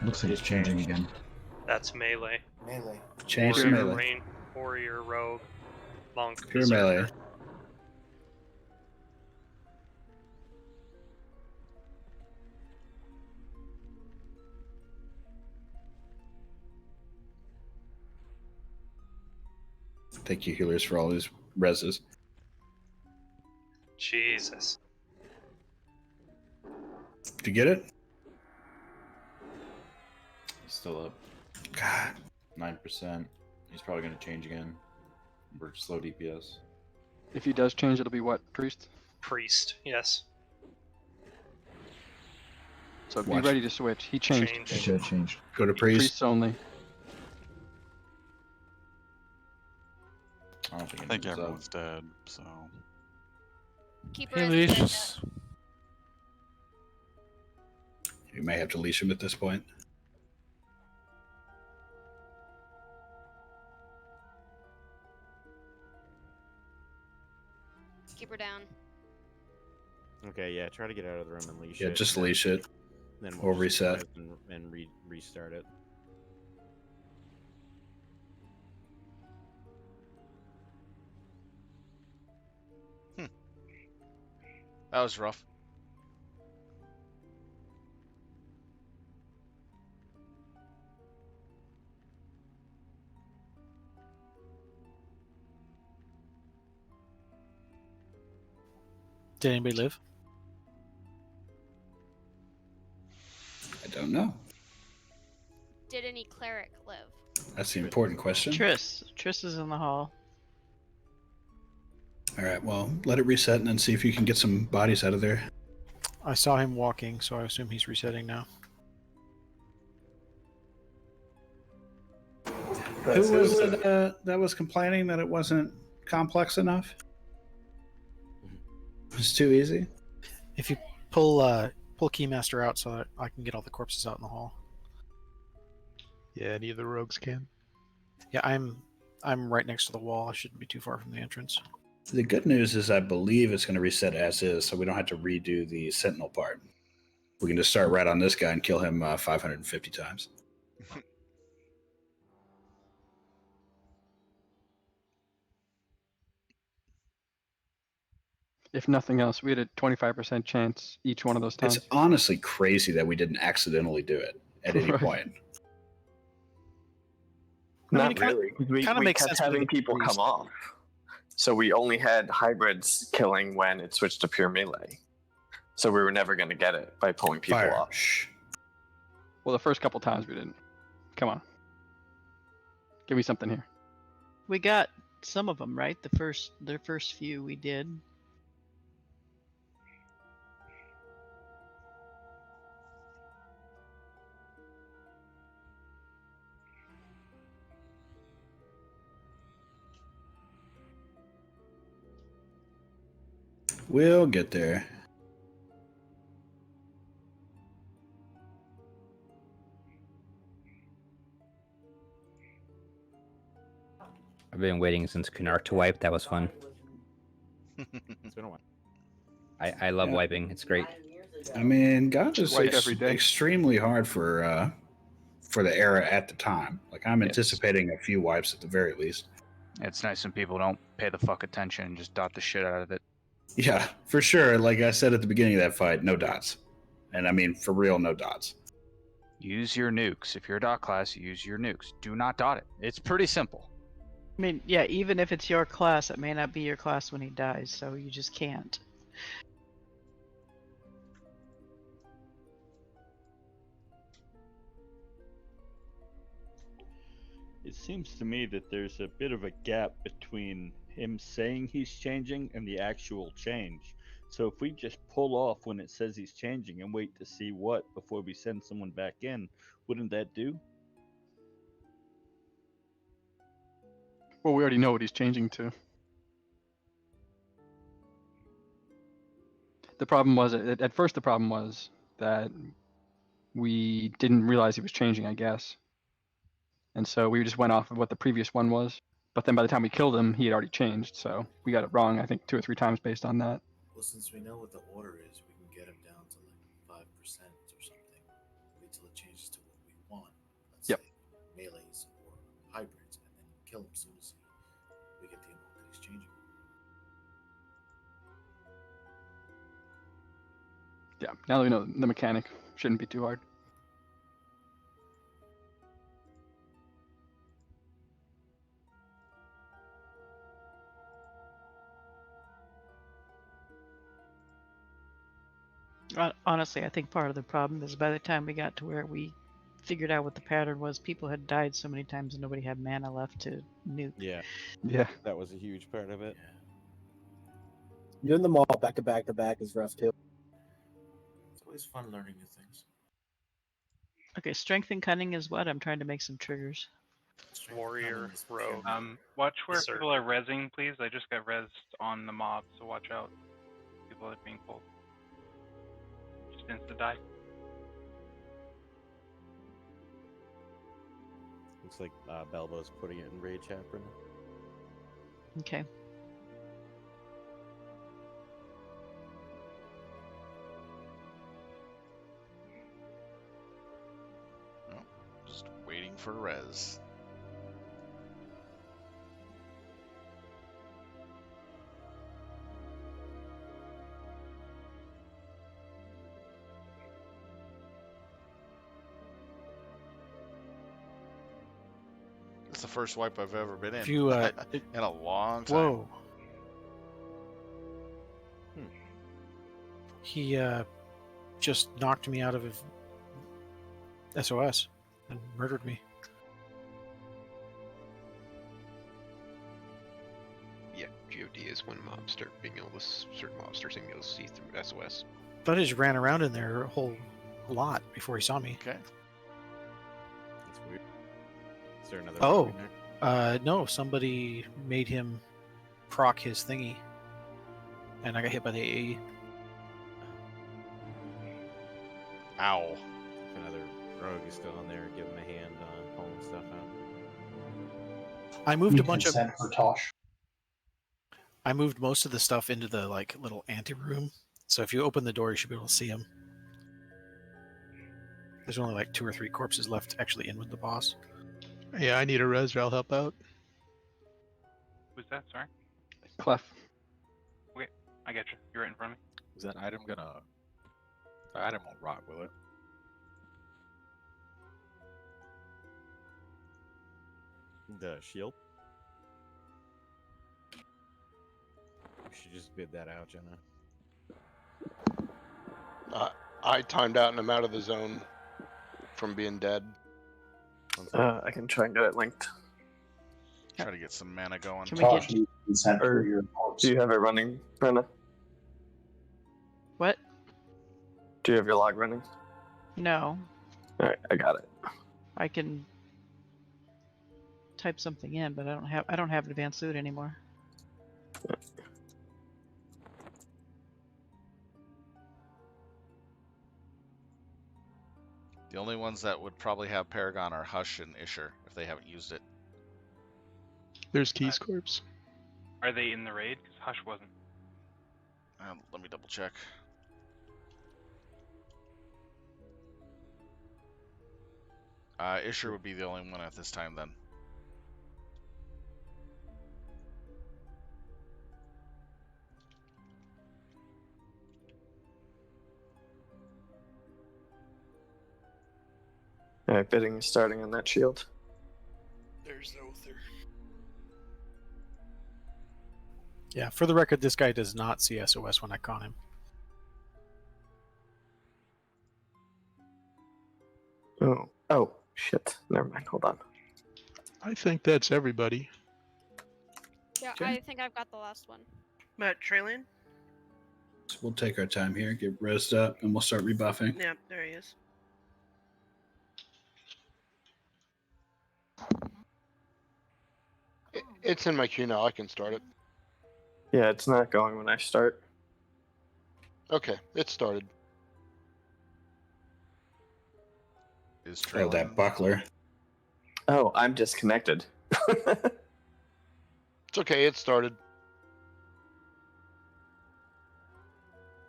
Looks like it's changing again. That's melee. Melee. Change to Warrior, melee. warrior, rogue, monk, Pure berserker. melee. Thank you, healers, for all these reses. Jesus. Did you get it? He's still up. God. 9%. He's probably going to change again. We're slow DPS. If he does change, it'll be what, priest? Priest, yes. So Watch. be ready to switch. He changed. Change. He should have changed. Go to priest. Priests only. I don't think I think anyone's up. everyone's dead, so. Keep Hey, her as a leash. You may have to leash him at this point. Keep her down. Okay, yeah, try to get out of the room and leash Yeah, it. just and leash it. Then Or we'll just reset. res and restart it. That was rough. Did anybody live? I don't know. Did any cleric live? That's the important question. Triss is in the hall. All right, well, let it reset and then see if you can get some bodies out of there. I saw him walking, so I assume he's resetting now. Who was it that was complaining that it wasn't complex enough? It was too easy. If you pull Keymaster out so that I can get all the corpses out in the hall. Yeah, any of the rogues can. Yeah, I'm right next to the wall. I shouldn't be too far from the entrance. The good news is I believe it's going to reset as is, so we don't have to redo the Sentinel part. We can just start right on this guy and kill him 550 times. If nothing else, we had a 25% chance each one of those times. It's honestly crazy that we didn't accidentally do it at any Right. point. Not really. We kinda makes kept sense with having the people priest. come off. So we only had hybrids killing when it switched to pure melee. So we were never going to get it by pulling people Fire. off. Shh. Well, the first couple times we didn't. Come on. Give me something here. We got some of them, right? The first few we did. We'll get there. I've been waiting since Canard to wipe. That was fun. It's been a while. I love Yeah. wiping. It's great. I mean, God is Wipe every day. extremely hard for the era at the time. Like, I'm Yes. anticipating a few wipes at the very least. It's nice when people don't pay the fuck attention and just dot the shit out of it. Yeah, for sure. Like I said at the beginning of that fight, no dots. And I mean, for real, no dots. Use your nukes. If you're a dot class, use your nukes. Do not dot it. It's pretty simple. I mean, yeah, even if it's your class, it may not be your class when he dies, so you just can't. It seems to me that there's a bit of a gap between him saying he's changing and the actual change. So if we just pull off when it says he's changing and wait to see what before we send someone back in, wouldn't that do? Well, we already know what he's changing to. The problem was, at first the problem was that we didn't realize he was changing, I guess. And so we just went off of what the previous one was. But then by the time we killed him, he had already changed. So we got it wrong, I think, 2 or 3 times based on that. Well, since we know what the order is, we can get him down to like 5% or something. Wait till it changes to what we want. Let's Yep. say melees or hybrids, and then kill him as soon as we get the amount that he's changing. Yeah, now that we know the mechanic, shouldn't be too hard. Honestly, I think part of the problem is by the time we got to where we figured out what the pattern was, people had died so many times and nobody had mana left to nuke. Yeah. Yeah. That was a huge part of it. Doing them all back to back to back is rough too. It's always fun learning new things. Okay, strength and cunning is what? I'm trying to make some triggers. Warrior, rogue. Watch where Berserker. people are rezzing, please. I just got rezzed on the mob, so watch out. People are being pulled. Just insta die. Looks like Balbo's putting it in raid chat right now. Okay. Just waiting for res. It's the first wipe I've ever been in. If you, in a long time. Whoa. He just knocked me out of his SOS and murdered me. Yeah, GOD is when mobs start being able to, certain mobs start being able to see through SOS. But I just ran around in there a whole lot before he saw me. Okay. That's weird. Is there another Oh, rogue in there? no, somebody made him proc his thingy. And I got hit by the AE. Ow. If another rogue is still in there, give him a hand on pulling stuff out. I moved a bunch of. Consent for Tosh. I moved most of the stuff into the like little ante room. So if you open the door, you should be able to see him. There's only like 2 or 3 corpses left actually in with the boss. Yeah, I need a res. I'll help out. Who's that? Sorry. Clef. Okay, I got you. You're right in front of me. Is that item gonna? The item won't rot, will it? The shield? We should just bid that out, Jenna. I timed out and I'm out of the zone from being dead. I can try and get it linked. Try to get some mana going. Can we get... consent for your corpse. Do you have it running, Brenda? What? Do you have your log running? No. Alright, I got it. I can type something in, but I don't have advanced loot anymore. The only ones that would probably have Paragon are Hush and Isher if they haven't used it. There's Keys Corpse. Are they in the raid? Because Hush wasn't. Let me double check. Isher would be the only one at this time then. Alright, bidding is starting on that shield. There's Other. Yeah, for the record, this guy does not see SOS when I con him. Oh, shit. Never mind, hold on. I think that's everybody. Yeah, Okay. I think I've got the last one. Matt Trailing? So we'll take our time here, get rezzed up, and we'll start rebuffing. Yeah, there he is. It's in my queue now. I can start it. Yeah, it's not going when I start. Okay, it started. Is Oh, trailing. that buckler. Oh, I'm disconnected. It's okay, it started.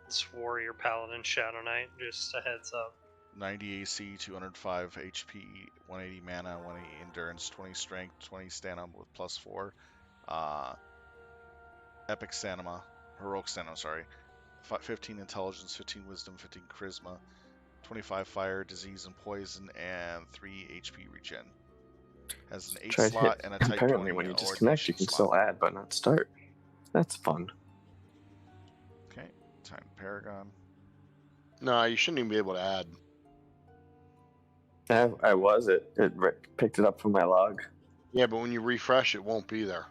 It's Warrior, Paladin, Shadow Knight. Just a heads up. 90 AC, 205 HP, 180 mana, 180 endurance, 20 strength, 20 stamina with +4. Epic stamina, heroic stamina, sorry. 15 intelligence, 15 wisdom, 15 charisma, 25 fire, disease and poison, and 3 HP regen. Has an 8 Try to slot hit. and a type Apparently, 20 when you ordination disconnect, you can slot. still add, but not start. That's fun. Okay, time Paragon. No, you shouldn't even be able to add. I was. It picked it up from my log. Yeah, but when you refresh, it won't be there.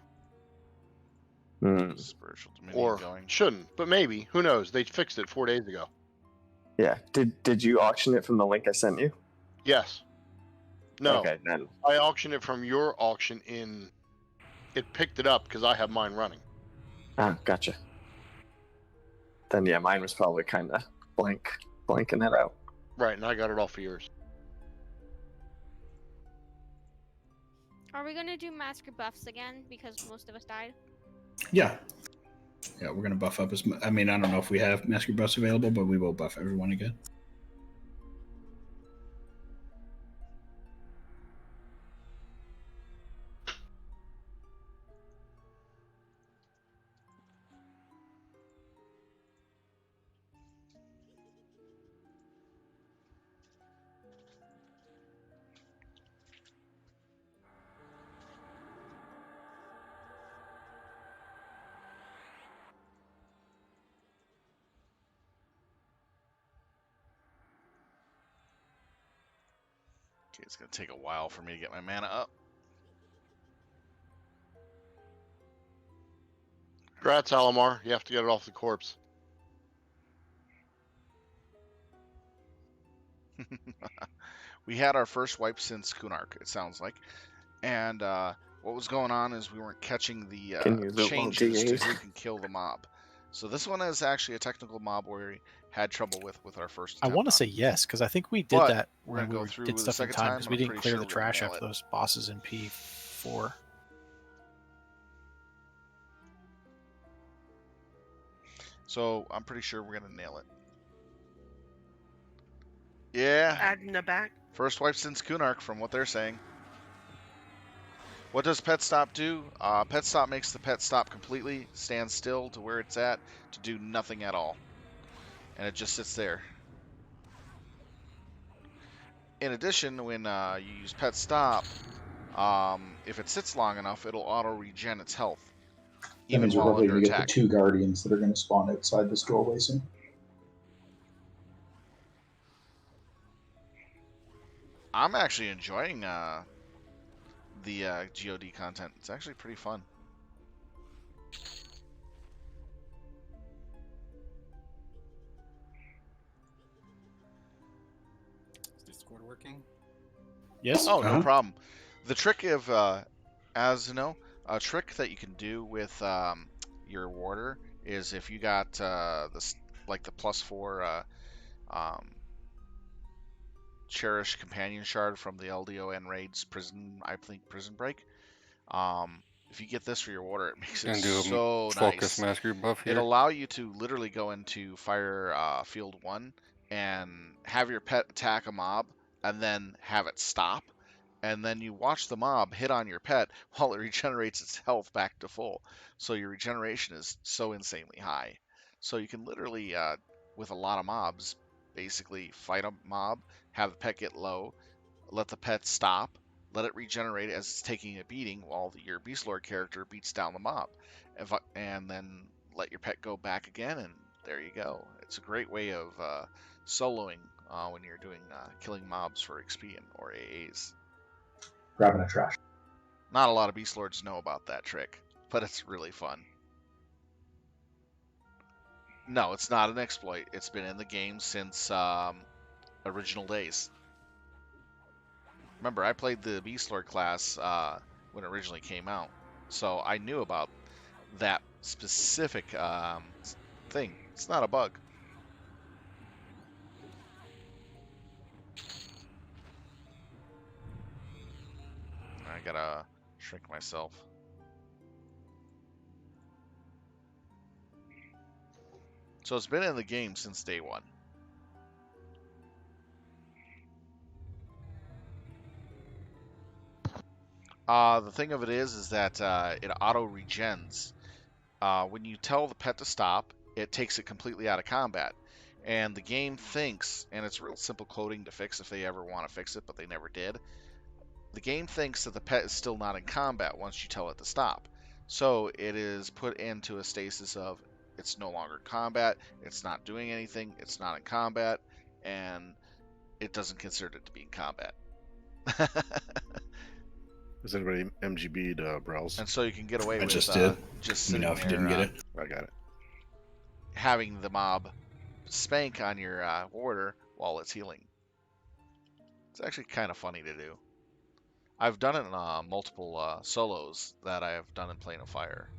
Spiritual Dominion Or going. shouldn't, but maybe. Who knows? They fixed it 4 days ago. Yeah. Did you auction it from the link I sent you? Yes. No. Okay, then. I auctioned it from your auction in. It picked it up because I have mine running. Ah, gotcha. Then yeah, mine was probably kind of blanking it out. Right, and I got it off of yours. Are we gonna do master buffs again because most of us died? Yeah. Yeah, we're gonna buff up as. I mean, I don't know if we have master buffs available, but we will buff everyone again. Okay, it's gonna take a while for me to get my mana up. Congrats, Alamar. You have to get it off the corpse. We had our first wipe since Kunark, it sounds like. And what was going on is we weren't catching the changes to who can kill the mob. So this one is actually a technical mob where we had trouble with our first I attempt want to on say it. yes, because I think we did But that we're when gonna we go through did the stuff in second time, time, because and we I'm didn't pretty clear sure the we're gonna trash nail after it. those bosses in P4. So I'm pretty sure we're gonna nail it. Yeah. Adding the back. First wipe since Kunark, from what they're saying. What does Pet Stop do? Pet Stop makes the pet stop completely, stand still to where it's at, to do nothing at all. And it just sits there. In addition, when you use Pet Stop, if it sits long enough, it'll auto-regen its health, That even means we're while probably under going to get the attack. 2 guardians that are going to spawn outside this doorway soon. I'm actually enjoying the GoD content. It's actually pretty fun. Is Discord working? Yes. Oh, no problem. The trick of, as you know, a trick that you can do with your warder is if you got this, like the +4 cherished companion shard from the LDON raids prison, I think prison break. If you get this for your warder, it makes it Gonna do a so focus nice. mastery buff here. It'll allow you to literally go into fire field 1 and have your pet attack a mob and then have it stop. And then you watch the mob hit on your pet while it regenerates its health back to full. So your regeneration is so insanely high. So you can literally, with a lot of mobs, basically fight a mob, have the pet get low, let the pet stop, let it regenerate as it's taking a beating while your Beastlord character beats down the mob. And then let your pet go back again, and there you go. It's a great way of soloing when you're doing killing mobs for XP or AAs. Grabbing a trash. Not a lot of Beastlords know about that trick, but it's really fun. No, it's not an exploit. It's been in the game since original days. Remember, I played the Beastlord class when it originally came out, so I knew about that specific thing. It's not a bug. I gotta shrink myself. So it's been in the game since day one. The thing of it is that it auto-regens. When you tell the pet to stop, it takes it completely out of combat. And the game thinks, and it's real simple coding to fix if they ever want to fix it, but they never did. The game thinks that the pet is still not in combat once you tell it to stop. So it is put into a stasis of it's no longer in combat, it's not doing anything, it's not in combat, and it doesn't consider it to be in combat. Has anybody MGB'd Browse? And so you can get away with just did. just Let me sitting know if you there didn't get it. I got it. having the mob spank on your warder while it's healing. It's actually kind of funny to do. I've done it in multiple solos that I have done in Plane of Fire.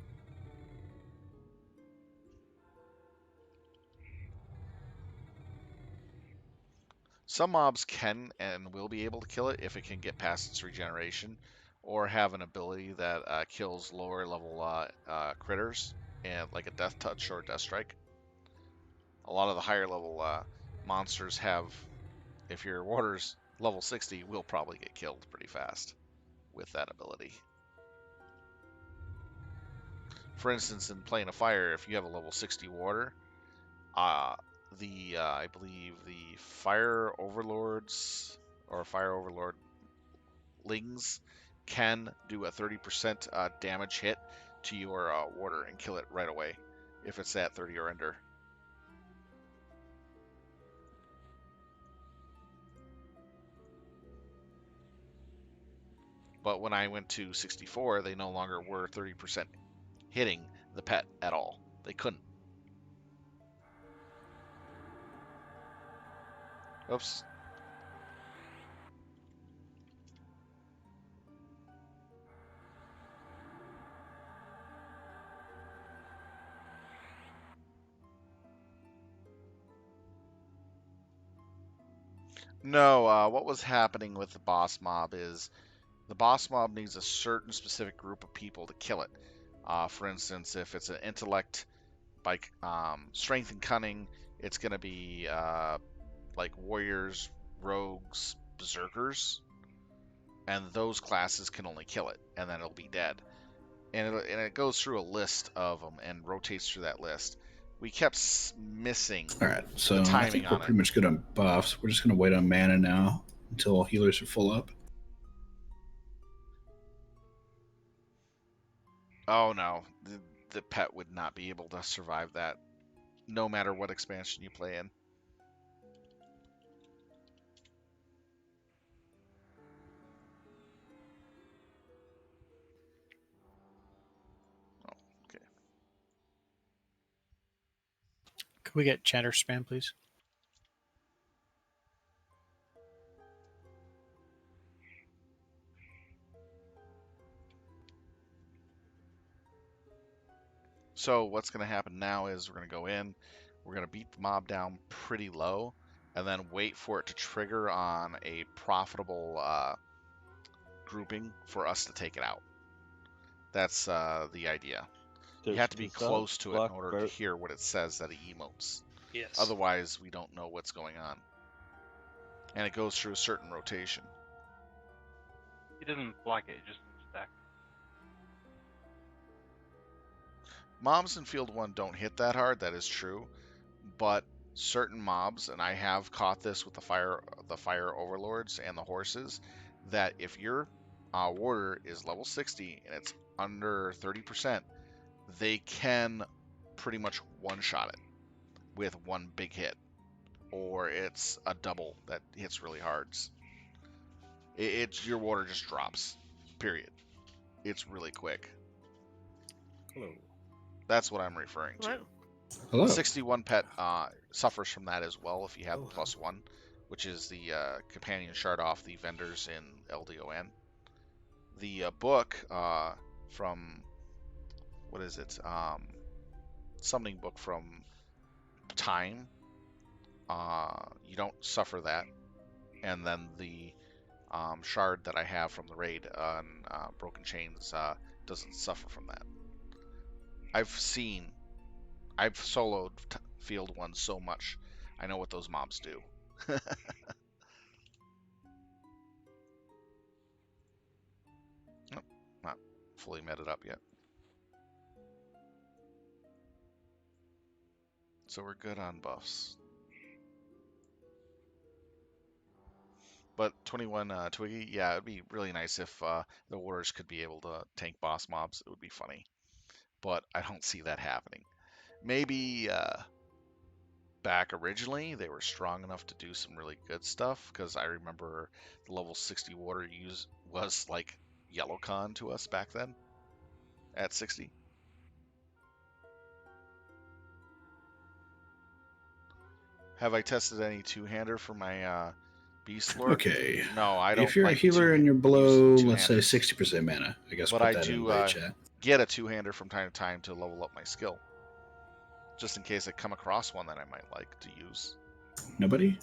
Some mobs can and will be able to kill it if it can get past its regeneration, or have an ability that kills lower level critters, and like a Death Touch or Death Strike. A lot of the higher level monsters have, if your warder's level 60, will probably get killed pretty fast with that ability. For instance, in Plane of Fire, if you have a level 60 warder, I believe the Fire Overlords or Fire Overlord Lings can do a 30% damage hit to your warder and kill it right away if it's at 30 or under. But when I went to 64, they no longer were 30% hitting the pet at all. They couldn't. Oops. No, what was happening with the boss mob is the boss mob needs a certain specific group of people to kill it. For instance, if it's an intellect by strength and cunning, it's going to be like warriors, rogues, berserkers, and those classes can only kill it, and then it'll be dead. And it goes through a list of them and rotates through that list. We kept missing All right, so the I timing think we're on it. pretty much good on buffs. We're just going to wait on mana now until all healers are full up. Oh no, the pet would not be able to survive that, no matter what expansion you play in. Can we get chatter spam, please? So what's going to happen now is we're going to go in, we're going to beat the mob down pretty low, and then wait for it to trigger on a profitable grouping for us to take it out. That's the idea. You have to be close to it in order to hear what it says that it emotes. Yes. Otherwise, we don't know what's going on. And it goes through a certain rotation. It doesn't block it, it just stack. Mobs in Field 1 don't hit that hard, that is true. But certain mobs, and I have caught this with the fire overlords and the horses, that if your warder is level 60 and it's under 30%, they can pretty much one-shot it with one big hit, or it's a double that hits really hard. It's your warder just drops, period. It's really quick. Hello. That's what I'm referring to. Hello. 61 pet suffers from that as well if you have the +1, which is the companion shard off the vendors in LDON. The book from, what is it? Summoning book from Time. You don't suffer that. And then the shard that I have from the raid on Broken Chains doesn't suffer from that. I've soloed Field 1 so much, I know what those mobs do. Oh, not fully meted up yet. So we're good on buffs. But 21 Twiggy, yeah, it'd be really nice if the warders could be able to tank boss mobs. It would be funny. But I don't see that happening. maybe back originally they were strong enough to do some really good stuff, because I remember the level 60 water use was like yellow con to us back then at 60. Have I tested any two-hander for my Beastlord? Okay. No, I don't. If you're like a healer and you're below, let's say 60% mana, I guess but put I that in do raid chat. get a two-hander from time to time to level up my skill, just in case I come across one that I might like to use. Nobody?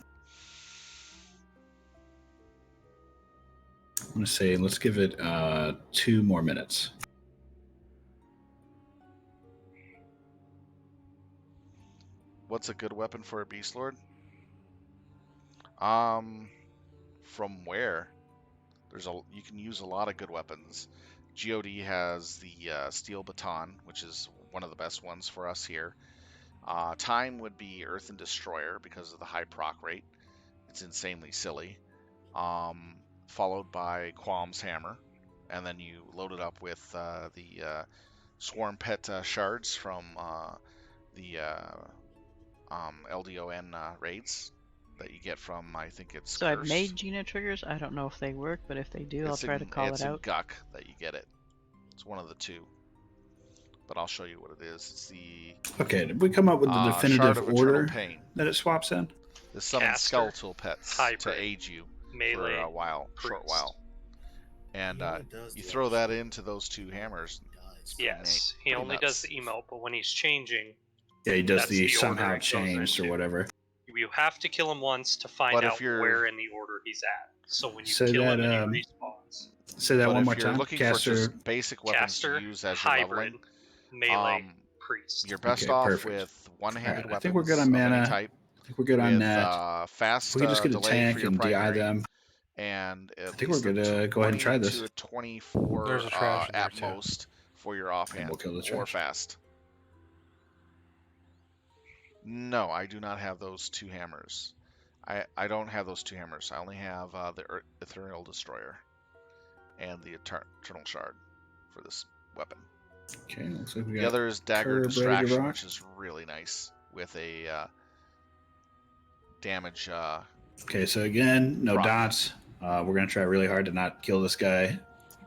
I'm gonna say let's give it 2 more minutes. What's a good weapon for a Beastlord? From where? You can use a lot of good weapons. GoD has the steel baton, which is one of the best ones for us here. Time would be Earth and Destroyer because of the high proc rate. It's insanely silly. Followed by Qualm's Hammer, and then you load it up with the Swarm Pet shards from the LDON raids that you get from, I think it's So I've Cursed. made Gina triggers. I don't know if they work, but if they do, I'll try to call it It's out. in Guck that you get it. It's one of the two. But I'll show you what it is. It's the Okay, did we come up with the Shard definitive of order Eternal Pain. that it swaps in? This summons Caster, skeletal pets hybrid, to aid you melee, for a while, short priest. while. And He does you the throw that actual into those two hammers. Yes, he Pretty only nuts. does the emote, but when he's changing, Yeah, he does that's the order somehow it goes changed or into. whatever. You have to kill him once to find But if out you're- where in the order he's at. So when you Say kill that, him and he respawns. Say that But one if more you're time. looking Caster. for just basic weapons Caster, to use as you're hybrid, leveling, melee, priest. you're best Okay, off perfect. with one-handed Alright, I weapons think we're good on of mana. any type. I think we're good on with that. fast If we can just get a delay tank for your and DI primary, them. and at I think we're least good to go ahead and try 20 this. to a 24 There's a trash in there, at too. most for your offhand we'll kill the or trash. fast. No, I do not have those two hammers. I don't have those two hammers. I only have the Ethereal Destroyer and the Eternal Shard for this weapon. Okay, looks like we got The other is Dagger Curb ready to Distraction, rock. which is really nice with a damage. Okay, so again, no Rock. dots. We're gonna try really hard to not kill this guy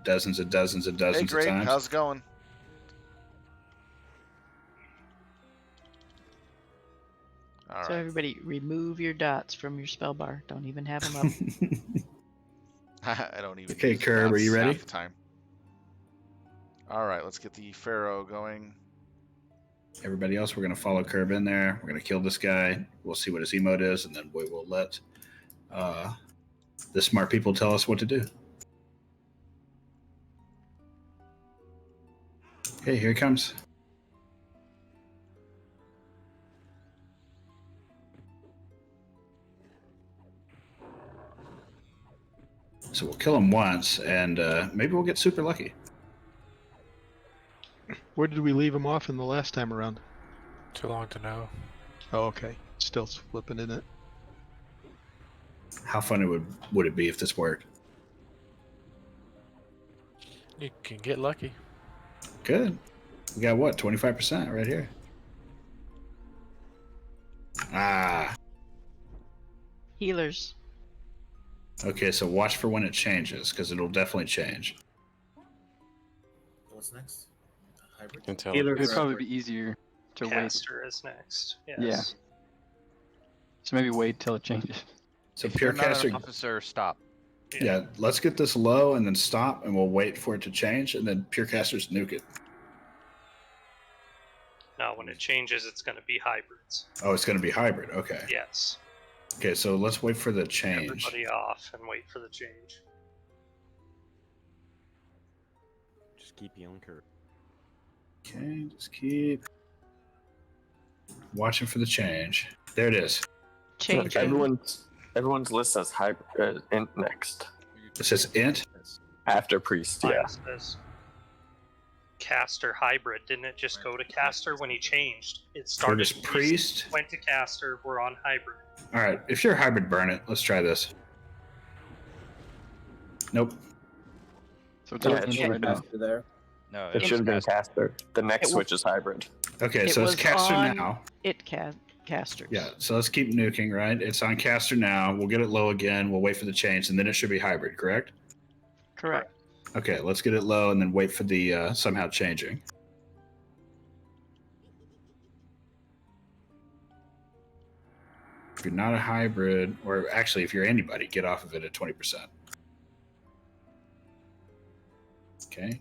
dozens and dozens and Hey, dozens of Greg, times. how's it going? All So right. everybody, remove your dots from your spell bar. Don't even have them up. I don't even. Okay, use the Curb, are dots you ready? half the time. All right, let's get the Pharaoh going. Everybody else, we're gonna follow Curb in there. We're gonna kill this guy. We'll see what his emote is, and then we will let the smart people tell us what to do. Okay, here he comes. So we'll kill him once, and maybe we'll get super lucky. Where did we leave him off in the last time around? Too long to know. Oh, okay. Still flipping in it. How fun it would it be if this worked? You can get lucky. Good. We got what? 25% right here. Ah. Healers. Okay, so watch for when it changes, because it'll definitely change. What's next? Hybrid? It'd probably be easier to Caster is next. Yes. wait. Yeah. So maybe wait till it changes. So If you're not Purecaster, an officer, stop. yeah, let's get this low and then stop, and we'll wait for it to change, and then Purecasters nuke it. Now, when it changes, it's going to be hybrids. Oh, it's going to be hybrid. Okay. Yes. Okay, so let's wait for the change. Everybody off and wait for the change. Just keep healing Curb. Okay, just keep watching for the change. There it is. Change. Everyone's list says hybrid int next. It says int after priest. Yeah. Mine says Caster hybrid. Didn't it just go to Caster when he changed? It started as priest. went to Caster. We're on hybrid. All right, if you're hybrid, burn it. Let's try this. Nope. So it's Yeah, on change right now. master there. No, It should have been caster. The next switch is hybrid. Okay, It so it's was caster on now. casters. Yeah, so let's keep nuking, right? It's on caster now. We'll get it low again. We'll wait for the change, and then it should be hybrid, correct? Correct. Okay, let's get it low and then wait for the somehow changing. If you're not a hybrid, or actually if you're anybody, get off of it at 20%. Okay.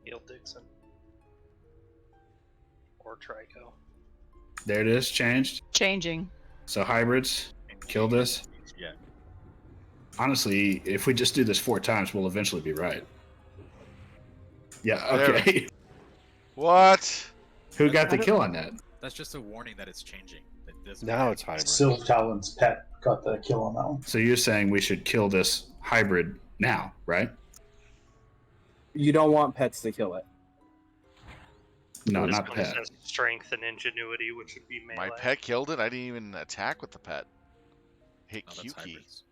Neil Dixon. Or Trico. There it is, changed. Changing. So hybrids, kill this. Yeah. Honestly, if we just do this 4 times, we'll eventually be right. Yeah, okay. What? Who got the kill on that? That's just a warning that it's changing. Now it's hybrid. Sylph Talon's pet got the kill on that one. So you're saying we should kill this hybrid now, right? You don't want pets to kill it. No, This not one pet. has strength and ingenuity, which would be melee. My pet killed it. I didn't even attack with the pet. Hit No, Q that's key. hybrids.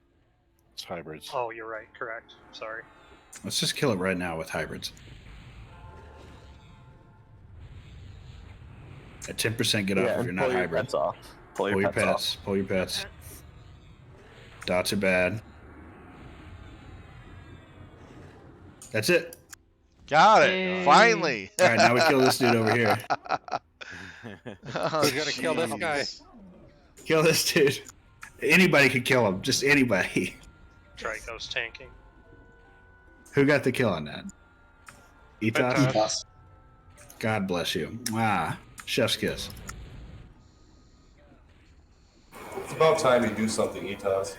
It's hybrids. Oh, you're right. Correct. Sorry. Let's just kill it right now with hybrids. At 10%, get off if you're not pull your hybrid. pets off. Pull Pull your your pets pets. Pull your pets. Dots are bad. That's it. Got it. Yay. Finally. All right, now we kill this dude over here. Oh, Who's gonna kill this guy? jeez. Kill this dude. Anybody could kill him. Just anybody. Trico's tanking. Who got the kill on that? Etos? Etos. God bless you. Ah, chef's kiss. It's about time you do something, Etos.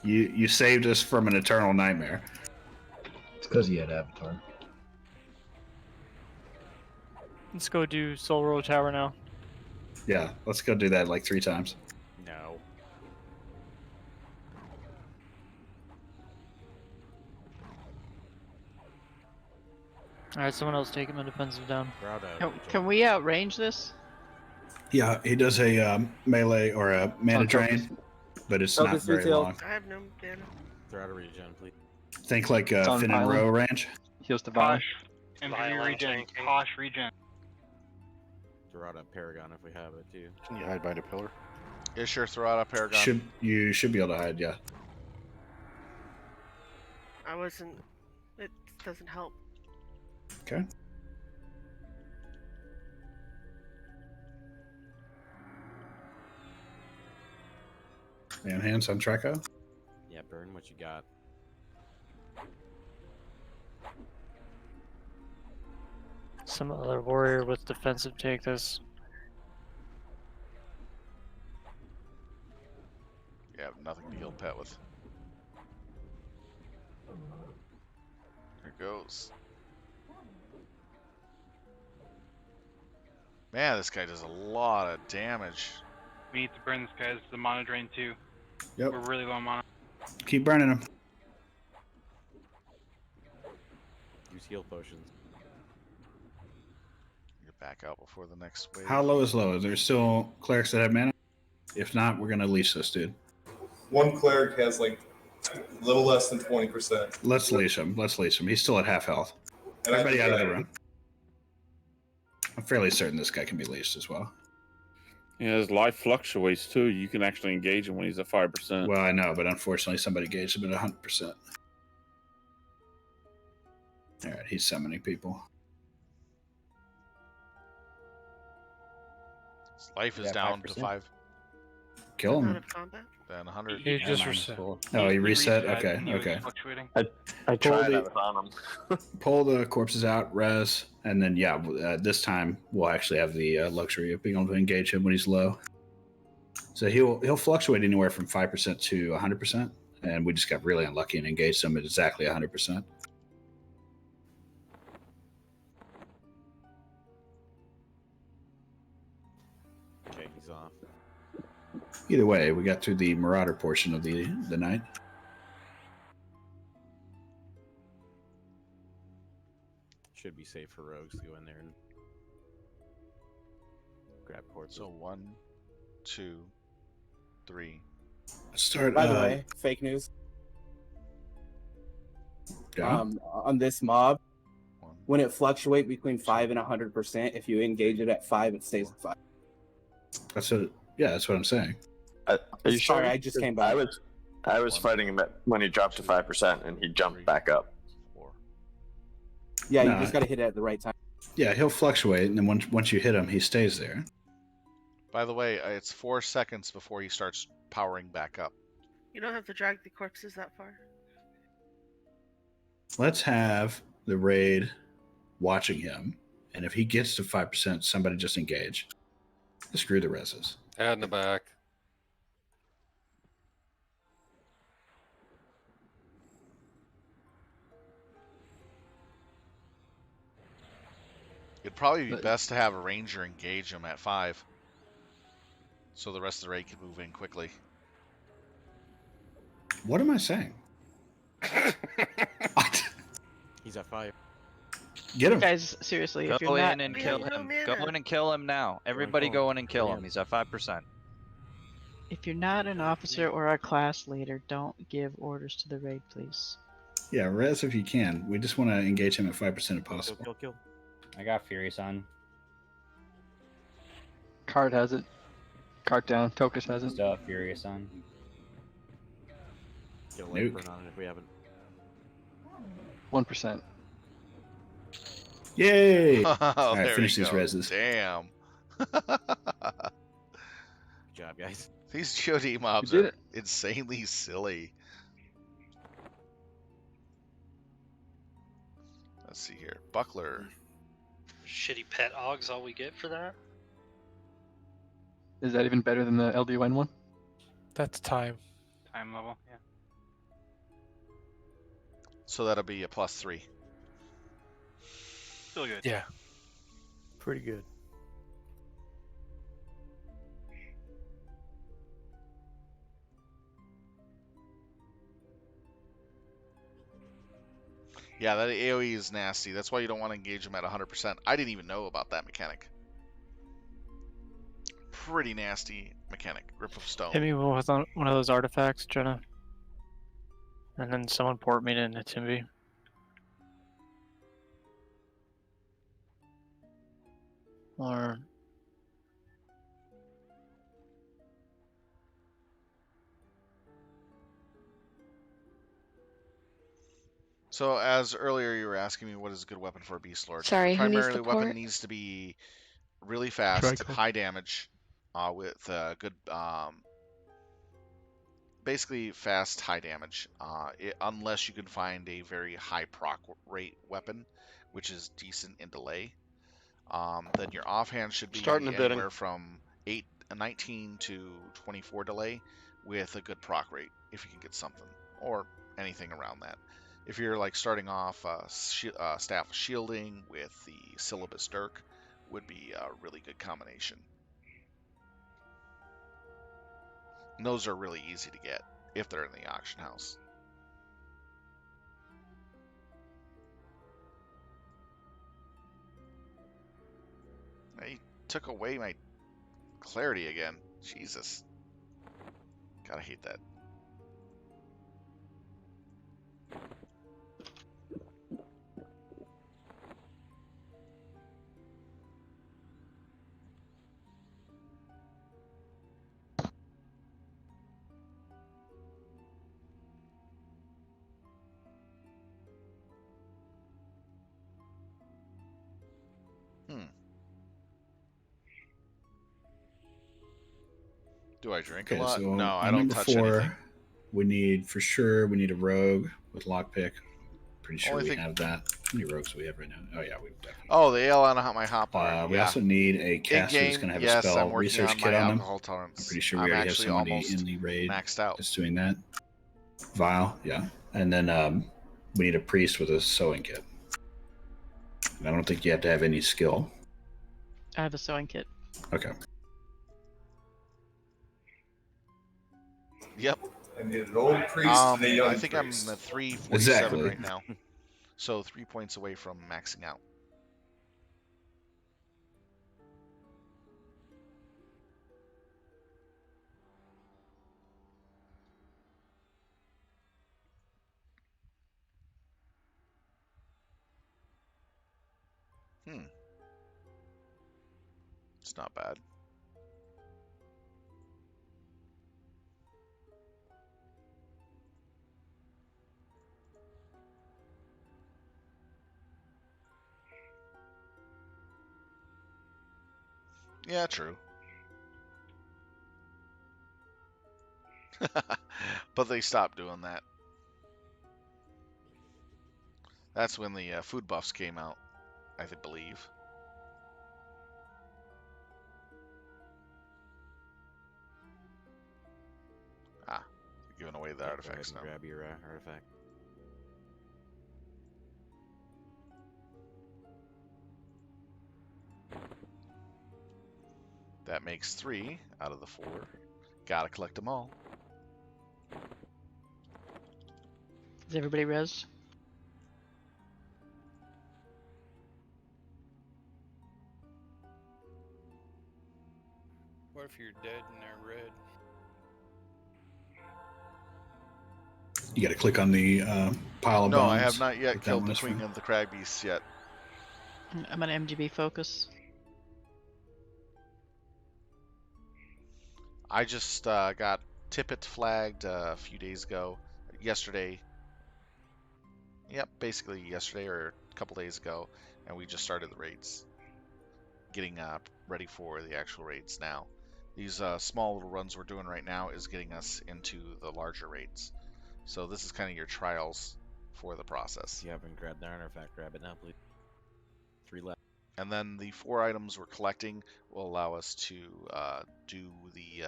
You saved us from an eternal nightmare. It's because he had Avatar. Let's go do Soul Road Tower now. Yeah, let's go do that like 3 times. No. Alright, someone else taking the defensive down. Can we outrange this? Yeah, he does a melee or a mana On purpose. drain, but it's Focus not very detail. long. I have no mana. Throw out a regen, please. Think like It's on Finn and pylon. Row range. Heals to Vi. MG Violent regen. tanking. Posh regen. Throw out a Paragon if we have it too. Can you hide behind a pillar? Yeah, sure. Throw out a Paragon. You should be able to hide, yeah. I wasn't. It doesn't help. Okay. Man hands on Treco. Yeah, Burn, what you got? Some other warrior with defensive take this. Yeah, nothing to heal pet with. There it goes. Man, this guy does a lot of damage. We need to burn this guy. This is the mana drain too. Yep. We're really low on mana. Keep burning him. Use heal potions. Get back out before the next wave. How low is low? Is there still clerics that have mana? If not, we're gonna leash this dude. One cleric has like a little less than 20%. Let's leash him. Let's leash him. He's still at half health. And I Everybody think out of the that- room. I'm fairly certain this guy can be leashed as well. Yeah, his life fluctuates too. You can actually engage him when he's at 5%. Well, I know, but unfortunately, somebody gauged him at 100%. All right, he's summoning people. His life is Yeah, down to 5%. 5. Kill Out him. of combat. Then 100. He just reset. Oh, he reset? Okay, He was okay. fluctuating. I Pull tried the- I was on him. Pull the corpses out, res, and then, yeah, this time we'll actually have the luxury of being able to engage him when he's low. So he'll fluctuate anywhere from 5% to 100%, and we just got really unlucky and engaged him at exactly 100%. Okay, he's off. Either way, we got through the Marauder portion of the night. Should be safe for rogues to go in there and grab corpses. So 1, 2, 3, Start. By the way, fake news. Yeah. On this mob, when it fluctuates between 5 and 100%, if you engage it at 5, it stays at 5. That's what. Yeah, that's what I'm saying. Are you Sorry, sure? I just came back. I was fighting him when he dropped to 5% and he jumped back up. Yeah, No, you just got to hit it at the right time. Yeah, he'll fluctuate, and then once you hit him, he stays there. By the way, it's 4 seconds before he starts powering back up. You don't have to drag the corpses that far. Let's have the raid watching him, and if he gets to 5%, somebody just engage. Screw the reses. Add in the back. It'd probably be best to have a ranger engage him at 5, so the rest of the raid can move in quickly. What am I saying? He's at 5. Get him. Guys, seriously, if Go you're not... in and kill him. Go in and kill him now. Everybody go in and kill him. He's at 5%. If you're not an officer or a class leader, don't give orders to the raid, please. Yeah, res if you can. We just want to engage him at 5% if possible. Kill. I got Furious on. Card has it. Card down. Tokus has it. Still have Furious on. Get a light burn on it if we haven't. 1%. Yay! Oh, All right, there finish you these go. reses. Damn. Good job, guys. These GoD mobs are insanely silly. Let's see here. Buckler. Shitty pet og's all we get for that. Is that even better than the LDN one? That's time. Time level, yeah. So that'll be a +3. Still good. Yeah. Pretty good. Yeah, that AoE is nasty. That's why you don't want to engage them at 100%. I didn't even know about that mechanic. Pretty nasty mechanic. Grip of Stone. Hit me with one of those artifacts, Jenna. And then someone port me into Timby. Or... So, as earlier you were asking me what is a good weapon for a Beastlord. Sorry, who needs Primarily, the weapon port? needs to be really fast, Trico. high damage, with good, basically fast, high damage. Unless you can find a very high proc rate weapon, which is decent in delay. Then your offhand should be Starting the bidding. anywhere from 19 to 24 delay with a good proc rate, if you can get something, or anything around that. If you're like starting off staff of shielding with the syllabus Dirk, would be a really good combination. And those are really easy to get if they're in the auction house. He took away my clarity again. Jesus. Gotta hate that. Do I drink a lot? So No, I on don't number touch 4, anything. we need a rogue with lockpick. Pretty sure Only we thing- have that. How many rogues do we have right now? Oh yeah, we definitely. Oh, the ale on my hot bar. We yeah. also need a caster who's going to have yes, a spell I'm working research on kit my on them. alcohol tolerance. I'm pretty sure we I'm already have actually somebody almost in the raid maxed out. that's doing that. Vial, yeah. And then we need a priest with a sewing kit. I don't think you have to have any skill. I have a sewing kit. Okay. Yep. I need an old priest and a young I think priest. I'm at 347 Exactly. right now. So 3 points away from maxing out. It's not bad. Yeah, true. But they stopped doing that. That's when the food buffs came out, I believe. Ah, giving away the artifacts Go ahead and now. grab your artifact. That makes 3 out of the 4. Gotta collect them all. Is everybody res? What if you're dead and they're red? You got to click on the pile of No, bones. I have not yet that killed one the is Queen from. of the Crag Beasts yet. I'm an MGB focus. I just got Tippet flagged a few days ago. Yesterday. Yep, basically yesterday or a couple days ago. And we just started the raids. Getting ready for the actual raids now. These small little runs we're doing right now is getting us into the larger raids. So this is kind of your trials for the process. If you haven't grabbed the artifact, grab it now, please. 3 left. And then the 4 items we're collecting will allow us to do the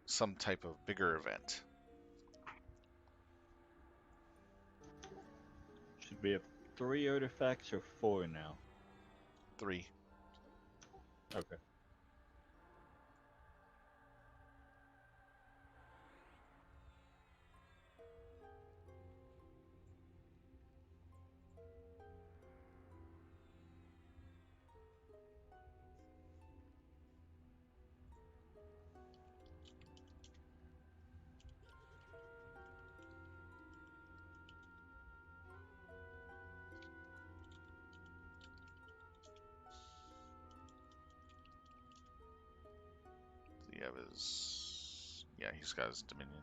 some type of bigger event. Should we have 3 artifacts or 4 now? 3. Okay. Does he have his... Yeah, he's got his Dominion.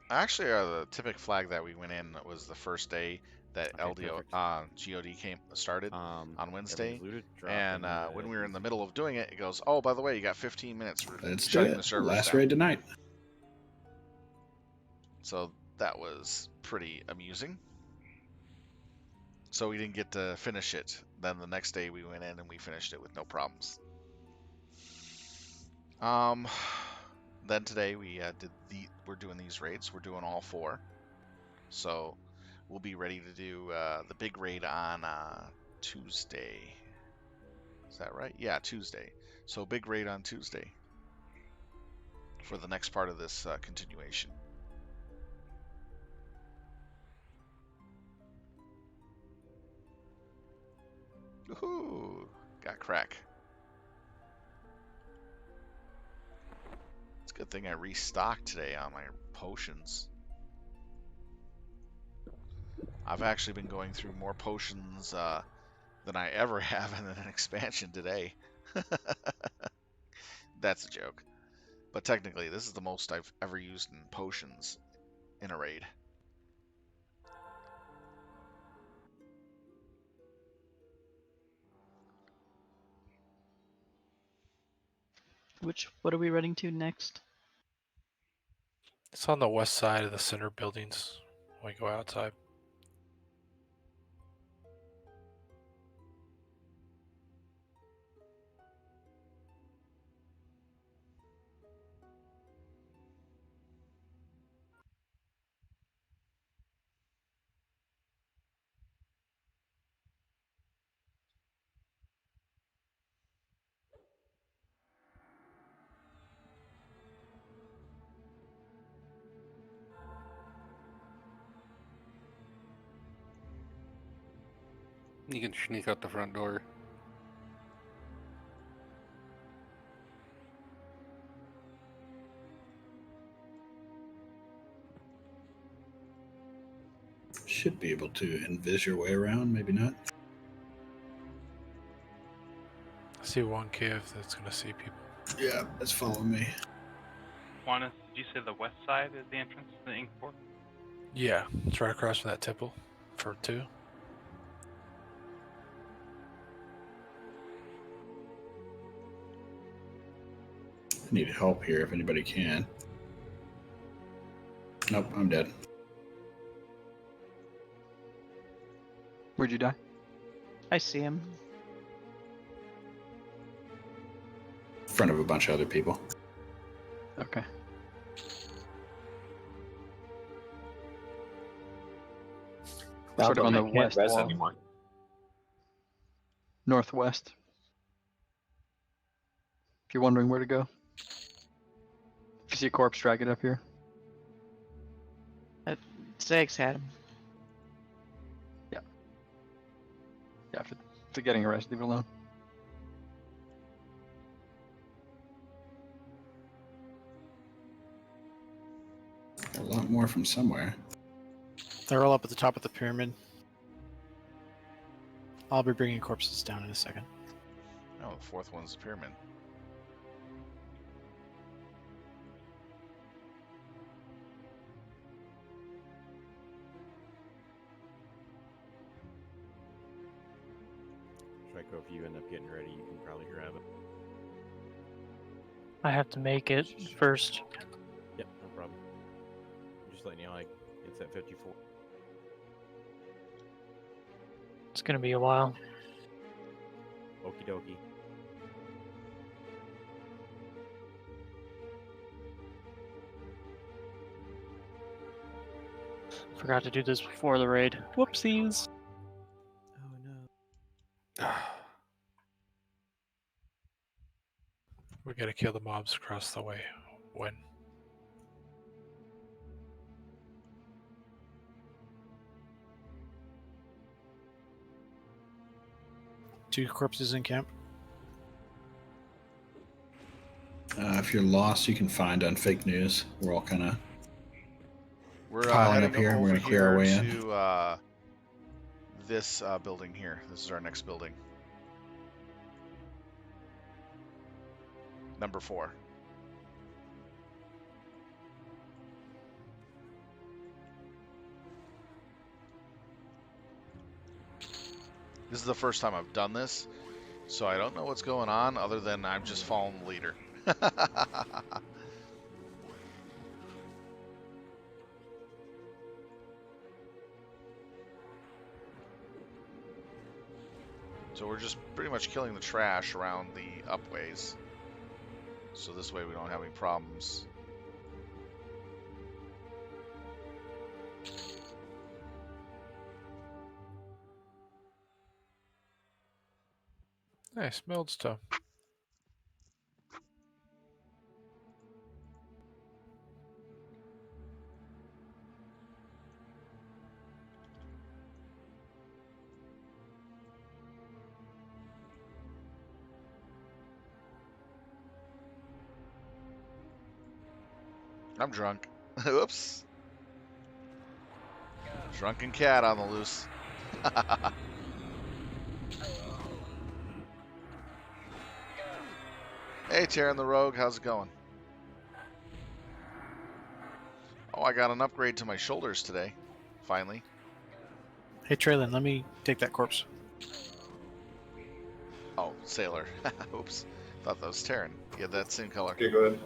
Actually, the typic flag that we went in was the first day that Okay, GoD started on Wednesday. looted, drop, And when we were in the middle of doing it, it goes, oh, by the way, you got 15 minutes for Let's do shutting it. the servers Last down. raid tonight. So that was pretty amusing. So we didn't get to finish it. Then the next day we went in and we finished it with no problems. Then today we we're doing these raids. We're doing all 4. So we'll be ready to do the big raid on Tuesday. Is that right? Yeah, Tuesday. So big raid on Tuesday for the next part of this continuation. Woohoo! Got crack. It's a good thing I restocked today on my potions. I've actually been going through more potions than I ever have in an expansion today. That's a joke. But technically, this is the most I've ever used in potions in a raid. What are we running to next? It's on the west side of the center buildings when we go outside. You can sneak out the front door. should be able to envis your way around. Maybe not. I see one cave that's gonna see people. Yeah, it's following me. Juanis, did you say the west side is the entrance to the Ink Fort? Yeah, it's right across from that temple for 2. I need help here if anybody can. Nope, I'm dead. Where'd you die? I see him. In front of a bunch of other people. Okay. Sort of on the west wall. Northwest. If you're wondering where to go. If you see a corpse, drag it up here. Zags had him. Yeah. Yeah, if it's getting arrested, leave it alone. A lot more from somewhere. They're all up at the top of the pyramid. I'll be bringing corpses down in a second. Oh, the fourth one's the pyramid. Trico, if you end up getting ready, you can probably grab it. I have to make it first. Yep, no problem. I'm just letting you know, like, it's at 54. It's gonna be a while. Okie dokie. Forgot to do this before the raid. Whoopsies. Oh no. We gotta kill the mobs across the way. When? Two corpses in camp. If you're lost, you can find on fake news. We're all kind of We're piling heading up here. over We're going to clear our way in. to this building here. This is our next building. Number 4. This is the first time I've done this, so I don't know what's going on other than I'm just following the leader. So we're just pretty much killing the trash around the upways. So this way we don't have any problems. Nice, milled stone. I'm drunk. Oops. Drunken cat on the loose. Hey, Terran the Rogue, how's it going? Oh, I got an upgrade to my shoulders today. Finally. Hey, Traylon, let me take that corpse. Oh, Sailor. Oops. Thought that was Terran. Yeah, that's same color. Okay, go ahead.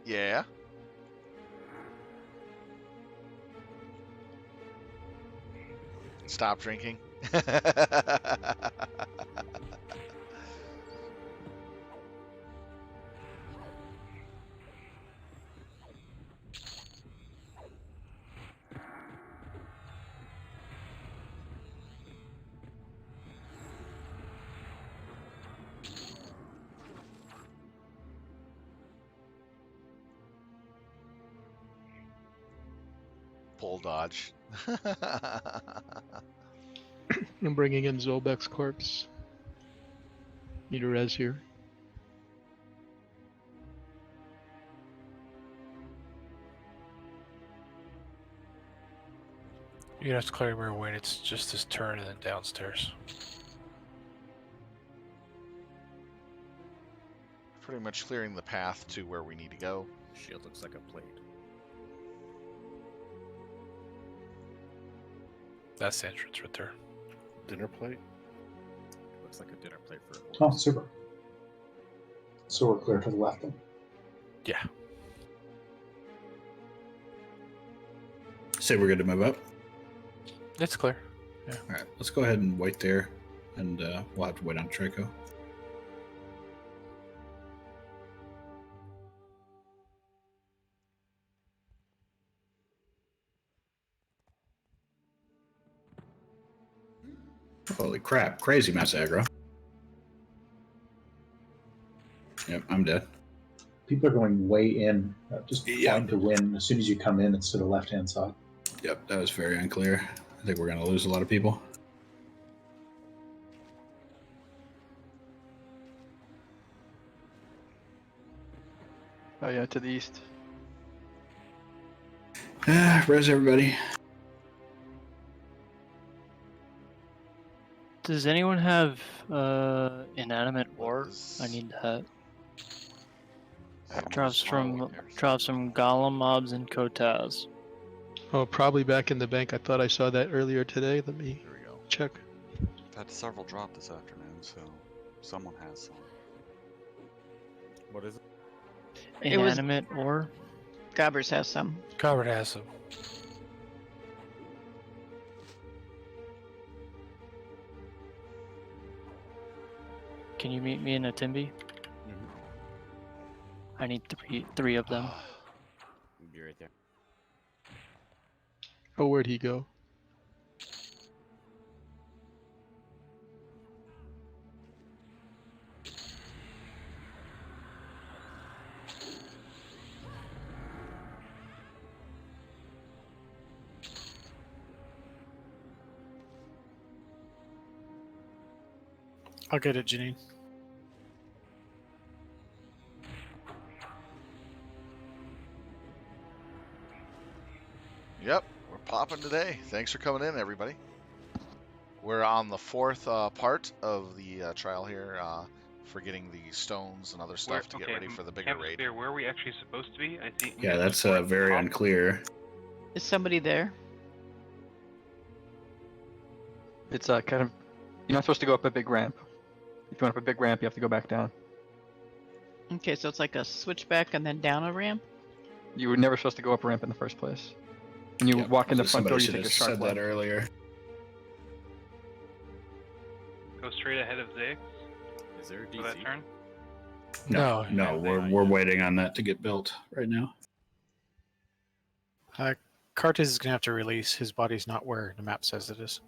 Yeah. Stop drinking. Pull dodge. I'm bringing in Zolbek's corpse. Need a res here. You have to clear mirror wing. It's just this turn and then downstairs. Pretty much clearing the path to where we need to go. Shield looks like a plate. That's the entrance right there. Dinner plate? Looks like a dinner plate for a horse. Oh, super. So we're clear to the left then. Yeah. Say we're good to move up. It's clear. Yeah. All right, let's go ahead and wait there, and we'll have to wait on Traco. Holy crap, crazy mass aggro. Yep, I'm dead. People are going way in, just trying to win. As soon as you come in, it's to the left-hand side. Yep, that was very unclear. I think we're going to lose a lot of people. Oh yeah, to the east. Res everybody. Does anyone have inanimate ore? I need that. Drops from golem mobs and Kotaz. Oh, probably back in the bank. I thought I saw that earlier today. Let me check. I've had several drop this afternoon, so someone has some. What is it? Inanimate ore? Gobbers has some. Gobbert has some. Can you meet me in a Timby? I need three of them. Be right there. Oh, where'd he go? I'll get it, Janine. Yep, we're popping today. Thanks for coming in, everybody. We're on the fourth part of the trial here for getting the stones and other stuff to get ready for the bigger raid. Where are we actually supposed to be? I see. Yeah, that's very unclear. Is somebody there? It's kind of, you're not supposed to go up a big ramp. If you went up a big ramp, you have to go back down. Okay, so it's like a switchback and then down a ramp? You were never supposed to go up a ramp in the first place. When you walk in the front door, you take a sharp said left. that earlier. Go straight ahead of Ziggs. Is there a For that turn? No, we're waiting on that to get built right now. Cartes is going to have to release. His body's not where the map says it is.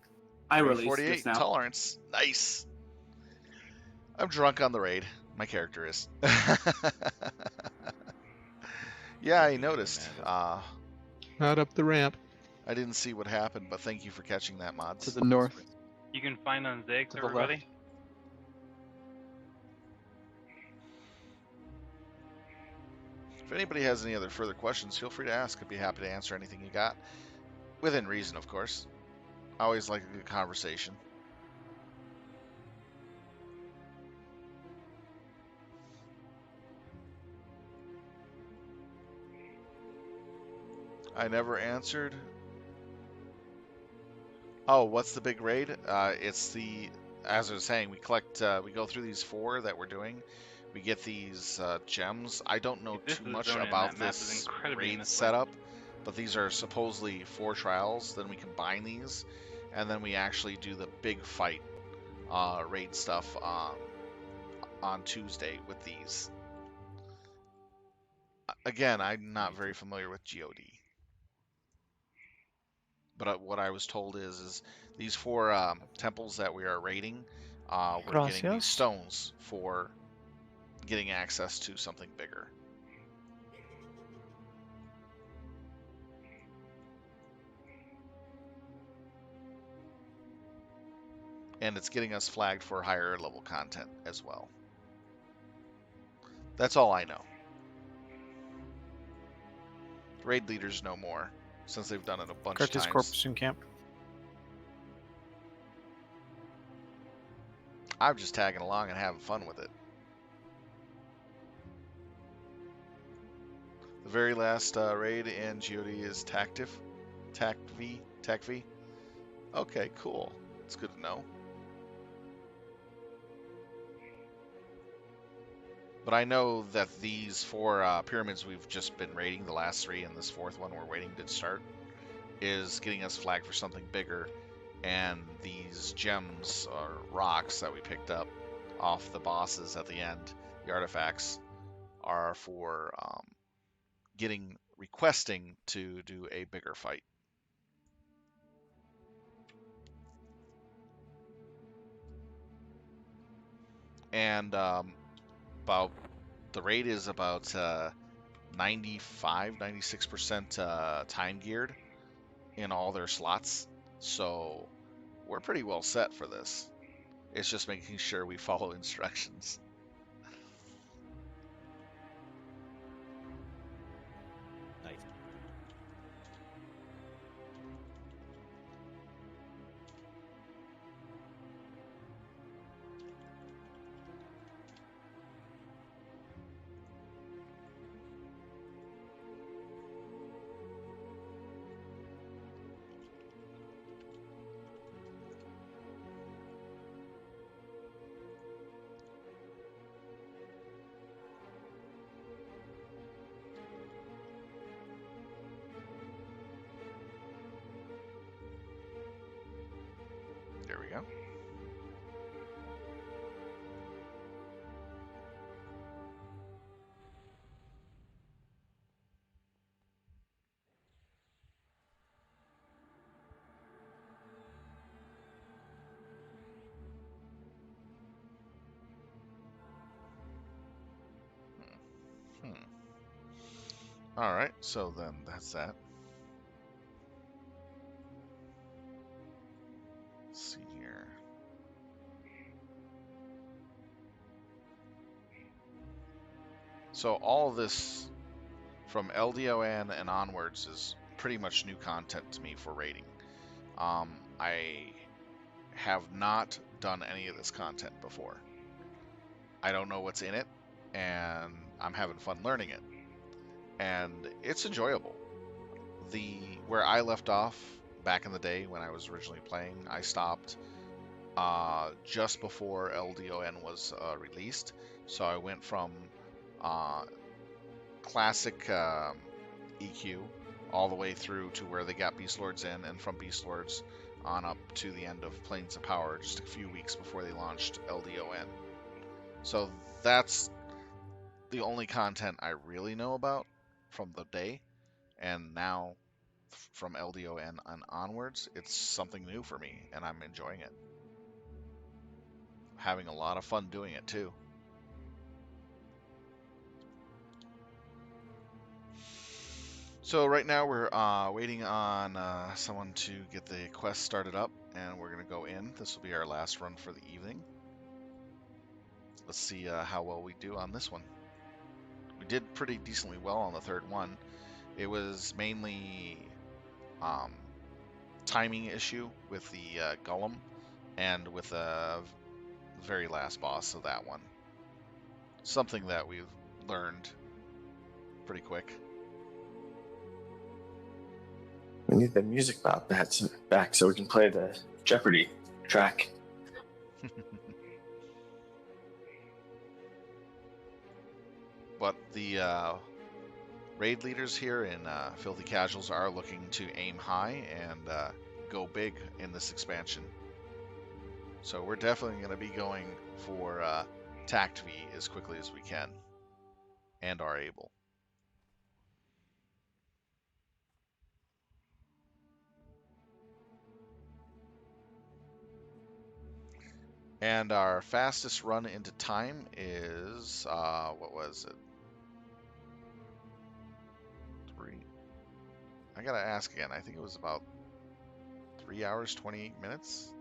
I released 48 just now. Tolerance. Nice. I'm drunk on the raid. My character is. Yeah, I noticed. Not up the ramp. I didn't see what happened, but thank you for catching that, Mods. To the north. You can find on Ziggs, To the everybody. left. If anybody has any other further questions, feel free to ask. I'd be happy to answer anything you got. Within reason, of course. I always like a good conversation. I never answered. Oh, what's the big raid? It's the, as I was saying, we collect, we go through these 4 that we're doing. We get these gems. I don't know too much about this raid setup, but these are supposedly 4 trials. Then we combine these, and then we actually do the big fight raid stuff on Tuesday with these. Again, I'm not very familiar with GoD. But what I was told is these 4 temples that we are raiding, we're getting these stones for getting access to something bigger. And it's getting us flagged for higher level content as well. That's all I know. Raid leaders know more, since they've done it a bunch of Cartes times. Corpus in camp. I'm just tagging along and having fun with it. The very last raid in GoD is TAC V. Okay, cool. It's good to know. But I know that these 4 pyramids we've just been raiding, the last 3 and this 4th one we're waiting to start, is getting us flagged for something bigger. And these gems or rocks that we picked up off the bosses at the end, the artifacts, are for requesting to do a bigger fight. And about the raid is about 96% time geared in all their slots, so we're pretty well set for this. It's just making sure we follow instructions. Nice. There we go. All right, so then that's that. Let's see here. So all this from LDON and onwards is pretty much new content to me for raiding. I have not done any of this content before. I don't know what's in it, and I'm having fun learning it. And it's enjoyable. Where I left off back in the day when I was originally playing, I stopped just before LDON was released. So I went from classic EQ all the way through to where they got Beastlords in, and from Beastlords on up to the end of Plains of Power just a few weeks before they launched LDON. So that's the only content I really know about from the day, and now from LDON and onwards, it's something new for me, and I'm enjoying it. Having a lot of fun doing it too. So right now we're waiting on someone to get the quest started up, and we're going to go in. This will be our last run for the evening. Let's see how well we do on this one. We did pretty decently well on the 3rd one. It was mainly timing issue with the Golem and with the very last boss of that one. Something that we've learned pretty quick. We need the music back so we can play the Jeopardy track. But the raid leaders here in Filthy Casuals are looking to aim high and go big in this expansion. So we're definitely going to be going for Tact V as quickly as we can and are able. And our fastest run into time is, what was it? 3. I gotta ask again. I think it was about 3 hours, 28 minutes.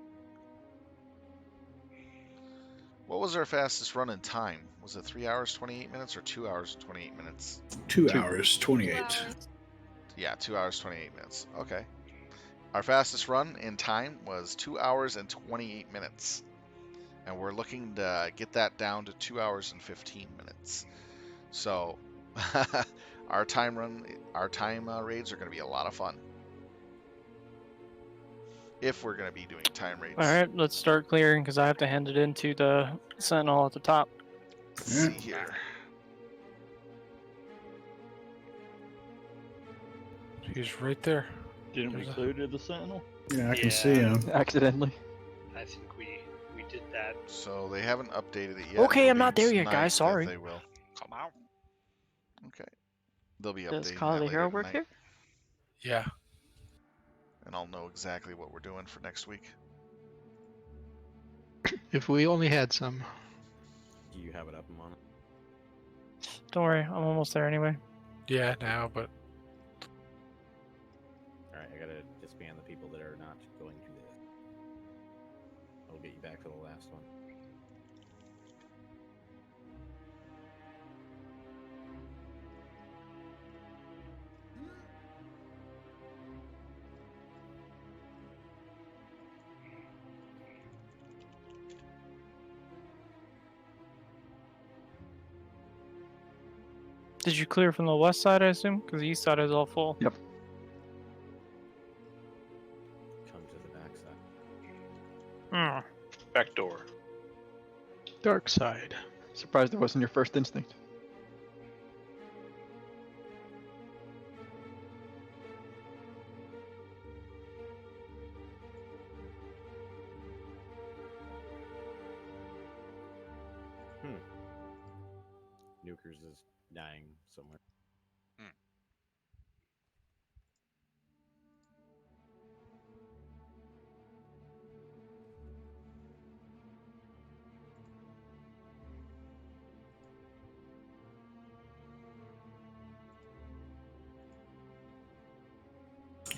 What was our fastest run in time? Was it 3 hours, 28 minutes or 2 hours and 28 minutes? 2 hours, 28. Yeah, 2 hours, 28 minutes. Okay. Our fastest run in time was 2 hours and 28 minutes. and we're looking to get that down to 2 hours and 15 minutes. So our time raids are going to be a lot of fun. If we're going to be doing time raids. All right, let's start clearing because I have to hand it into the sentinel at the top. Let's see here. He's right there. Didn't we clear to the sentinel? Yeah, I can see him. Accidentally. I think we did that. So they haven't updated it yet. Okay, It'll I'm be not there yet, tonight guys. that Sorry. They will. Come out. Okay. They'll be Does updating Call of that the Hero later work tonight. here? Yeah. And I'll know exactly what we're doing for next week. If we only had some. Do you have it up, Mona? Don't worry, I'm almost there anyway. Yeah, now, but Alright, I gotta disband the people that are not going to this. I'll get you back to the last one. Did you clear from the west side, I assume? Because the east side is all full. Yep. Come to the back side. Back door. Dark side. Surprised it wasn't your first instinct. Nukers is dying somewhere.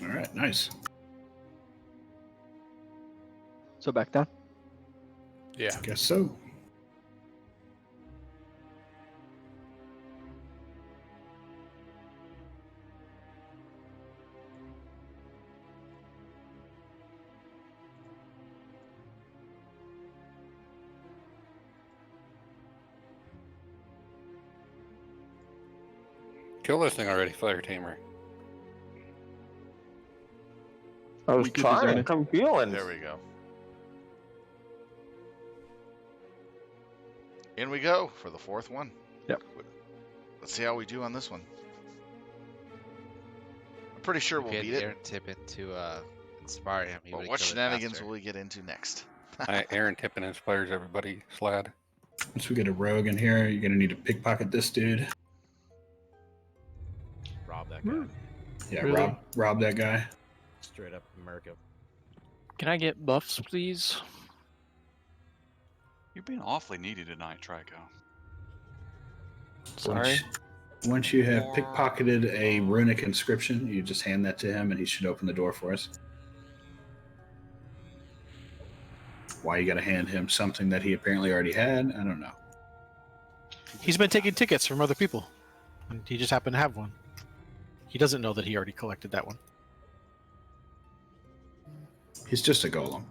All right, nice. So back down. yeah. Guess so. Kill this thing already, Fire Tamer. I was We could trying. design it. I'm feeling. There we go. In we go for the fourth one. Yep. Let's see how we do on this one. I'm pretty sure we'll Get beat it. Aaron Tippin to inspire him. He But would've what killed it shenanigans faster. will we get into next? Aaron Tippin inspires everybody. Slad. Once we get a rogue in here, you're gonna need to pickpocket this dude. Rob that guy. Yeah, Really? rob that guy. Straight up America. Can I get buffs, please? You've been awfully needy tonight, Trico. Sorry. Once you have pickpocketed a runic inscription, you just hand that to him and he should open the door for us. Why you gotta hand him something that he apparently already had, I don't know. He's been taking tickets from other people, and he just happened to have one. He doesn't know that he already collected that one. He's just a golem.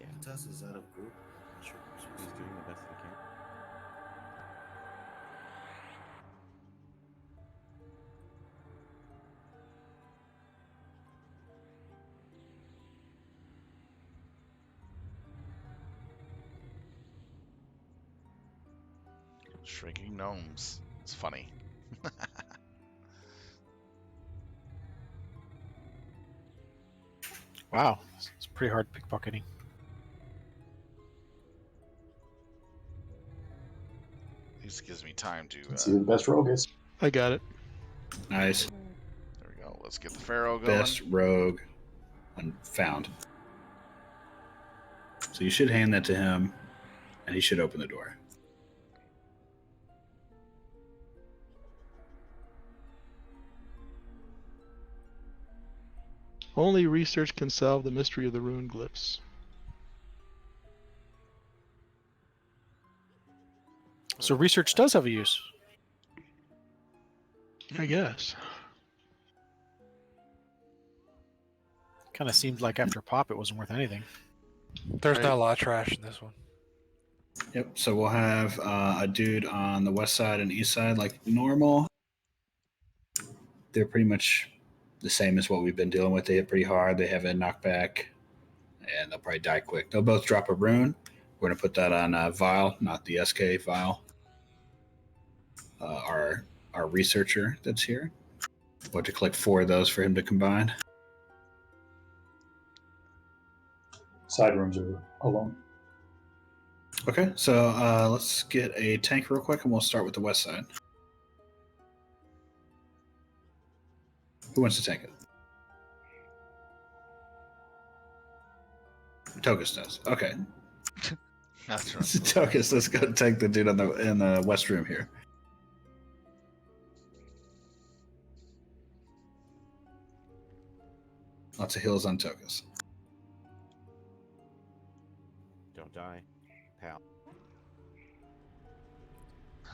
Yeah. Tess is out of group. He's doing the best he can. Shrinking gnomes. It's funny. Wow, it's pretty hard pickpocketing. This gives me time to. Let's see who the best rogue is. I got it. Nice. There we go. Let's get the Pharaoh going. Best rogue found. So you should hand that to him and he should open the door. Only research can solve the mystery of the rune glyphs. So research does have a use. I guess. Kind of seemed like after pop, it wasn't worth anything. There's not a lot of trash in this one. Yep. So we'll have a dude on the west side and east side like normal. They're pretty much the same as what we've been dealing with. They hit pretty hard. They have a knockback, and they'll probably die quick. They'll both drop a rune. We're gonna put that on Vile, not the SK Vile. Our researcher that's here. We'll have to collect 4 of those for him to combine. Side rooms are alone. Okay, so let's get a tank real quick, and we'll start with the west side. Who wants to tank it? Tokus does. Okay. That's right. Tokus, let's go tank the dude in the west room here. Lots of heals on Tokus. Don't die, pal.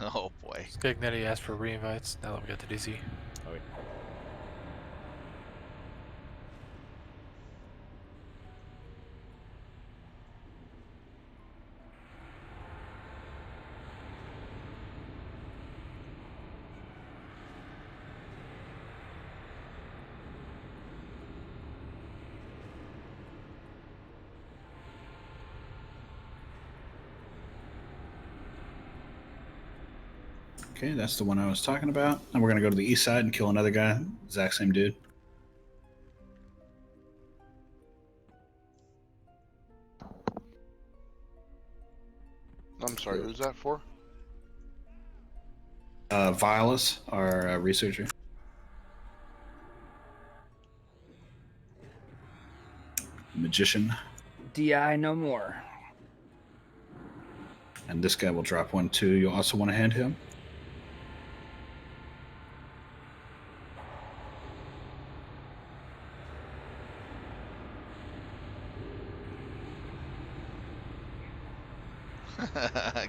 Oh boy. Skagnetti asked for re-invites now that we got the DC. Oh, wait. Okay, that's the one I was talking about. And we're going to go to the east side and kill another guy. Exact same dude. I'm sorry, who's that for? Violus, our researcher. Magician. DI no more. And this guy will drop 1 too. You'll also want to hand him.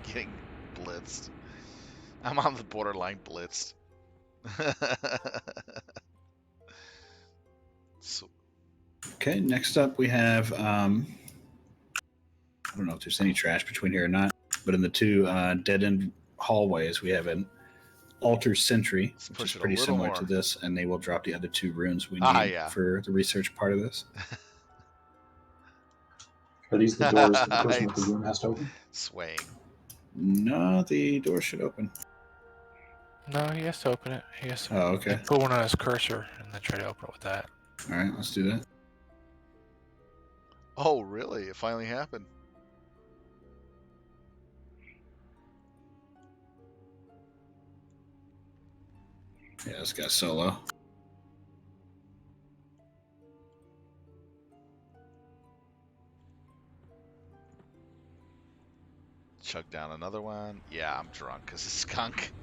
Getting blitzed. I'm on the borderline blitzed. So, Okay, next up we have, I don't know if there's any trash between here or not, but in the 2 dead-end hallways, we have an altar sentry, which is pretty similar to this, and they will drop the other 2 runes we need for the research part of this. Are these the doors that the person with the rune has to open? Swaying. No, the door should open. No, he has to open it. He has to Oh, okay. put one on his cursor and then try to open it with that. All right, let's do that. Oh, really? It finally happened. Yeah, this guy's solo. Chug down another one. Yeah, I'm drunk as a skunk.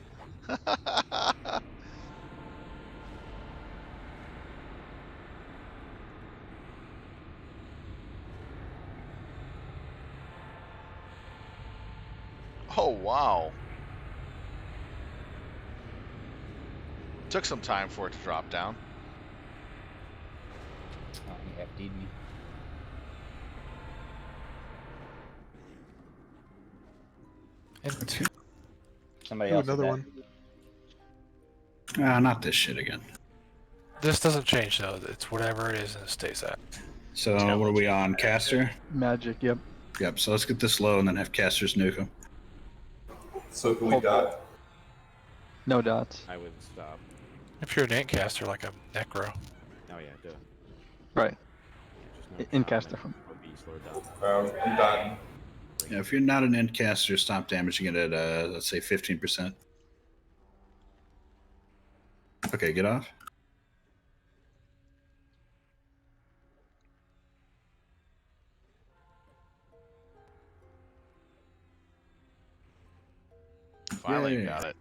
Oh, wow. Took some time for it to drop down. Oh, he FD'd me. Somebody else. Another one. Not this shit again. This doesn't change though. It's whatever it is and it stays at. So what are we on? Caster? Magic, yep. Yep, so let's get this low and then have casters nuke him. So can we dot? No dots. I would stop. If you're an ant caster like a necro. Oh yeah, duh. Right. Just In caster. or Beastlord down. I'm dotting. Yeah, if you're not an end caster, stop damaging it at, let's say, 15%. Okay, get off. Finally Yay. got it.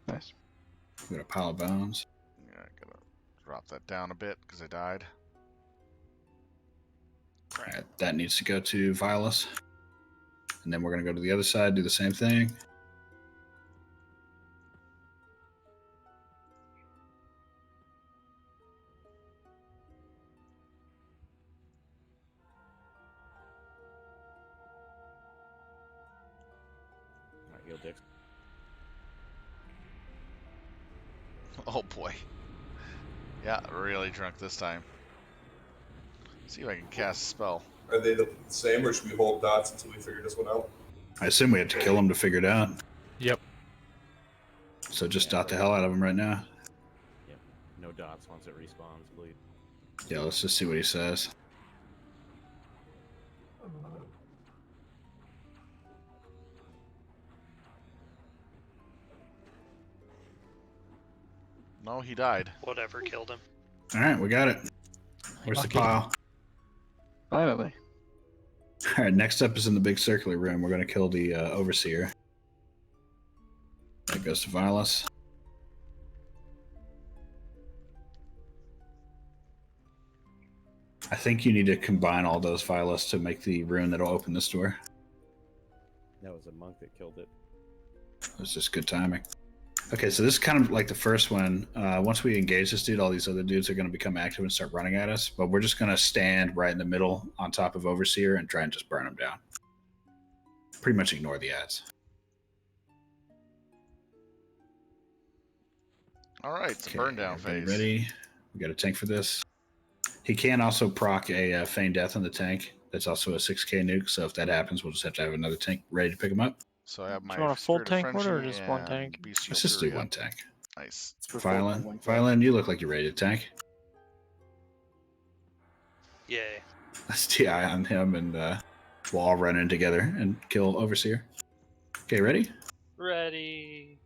Nice. We got a pile of bones. Yeah, I gotta drop that down a bit because I died. All right, that needs to go to Violus. And then we're going to go to the other side, do the same thing. kill Dix. Oh boy. Yeah, really drunk this time. See if I can cast a spell. Are they the same, or should we hold dots until we figure this one out? I assume we have to kill him to figure it out. Yep. So just dot the hell out of him right now. Yep. No dots once it respawns, please. Yeah, let's just see what he says. No, he died. Whatever killed him. All right, we got it. Where's the pile? Finally. All right, next up is in the big circular room. We're going to kill the Overseer. That goes to Vilas. I think you need to combine all those Vilas to make the rune that'll open this door. That was a monk that killed it. It was just good timing. Okay, so this is kind of like the first one. Once we engage this dude, all these other dudes are going to become active and start running at us. But we're just going to stand right in the middle on top of Overseer and try and just burn them down. Pretty much ignore the ads. All right, it's a burn down phase. Ready? We got a tank for this. He can also proc a feign death on the tank. That's also a 6k nuke. So if that happens, we'll just have to have another tank ready to pick him up. So I have my. Do you want a full Spirit of tank order or Frenzy just one and tank? Beastlord Let's just do Fury. one tank. Nice. Violin, you look like you're ready to tank. Yay. Let's TI on him and we'll all run in together and kill Overseer. Okay, ready? Ready.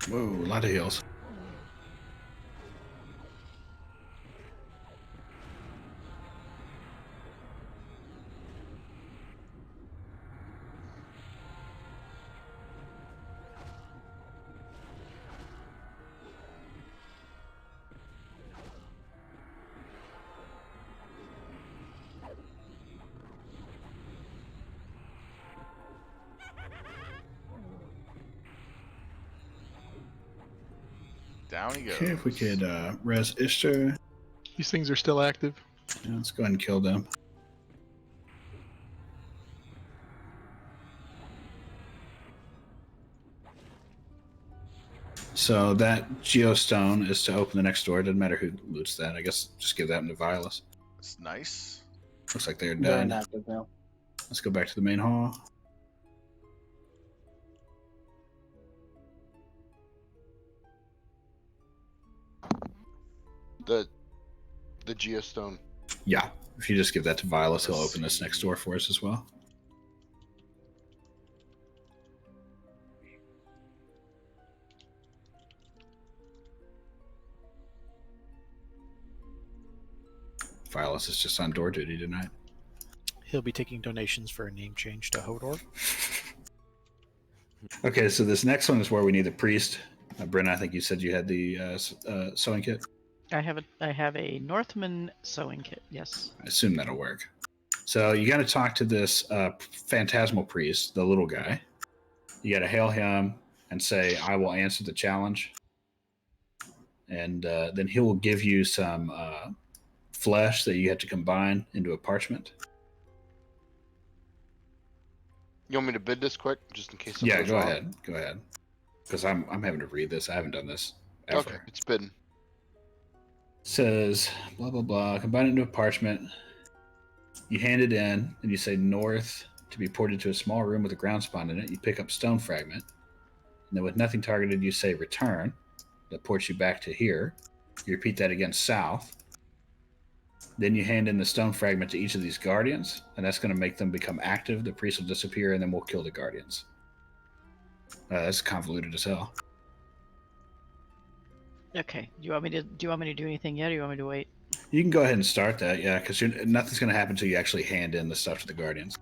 Whoa, a lot of heals. Down he goes. Okay, if we could res Ishtar. These things are still active. Yeah, let's go ahead and kill them. So that geostone is to open the next door. Doesn't matter who loots that. I guess just give that one to Vilas. It's nice. Looks like they're They're done. inactive now. Let's go back to the main hall. The geostone. Yeah, if you just give that to Vilas, he'll open this next door for us as well. Vilas is just on door duty tonight. He'll be taking donations for a name change to Hodor. Okay, so this next one is where we need the priest. Brenna, I think you said you had the sewing kit. I have a Northman sewing kit. Yes. I assume that'll work. So you got to talk to this phantasmal priest, the little guy. You got to hail him and say, "I will answer the challenge," and then he will give you some flesh that you have to combine into a parchment. You want me to bid this quick, just in case? Yeah, something's go wrong? ahead. Go ahead. Because I'm having to read this. I haven't done this ever. Okay, it's bidden. Says blah blah blah. Combine it into a parchment. You hand it in, and you say north to be ported to a small room with a ground spawn in it. You pick up stone fragment, and then with nothing targeted, you say return. That ports you back to here. You repeat that again south. Then you hand in the stone fragment to each of these guardians, and that's going to make them become active. The priest will disappear, and then we'll kill the guardians. That's convoluted as hell. Okay. Do you want me to do anything yet, or do you want me to wait? You can go ahead and start that, yeah, because nothing's going to happen until you actually hand in the stuff to the guardians.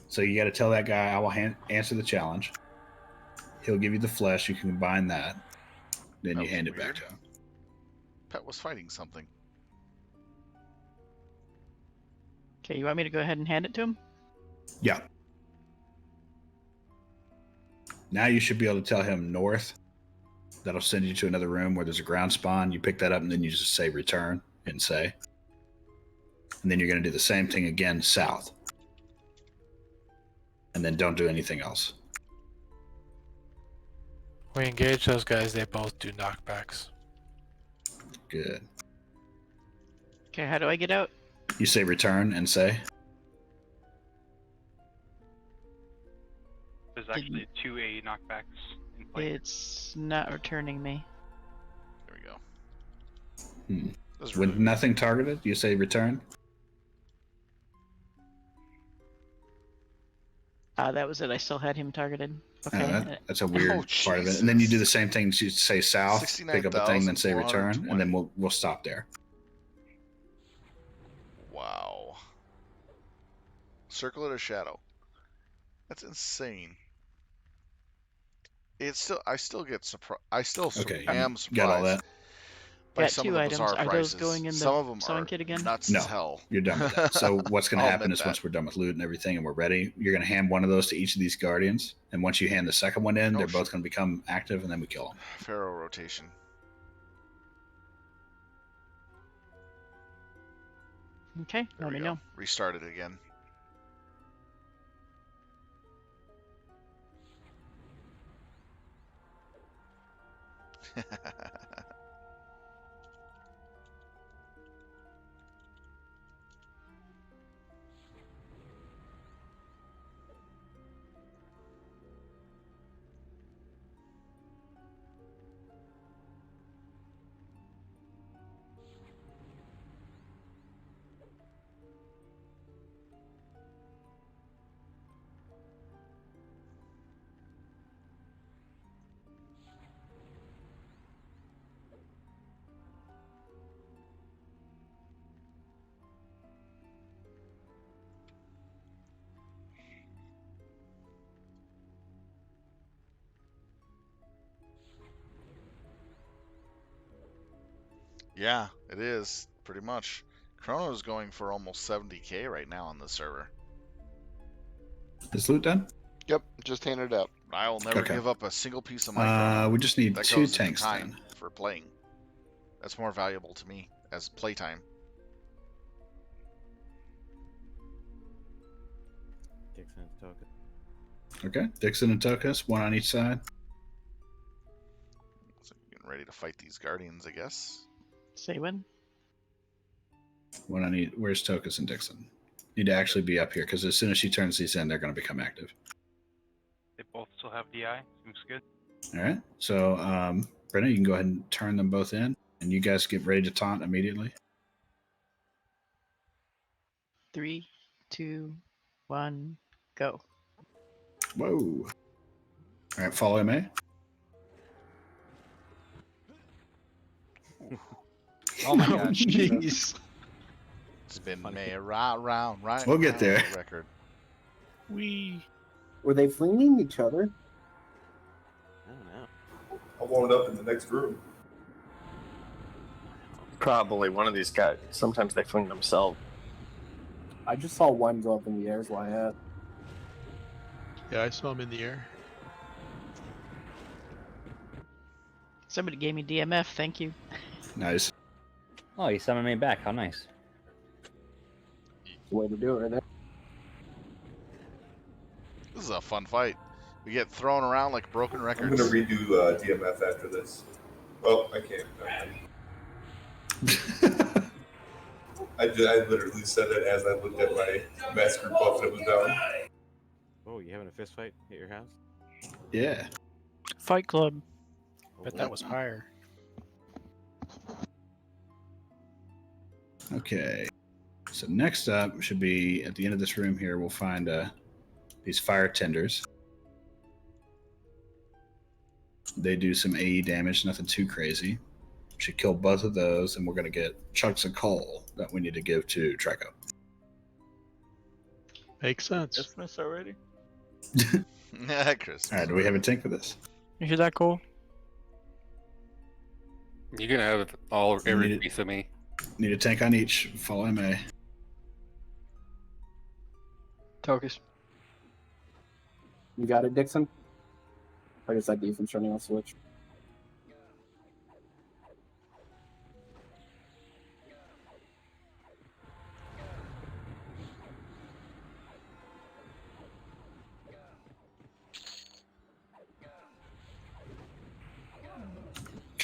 So you got to tell that guy, "I will answer the challenge." He'll give you the flesh. You can combine that. Then you hand it back to him. Pet was fighting something. Okay. You want me to go ahead and hand it to him? Yeah. Now you should be able to tell him north. That'll send you to another room where there's a ground spawn. You pick that up, and then you just say return and say. And then you're going to do the same thing again south. And then don't do anything else. We engage those guys, they both do knockbacks. Good. Okay, how do I get out? You say return and say? There's actually 2A knockbacks in play. It's not returning me. There we go. With nothing targeted, you say return? That was it. I still had him targeted. Okay. That's a weird part of it. And then you do the same thing. You say south, pick up a thing, then say return, and then we'll stop there. Wow. Circle it or shadow. That's insane. I still get surprised. I still am surprised. Got all that? By Got some 2 of the items. bizarre Are prices. those going in Some the of them sewing are kit again? nuts No, as hell. you're done with that. So what's going to I'll happen admit is once we're done with loot and everything and we're ready, you're going to hand one of those to each of these guardians. And once you hand the second one in, they're both going to become active, and then we kill them. Pharaoh rotation. Okay, let me know. Restart it again. Yeah, it is, pretty much. Chrono's going for almost 70k right now on the server. Is loot done? Yep, just handed it out. I will never give up a single piece of my Chrono. We just need that 2 goes into tanks time then. for playing. That's more valuable to me as playtime. Dixon and Toka. Okay, Dixon and Tokus, one on each side. So getting ready to fight these guardians, I guess. Say when? One on each. Where's Tokus and Dixon? Need to actually be up here, because as soon as she turns these in, they're going to become active. They both still have DI. Seems good. All right. So, Brenna, you can go ahead and turn them both in, and you guys get ready to taunt immediately. 3, 2, 1, go. Whoa. All right, follow MA. Oh my gosh. Jeez. It's been May round, right? We'll get there. Record. Were they flinging each other? I don't know. I'll warm it up in the next room. Probably one of these guys. Sometimes they fling themselves. I just saw one go up in the air, is why I asked. Yeah, I saw him in the air. Somebody gave me DMF, thank you. Nice. Oh, you summoned me back. How nice. Way to do it right there. This is a fun fight. We get thrown around like broken I'm records. gonna redo DMF after this. Well, I can't. I literally said it as I looked at my massacre buff that was down. Oh, you having a fist fight at your house? Yeah. Fight Club. Bet that was higher. Okay. So next up should be at the end of this room here, we'll find these fire tenders. They do some AE damage, nothing too crazy. Should kill both of those, and we're going to get chunks of coal that we need to give to Treco. Makes sense. Christmas already? Chris. All right, do we have a tank for this? You hear that, Cole? You can have every piece of me. Need a tank on each. Follow MA. Tokus. You got it, Dixon? Or is that defense running on switch?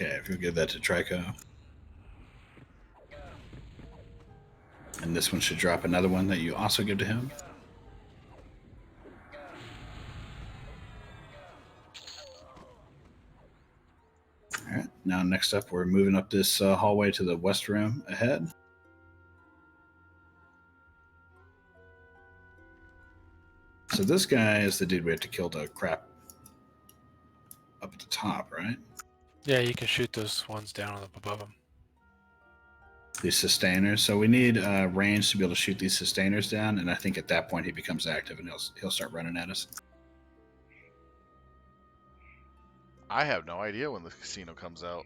Okay, if you'll give that to Trico. And this one should drop another one that you also give to him. Alright, now next up we're moving up this hallway to the west room ahead. So this guy is the dude we have to kill to crap up at the top, right? Yeah, you can shoot those ones down up above him. These sustainers. So we need range to be able to shoot these sustainers down, and I think at that point he becomes active and he'll start running at us. I have no idea when the casino comes out.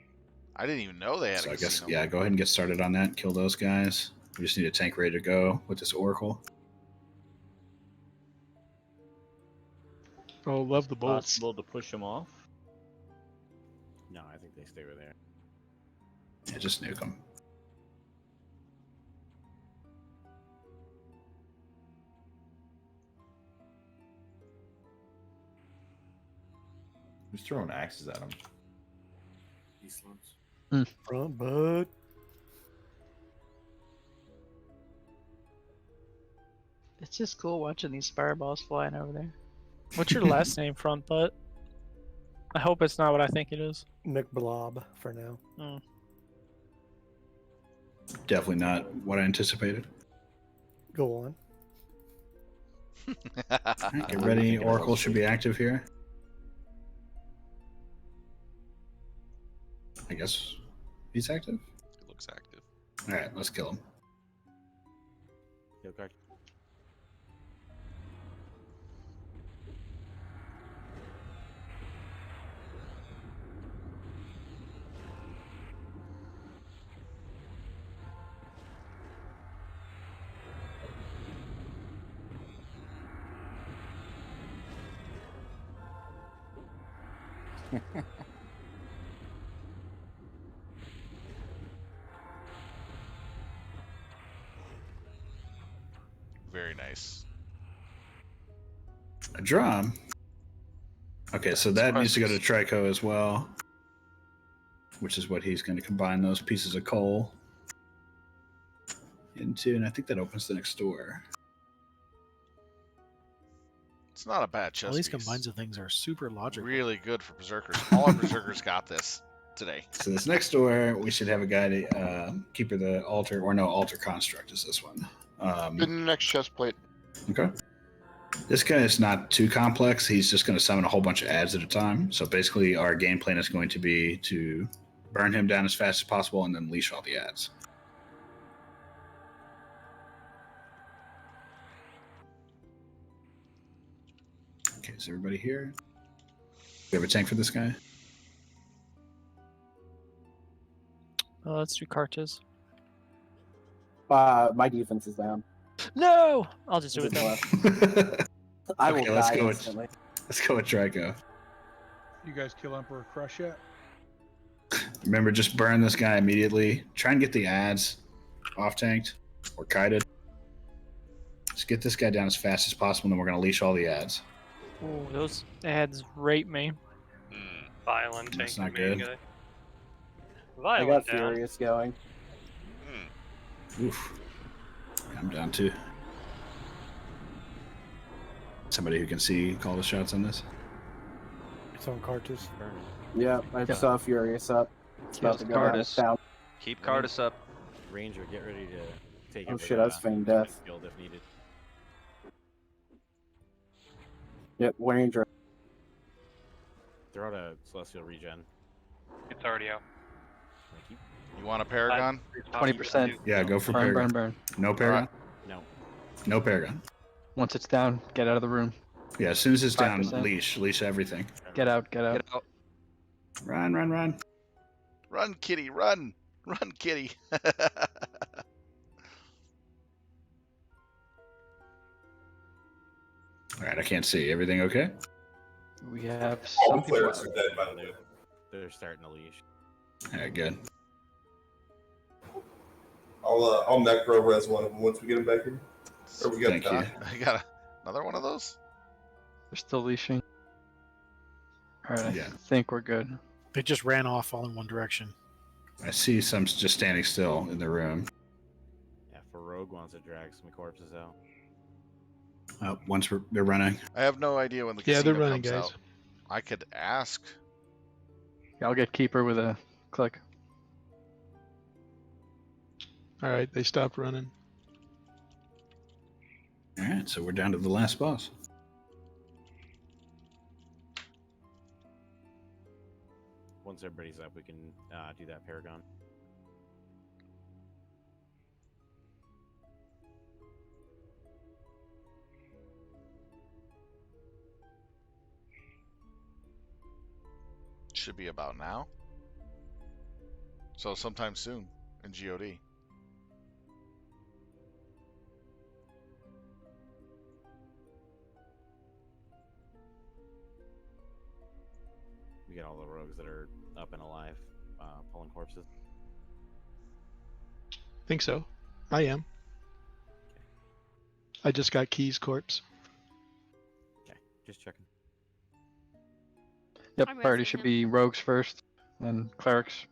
I didn't even know they had So a I guess, casino. yeah, go ahead and get started on that. Kill those guys. We just need a tank ready to go with this Oracle. Oh, love the bolts. Possible to push them off? No, I think they stay over there. Yeah, just nuke them. Who's throwing axes at him? Front butt. It's just cool watching these fireballs flying over there. What's your last name, Front Butt? I hope it's not what I think it is. McBlob for now. Mm. Definitely not what I anticipated. Go on. Alright, get ready. Oracle should be active here. I guess he's active? It looks active. Alright, let's kill him. Kill card. Very nice. A drum? Okay, so that needs to go to Trico as well, which is what he's going to combine those pieces of coal into, and I think that opens the next door. It's not a bad chest All these piece. combines of things are super logical. Really good for berserkers. All our berserkers got this today. So this next door, we should have a guy to keep her the altar, or no, altar construct is this one. In the next chest plate. Okay. This guy is not too complex. He's just going to summon a whole bunch of ads at a time. So basically, our game plan is going to be to burn him down as fast as possible and then leash all the ads. Okay, is everybody here? We have a tank for this guy? Let's do Cartes. My defense is down. No! I'll just do it then. I will let's die go instantly. Let's go with Trico. You guys kill Emperor Crush yet? Remember, just burn this guy immediately. Try and get the ads off tanked or kited. Just get this guy down as fast as possible, and then we're going to leash all the ads. Ooh, those ads rape me. Violent tank. That's not main good. guy. I Violent got down. Furious going. Oof. I'm down too. Somebody who can see call the shots on this. It's on Cartus. Yeah, I saw Furious up. It's about to go Cardus. down. Keep Cardus up. Ranger, get ready to take Oh it. shit, I was feigning death. Field if needed. Yep, Ranger. Throw out a celestial regen. It's already out. Thank you. You want a Paragon? 20%. Yeah, go for Burn, Paragon. burn, burn. No Paragon? No. No Paragon. Once it's down, get out of the room. Yeah, as soon as it's down, 5%. leash everything. Get out, get out. Run. Run, kitty, run! Run, kitty! Alright, I can't see. Everything okay? We have All some the people clerics out. are dead, by the way. They're starting to leash. Alright, good. I'll necro res one of them once we get him back here. Or we got Thank you. I got another one of those? They're still leashing. Alright, I Yeah. think we're good. They just ran off all in one direction. I see some just standing still in the room. Yeah, for Rogue wants to drag some corpses out. Once they're running. I have no idea when the Yeah, they're casino running, comes guys. out. I could ask. Yeah, I'll get Keeper with a click. All right, they stopped running. All right, so we're down to the last boss. Once everybody's up, we can do that Paragon. Should be about now. So sometime soon in GOD. We get all the rogues that are up and alive, pulling corpses. Think so. I am. I just got Key's corpse. Okay, just checking. Yep, I'm party resting should him. be rogues first, then clerics.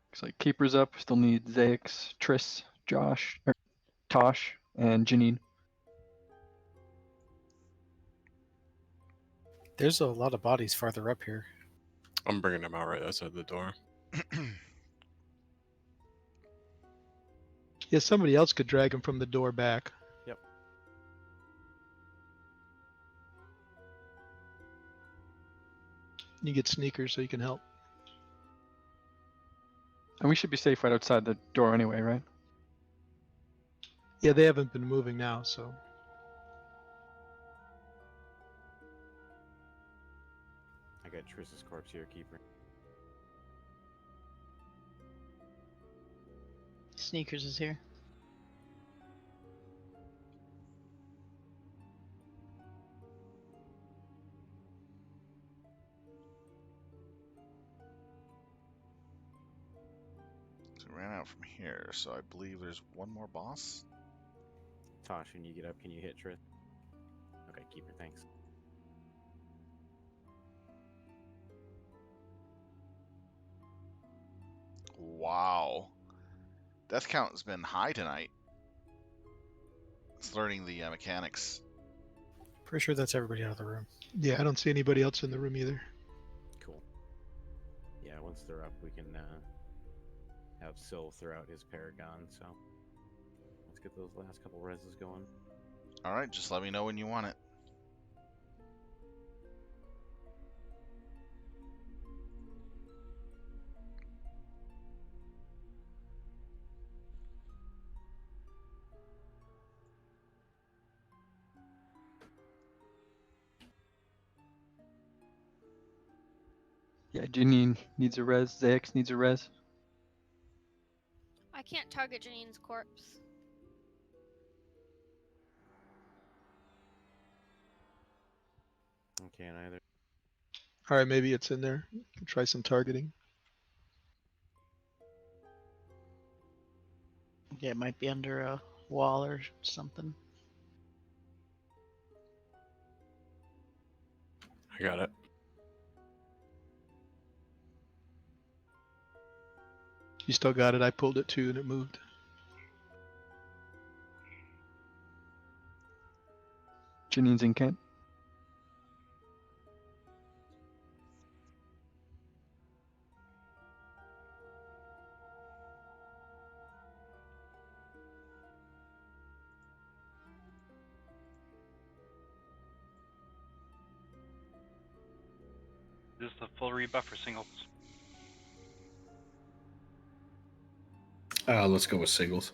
Looks like Keeper's up. Still need Zaix, Triss, Josh, or Tosh, and Janine. There's a lot of bodies farther up here. I'm bringing them out right outside the door. Yeah, somebody else could drag him from the door back. Yep. You get sneakers so you can help. And we should be safe right outside the door anyway, right? Yeah, they haven't been moving now, so. I got Triss's corpse here, Keeper. Sneakers is here. So we ran out from here, so I believe there's one more boss. Tosh, when you get up, can you hit Triss? Okay, Keeper, thanks. Wow. Death count has been high tonight. It's learning the mechanics. Pretty sure that's everybody out of the room. Yeah, I don't see anybody else in the room either. Cool. Yeah, once they're up, we can have Syl throw out his Paragon, so let's get those last couple reses going. Alright, just let me know when you want it. Yeah, Janine needs a res. Zaix needs a res. I can't target Janine's corpse. Okay, and either. All right, maybe it's in there. Try some targeting. Yeah, it might be under a wall or something. I got it. You still got it. I pulled it too and it moved. Janine's in Kent. This is the full rebuff or singles? Let's go with singles.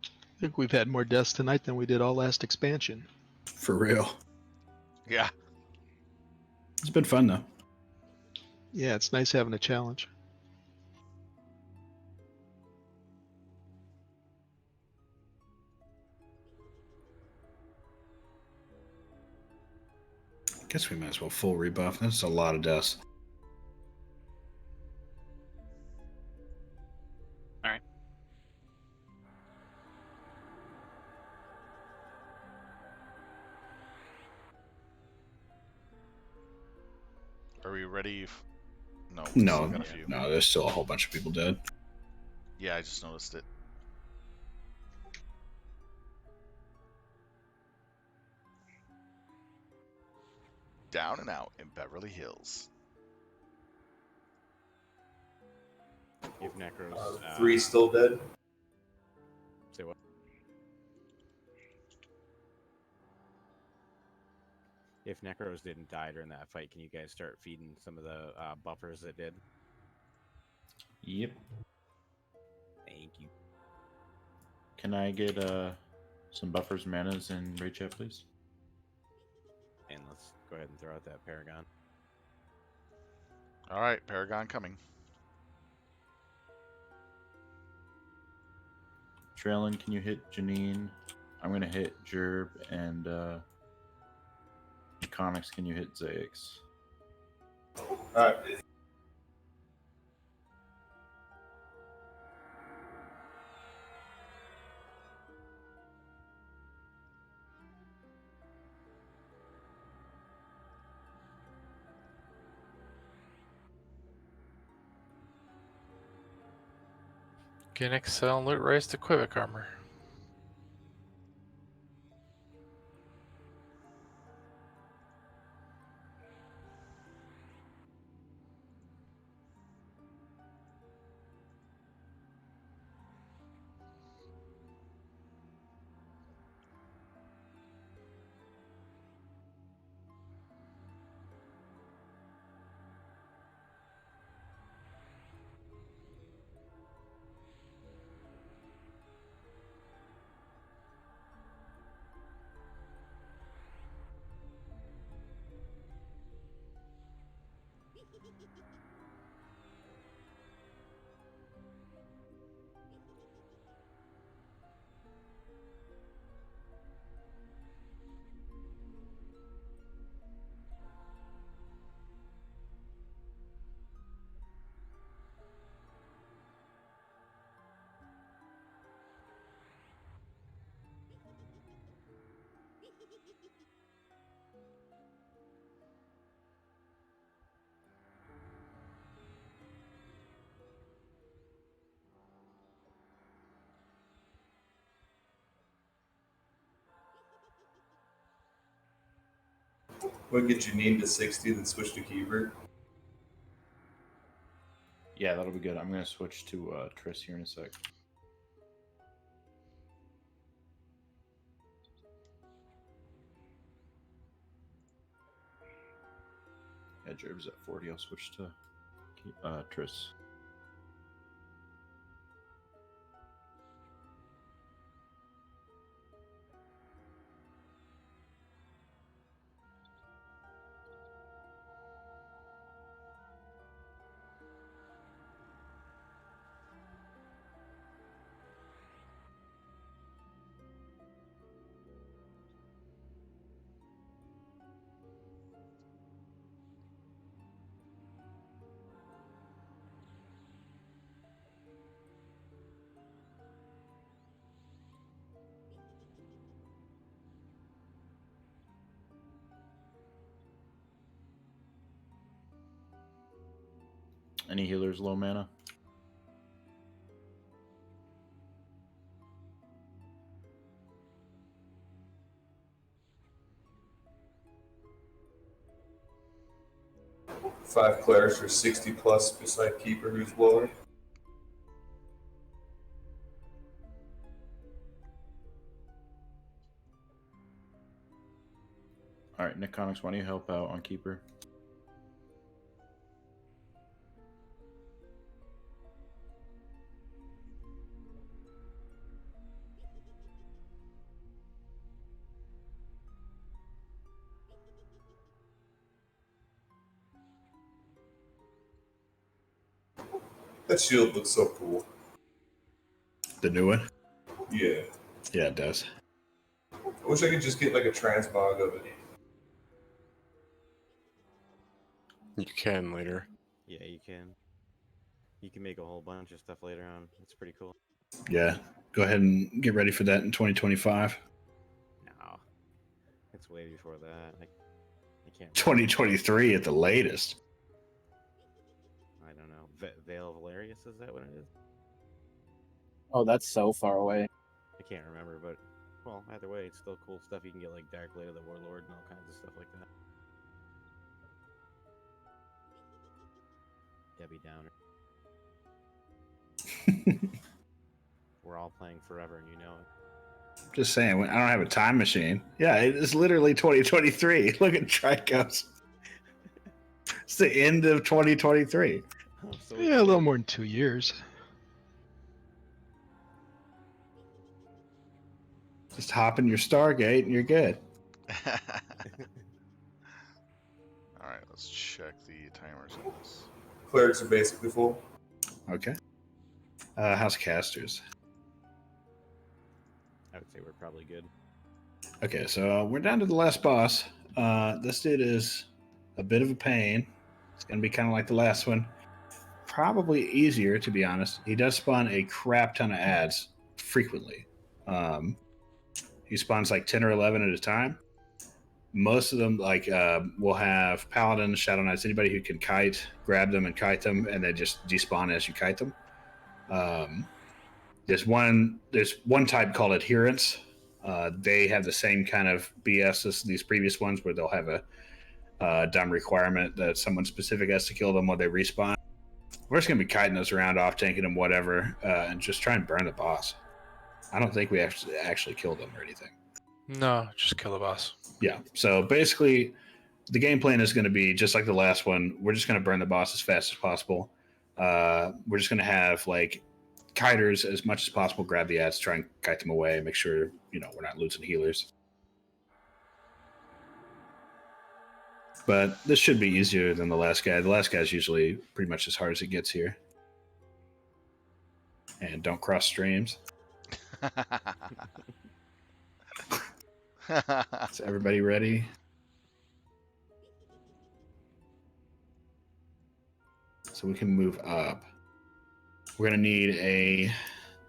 I think we've had more deaths tonight than we did all last expansion. For real. Yeah. It's been fun, though. Yeah, it's nice having a challenge. Guess we might as well full rebuff. That's a lot of deaths. Alright. Are we ready? No. No, Got a few. no, there's still a whole bunch of people dead. Yeah, I just noticed it. Down and out in Beverly Hills. If Necros. 3 still dead. Say what? If Necros didn't die during that fight, can you guys start feeding some of the buffers that did? Yep. Thank you. Can I get some buffers, manas, and raid chat, please? And let's go ahead and throw out that Paragon. All right, Paragon coming. Traylon, can you hit Janine? I'm gonna hit Jerb, and Econics, can you hit Zaix? Alright. Get Excel and loot race to Quivik armor. We'll get Janine to 60, then switch to Keeper. Yeah, that'll be good. I'm gonna switch to Triss here in a sec. Yeah, Jerb's at 40. I'll switch to Triss. Any healers low mana? Five clerics for 60 plus beside Keeper, who's lower. Alright, Niconics, why don't you help out on Keeper? That shield looks so cool. The new one? Yeah. Yeah, it does. I wish I could just get like a transmog of it. You can later. Yeah, you can. You can make a whole bunch of stuff later on. It's pretty cool. Yeah. Go ahead and get ready for that in 2025. No, it's way before that. I can't. 2023 at the latest. I don't know. Veil of Valerius, is that what it is? Oh, that's so far away. I can't remember, but well, either way, it's still cool stuff. You can get like Dark Blade of the Warlord and all kinds of stuff like that. Debbie Downer. We're all playing forever, and you know it. Just saying, I don't have a time machine. Yeah, it is literally 2023. Look at Trico's. It's the end of 2023. So Yeah, a little more than 2 years. Just hop in your Stargate and you're good. Alright, let's check the timers on this. Clerics are basically full. Okay. How's casters? I would say we're probably good. Okay, so we're down to the last boss. This dude is a bit of a pain. It's going to be kind of like the last one. Probably easier, to be honest. He does spawn a crap ton of ads frequently. He spawns like 10 or 11 at a time. Most of them will have paladins, shadow knights, anybody who can kite, grab them and kite them, and they just despawn as you kite them. There's one type called adherence. They have the same kind of BS as these previous ones, where they'll have a dumb requirement that someone specific has to kill them while they respawn. We're just gonna be kiting those around, off tanking them, whatever, and just try and burn the boss. I don't think we actually killed them or anything. No, just kill the boss. Yeah. So basically, the game plan is going to be just like the last one. We're just going to burn the boss as fast as possible. We're just going to have like kiters as much as possible. Grab the ads, try and kite them away, make sure we're not losing healers. But this should be easier than the last guy. The last guy's usually pretty much as hard as it gets here. And don't cross streams. Is everybody ready? So we can move up. We're gonna need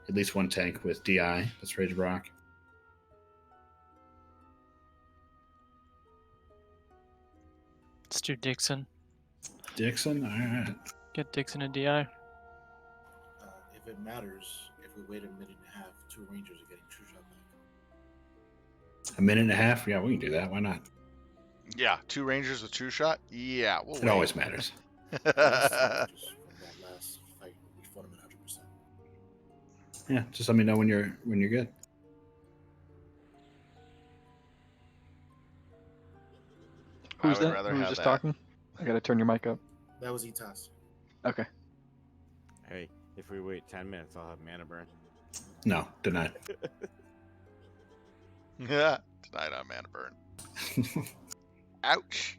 at least one tank with DI. That's ready to rock. Let's do Dixon. Dixon, all right. Get Dixon a DI. If it matters, if we wait a minute and a half, 2 Rangers are getting true shot back. A minute and a half? Yeah, we can do that. Why not? Yeah, 2 Rangers with true shot? Yeah, we'll It wait. always matters. Just from that last fight, we fought him at 100%. Yeah, just let me know when you're good. Who's I would that? rather Who's have just that. talking? I gotta turn your mic up. That was Etas. Okay. Hey, if we wait 10 minutes, I'll have mana burn. No, denied. Yeah, tonight on mana burn. Ouch.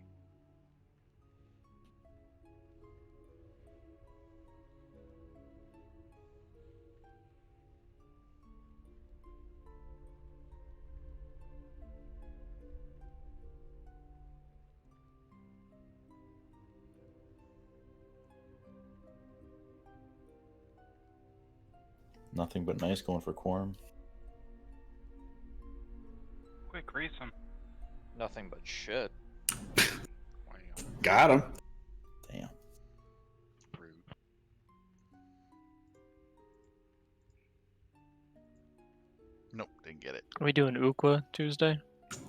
Nothing but nice going for Quorum. Quick, race him. Nothing but shit. Got him. Damn. Rude. Nope, didn't get it. Are we doing Ukwa Tuesday?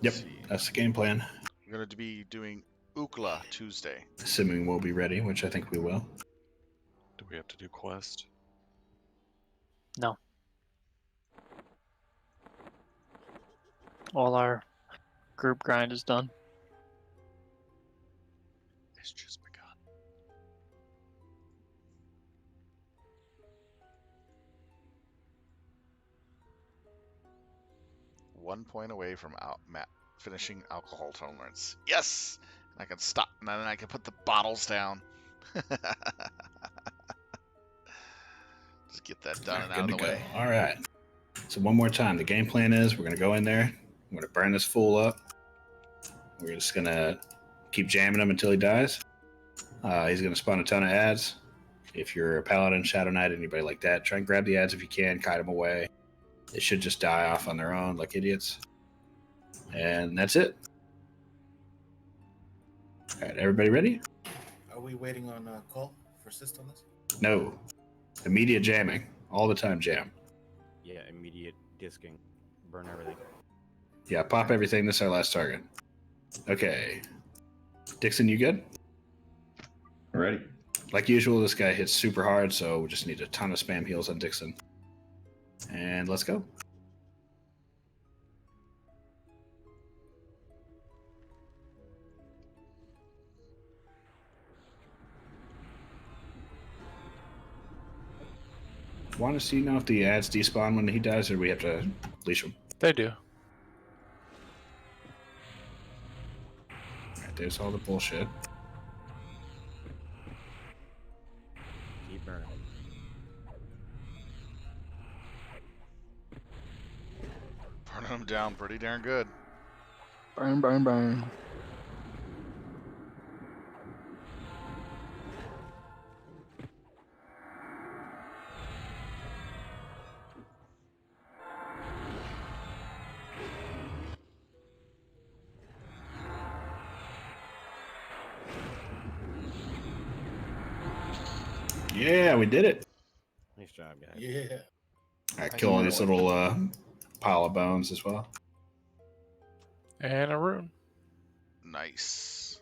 Yep, that's the game plan. We're going to be doing Ukla Tuesday. Assuming we'll be ready, which I think we will. Do we have to do quest? No. All our group grind is done. It's just begun. One point away from finishing alcohol tolerance. Yes! And I can stop, and then I can put the bottles down. Just get that done and out of the way. All right. So one more time, the game plan is we're going to go in there. I'm going to burn this fool up. We're just going to keep jamming him until he dies. He's going to spawn a ton of ads. If you're a Paladin, Shadow Knight, anybody like that, try and grab the ads if you can, kite them away. They should just die off on their own like idiots. And that's it. All right, everybody ready? Are we waiting on call for assist on this? No. Immediate jamming. All the time jam. Yeah, immediate disking. Burn everything. Yeah, pop everything. This is our last target. Okay. Dixon, you good? Ready. Like usual, this guy hits super hard, so we just need a ton of spam heals on Dixon. And let's go. Want to see now if the ads despawn when he dies, or we have to leash him? They do. Alright, there's all the bullshit. Keep burning. Burning them down pretty darn good. Burn, burn, burn. Yeah, we did it. Nice job, guys. Yeah. Alright, kill all these little pile of bones as well. And a rune. Nice.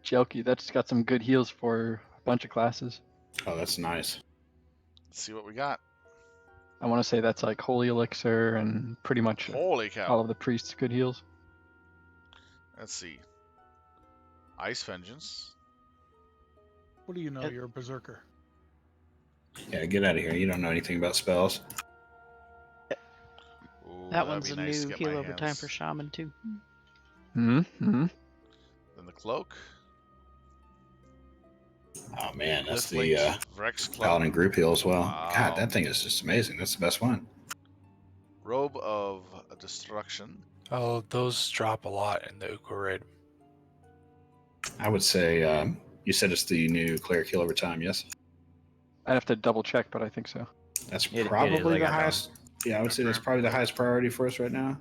Jelky, that's got some good heals for a bunch of classes. Oh, that's nice. Let's see what we got. I want to say that's like Holy Elixir and pretty much Holy cow. all of the priests' good heals. Let's see. Ice Vengeance. What do you know? You're a berserker. Yeah, get out of here. You don't know anything about spells. Ooh, That that'd one's be a nice to new get heal my over time hands- for Shaman too. Mm-hmm. Then the Cloak. Oh man, that's Lift the Link, Rex Cloak. Paladin group heal as well. Wow. God, that thing is just amazing. That's the best one. Robe of Destruction. Oh, those drop a lot in the Uko raid. I would say you said it's the new cleric heal over time, yes? I'd have to double check, but I think so. That's It is probably like the a- highest. Yeah, I would say that's probably the highest priority for us right now.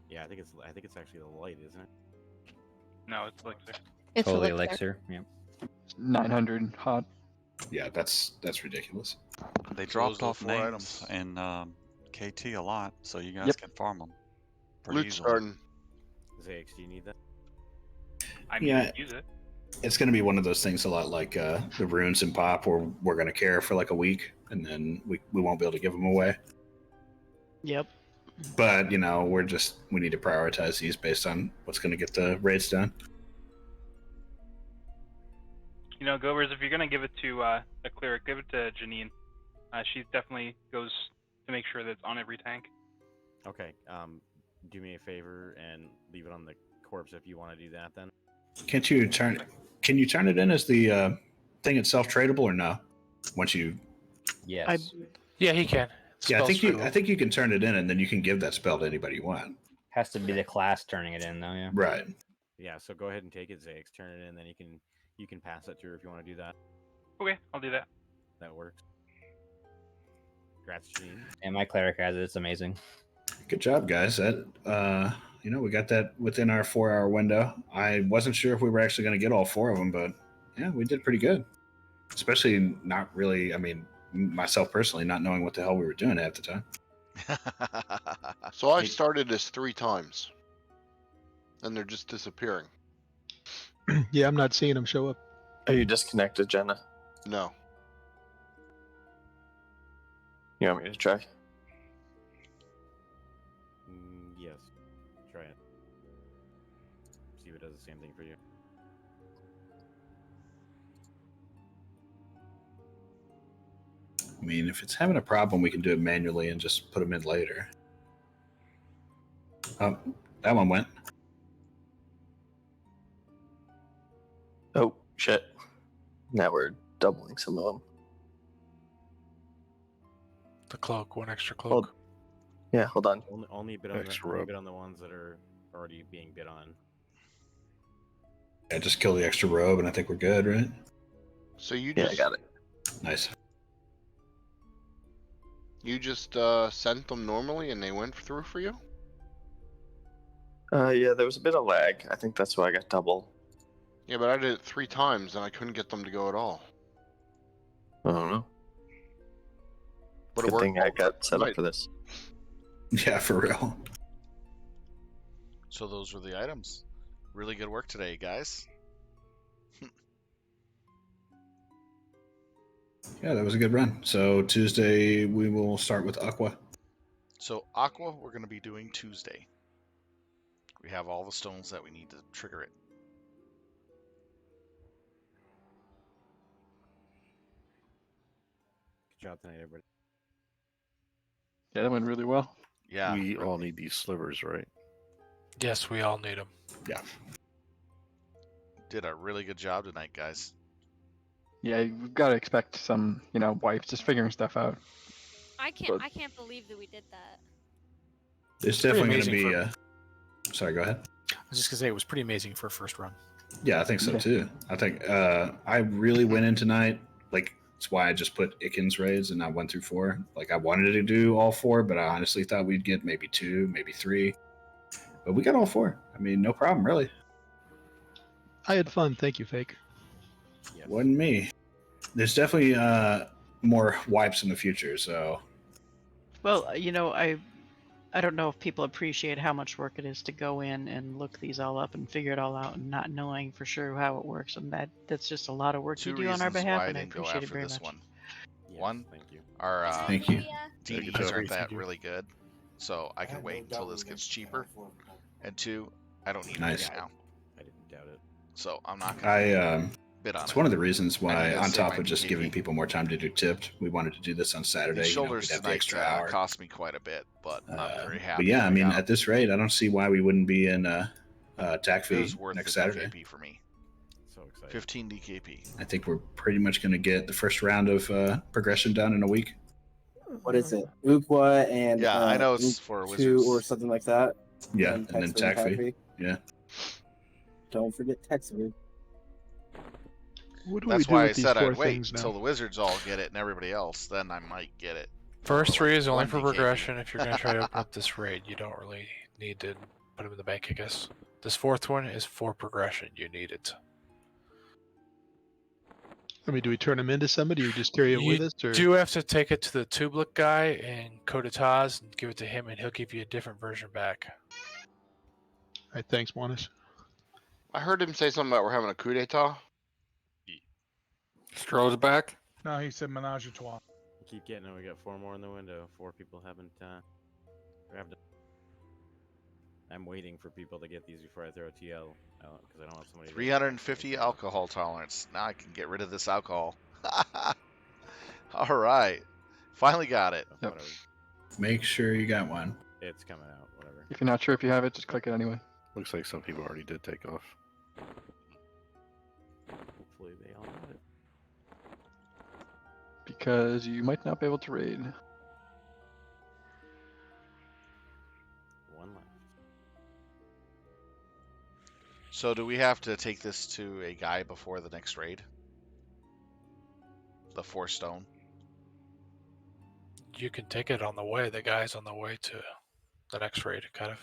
Yeah, I think it's actually the light, isn't it? No, it's Elixir. It's Holy Elixir. Elixir. Yep. 900 hot. Yeah, that's ridiculous. They So dropped those are the off 4 names in KT a lot, so you guys Yep. can farm them. Pretty Loot easily. starting. Zax, do you need that? I mean, Yeah. use it. It's going to be one of those things a lot like the runes and pop, where we're going to care for like a week, and then we won't be able to give them away. Yep. But, you know, we need to prioritize these based on what's going to get the raids done. You know, Govers, if you're gonna give it to a cleric, give it to Janine. She definitely goes to make sure that it's on every tank. Okay. Do me a favor and leave it on the corpse if you want to do that. Then. Can you turn it in as the thing itself tradable or no? Once you Yes. Yeah, he can. Yeah, I Spell's think you can turn it in and then you can give that spell to anybody you want. Has to be the class turning it in though, yeah. Right. Yeah. So go ahead and take it, Zax. Turn it in, then you can pass it to her if you want to do that. Okay, I'll do that. That works. Congrats, Janine. And my cleric has it. It's amazing. Good job, guys. That we got that within our 4-hour window. I wasn't sure if we were actually going to get all 4 of them, but yeah, we did pretty good. Especially not really, I mean, myself personally, not knowing what the hell we were doing at the time. So I started this 3 times, and they're just disappearing. Yeah, I'm not seeing them show up. Are you disconnected, Jenna? No. You want me to try? Yes. Try it. See if it does the same thing for you. I mean, if it's having a problem, we can do it manually and just put them in later. Oh, that one went. Oh, shit. Now we're doubling some of them. The cloak, one extra cloak. Yeah, hold on. Only bid on the ones that are already being bid on. Yeah, just kill the extra robe, and I think we're good, right? So you Yeah, just I got it. Nice. you just sent them normally and they went through for you? Yeah, there was a bit of lag. I think that's why I got double. Yeah, but I did it 3 times and I couldn't get them to go at all. I don't know. But it Good worked. thing I got set Right. up for this. Yeah, for real. So those were the items. Really good work today, guys. Yeah, that was a good run. So Tuesday we will start with Aqua. So Aqua, we're going to be doing Tuesday. We have all the stones that we need to trigger it. Good job tonight, everybody. Yeah, that went really well. Yeah. We all need these slivers, right? Yes, we all need them. Yeah. Did a really good job tonight, guys. Yeah, we've got to expect some, wipes, just figuring stuff out. I can't believe that we did that. It's definitely going to be. Sorry, go ahead. I was just gonna say it was pretty amazing for a first run. Yeah, I think so too. I think I really went in tonight. Like, that's why I just put Ikkinz raids and I went through 4. Like, I wanted to do all 4, but I honestly thought we'd get maybe 2, maybe 3. But we got all 4. I mean, no problem, really. I had fun. Thank you, Fake. Wasn't me. There's definitely more wipes in the future, so. Well, I don't know if people appreciate how much work it is to go in and look these all up and figure it all out and not knowing for sure how it works, and that's just a lot of work you do on our behalf, and I appreciate it very much. One, thank you. Our thank you. DDs aren't that really good, so I can wait until this gets cheaper. And 2, I don't need it right now. I didn't doubt it. So I'm not gonna bid on it. It's one of the reasons why, gotta on save top my of just DKP. giving people more time to do tipped, we wanted to do this on Saturday. These shoulders we'd have the tonight extra hour. cost me quite a bit, but I'm very happy. But yeah, I mean, right now. at this rate, I don't see why we wouldn't be in TAC It fee was worth next the Saturday. DKP for me. So excited. 15 DKP. I think we're pretty much going to get the first round of progression done in a week. What is it? Ukwa and Yeah, I know it's for 2 wizards. or something like that. Yeah, and then Text TAC fee. Yeah. Don't forget text fee. What do That's we do why I with these said 4 I'd wait things until now? the wizards all get it and everybody else. Then I might get it. First For 3 like is only 1 for DKP. progression. If you're going to try to open up this raid, you don't really need to put them in the bank, I guess. This 4th one is for progression. You need it. I mean, do we turn them into somebody or just carry it with You us? Or do have to take it to the Tublik guy in Kodetaz and give it to him, and he'll give you a different version back. All right, thanks, Monis. I heard him say something about we're having a coup d'etat. Stroh's back. No, he said menage a trois. Keep getting it. We got 4 more in the window. 4 people haven't grabbed it. I'm waiting for people to get these before I throw a TL out because I don't want somebody. 350 alcohol tolerance. Now I can get rid of this alcohol. All right. Finally got it. Yep. Make sure you got one. It's coming out. Whatever. If you're not sure if you have it, just click it anyway. Looks like some people already did take off. Hopefully they all got it. Because you might not be able to raid. 1 left. So do we have to take this to a guy before the next raid? The 4 stone? You can take it on the way. The guy's on the way to the next raid, kind of.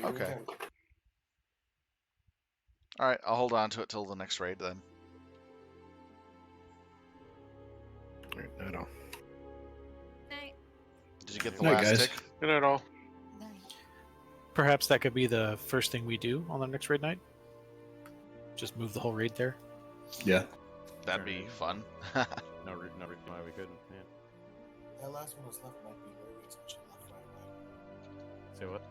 Okay. All right, I'll hold on to it till the next raid then. Right, night all. Did you get the Night, last guys. tick? Good night all. Perhaps that could be the first thing we do on the next raid night. Just move the whole raid there. Yeah. That'd be fun. No reason why we couldn't. Yeah. That last one was left might be Lyria's, but she left right away. Say what?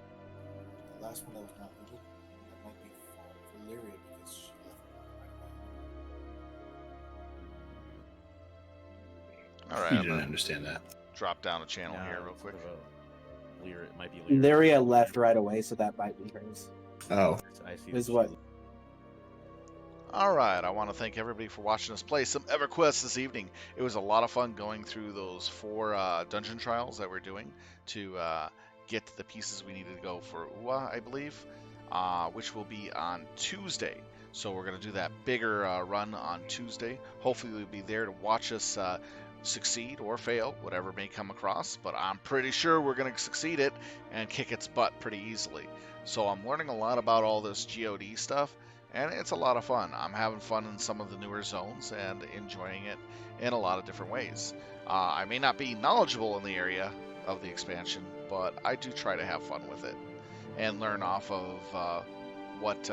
The last one that was not looted, that might be for Lyria because she left right away. All right. You I'm didn't gonna understand that. drop down a channel here real it's quick. Lyria, it might be Lyria. Lyria left right away, so that might be hers. Oh. I see. Is what? All right, I want to thank everybody for watching us play some Everquest this evening. It was a lot of fun going through those 4 dungeon trials that we're doing to get the pieces we needed to go for Uwa, I believe, which will be on Tuesday. So we're going to do that bigger run on Tuesday. Hopefully you'll be there to watch us succeed or fail, whatever may come across. But I'm pretty sure we're going to succeed it and kick its butt pretty easily. So I'm learning a lot about all this GoD stuff, and it's a lot of fun. I'm having fun in some of the newer zones and enjoying it in a lot of different ways. I may not be knowledgeable in the area of the expansion, but I do try to have fun with it and learn off of what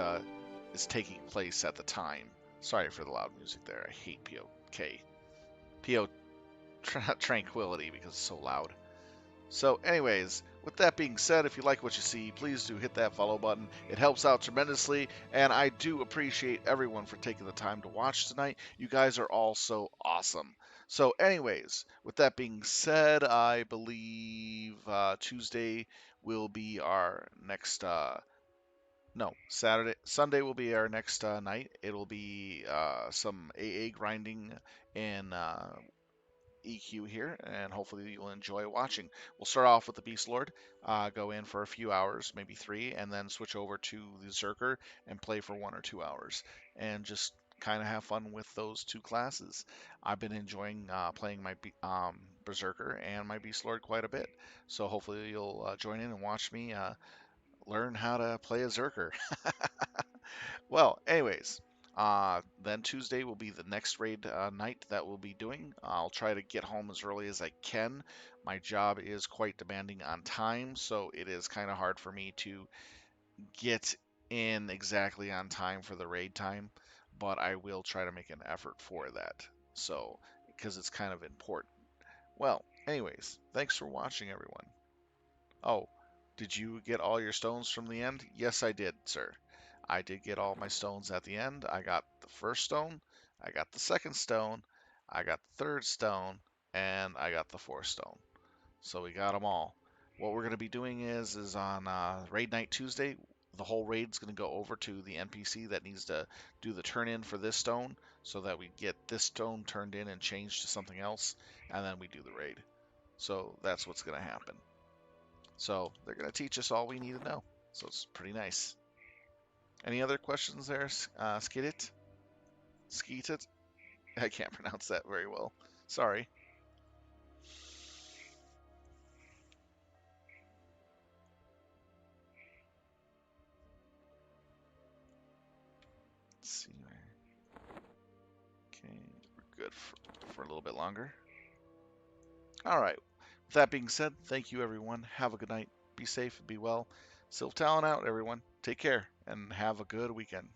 is taking place at the time. Sorry for the loud music there. I hate POK. Tranquility because it's so loud. So anyways, with that being said, if you like what you see, please do hit that follow button. It helps out tremendously, and I do appreciate everyone for taking the time to watch tonight. You guys are all so awesome. So anyways, with that being said, I believe Tuesday will be our next no, Sunday will be our next night. It'll be some AA grinding in EQ here, and hopefully you'll enjoy watching. We'll start off with the Beastlord, go in for a few hours, maybe 3, and then switch over to the Zerker and play for 1 or 2 hours, and just kind of have fun with those 2 classes. I've been enjoying playing my Berserker and my Beastlord quite a bit, so hopefully you'll join in and watch me learn how to play a Zerker. Well, anyways, then Tuesday will be the next raid night that we'll be doing. I'll try to get home as early as I can. My job is quite demanding on time, so it is kind of hard for me to get in exactly on time for the raid time, but I will try to make an effort for that. So, because it's kind of important. Well, anyways, thanks for watching, everyone. Oh, did you get all your stones from the end? Yes, I did, sir. I did get all my stones at the end. I got the first stone, I got the second stone, I got the third stone, and I got the fourth stone. So we got them all. What we're going to be doing is on Raid Night Tuesday, the whole raid's going to go over to the NPC that needs to do the turn-in for this stone, so that we get this stone turned in and changed to something else, and then we do the raid. So that's what's going to happen. So they're going to teach us all we need to know. So it's pretty nice. Any other questions there, Skidit? Skeetit? I can't pronounce that very well. Sorry. Let's see. Okay, we're good for a little bit longer. All right. With that being said, thank you, everyone. Have a good night. Be safe and be well. Silv Talon out, everyone. Take care and have a good weekend.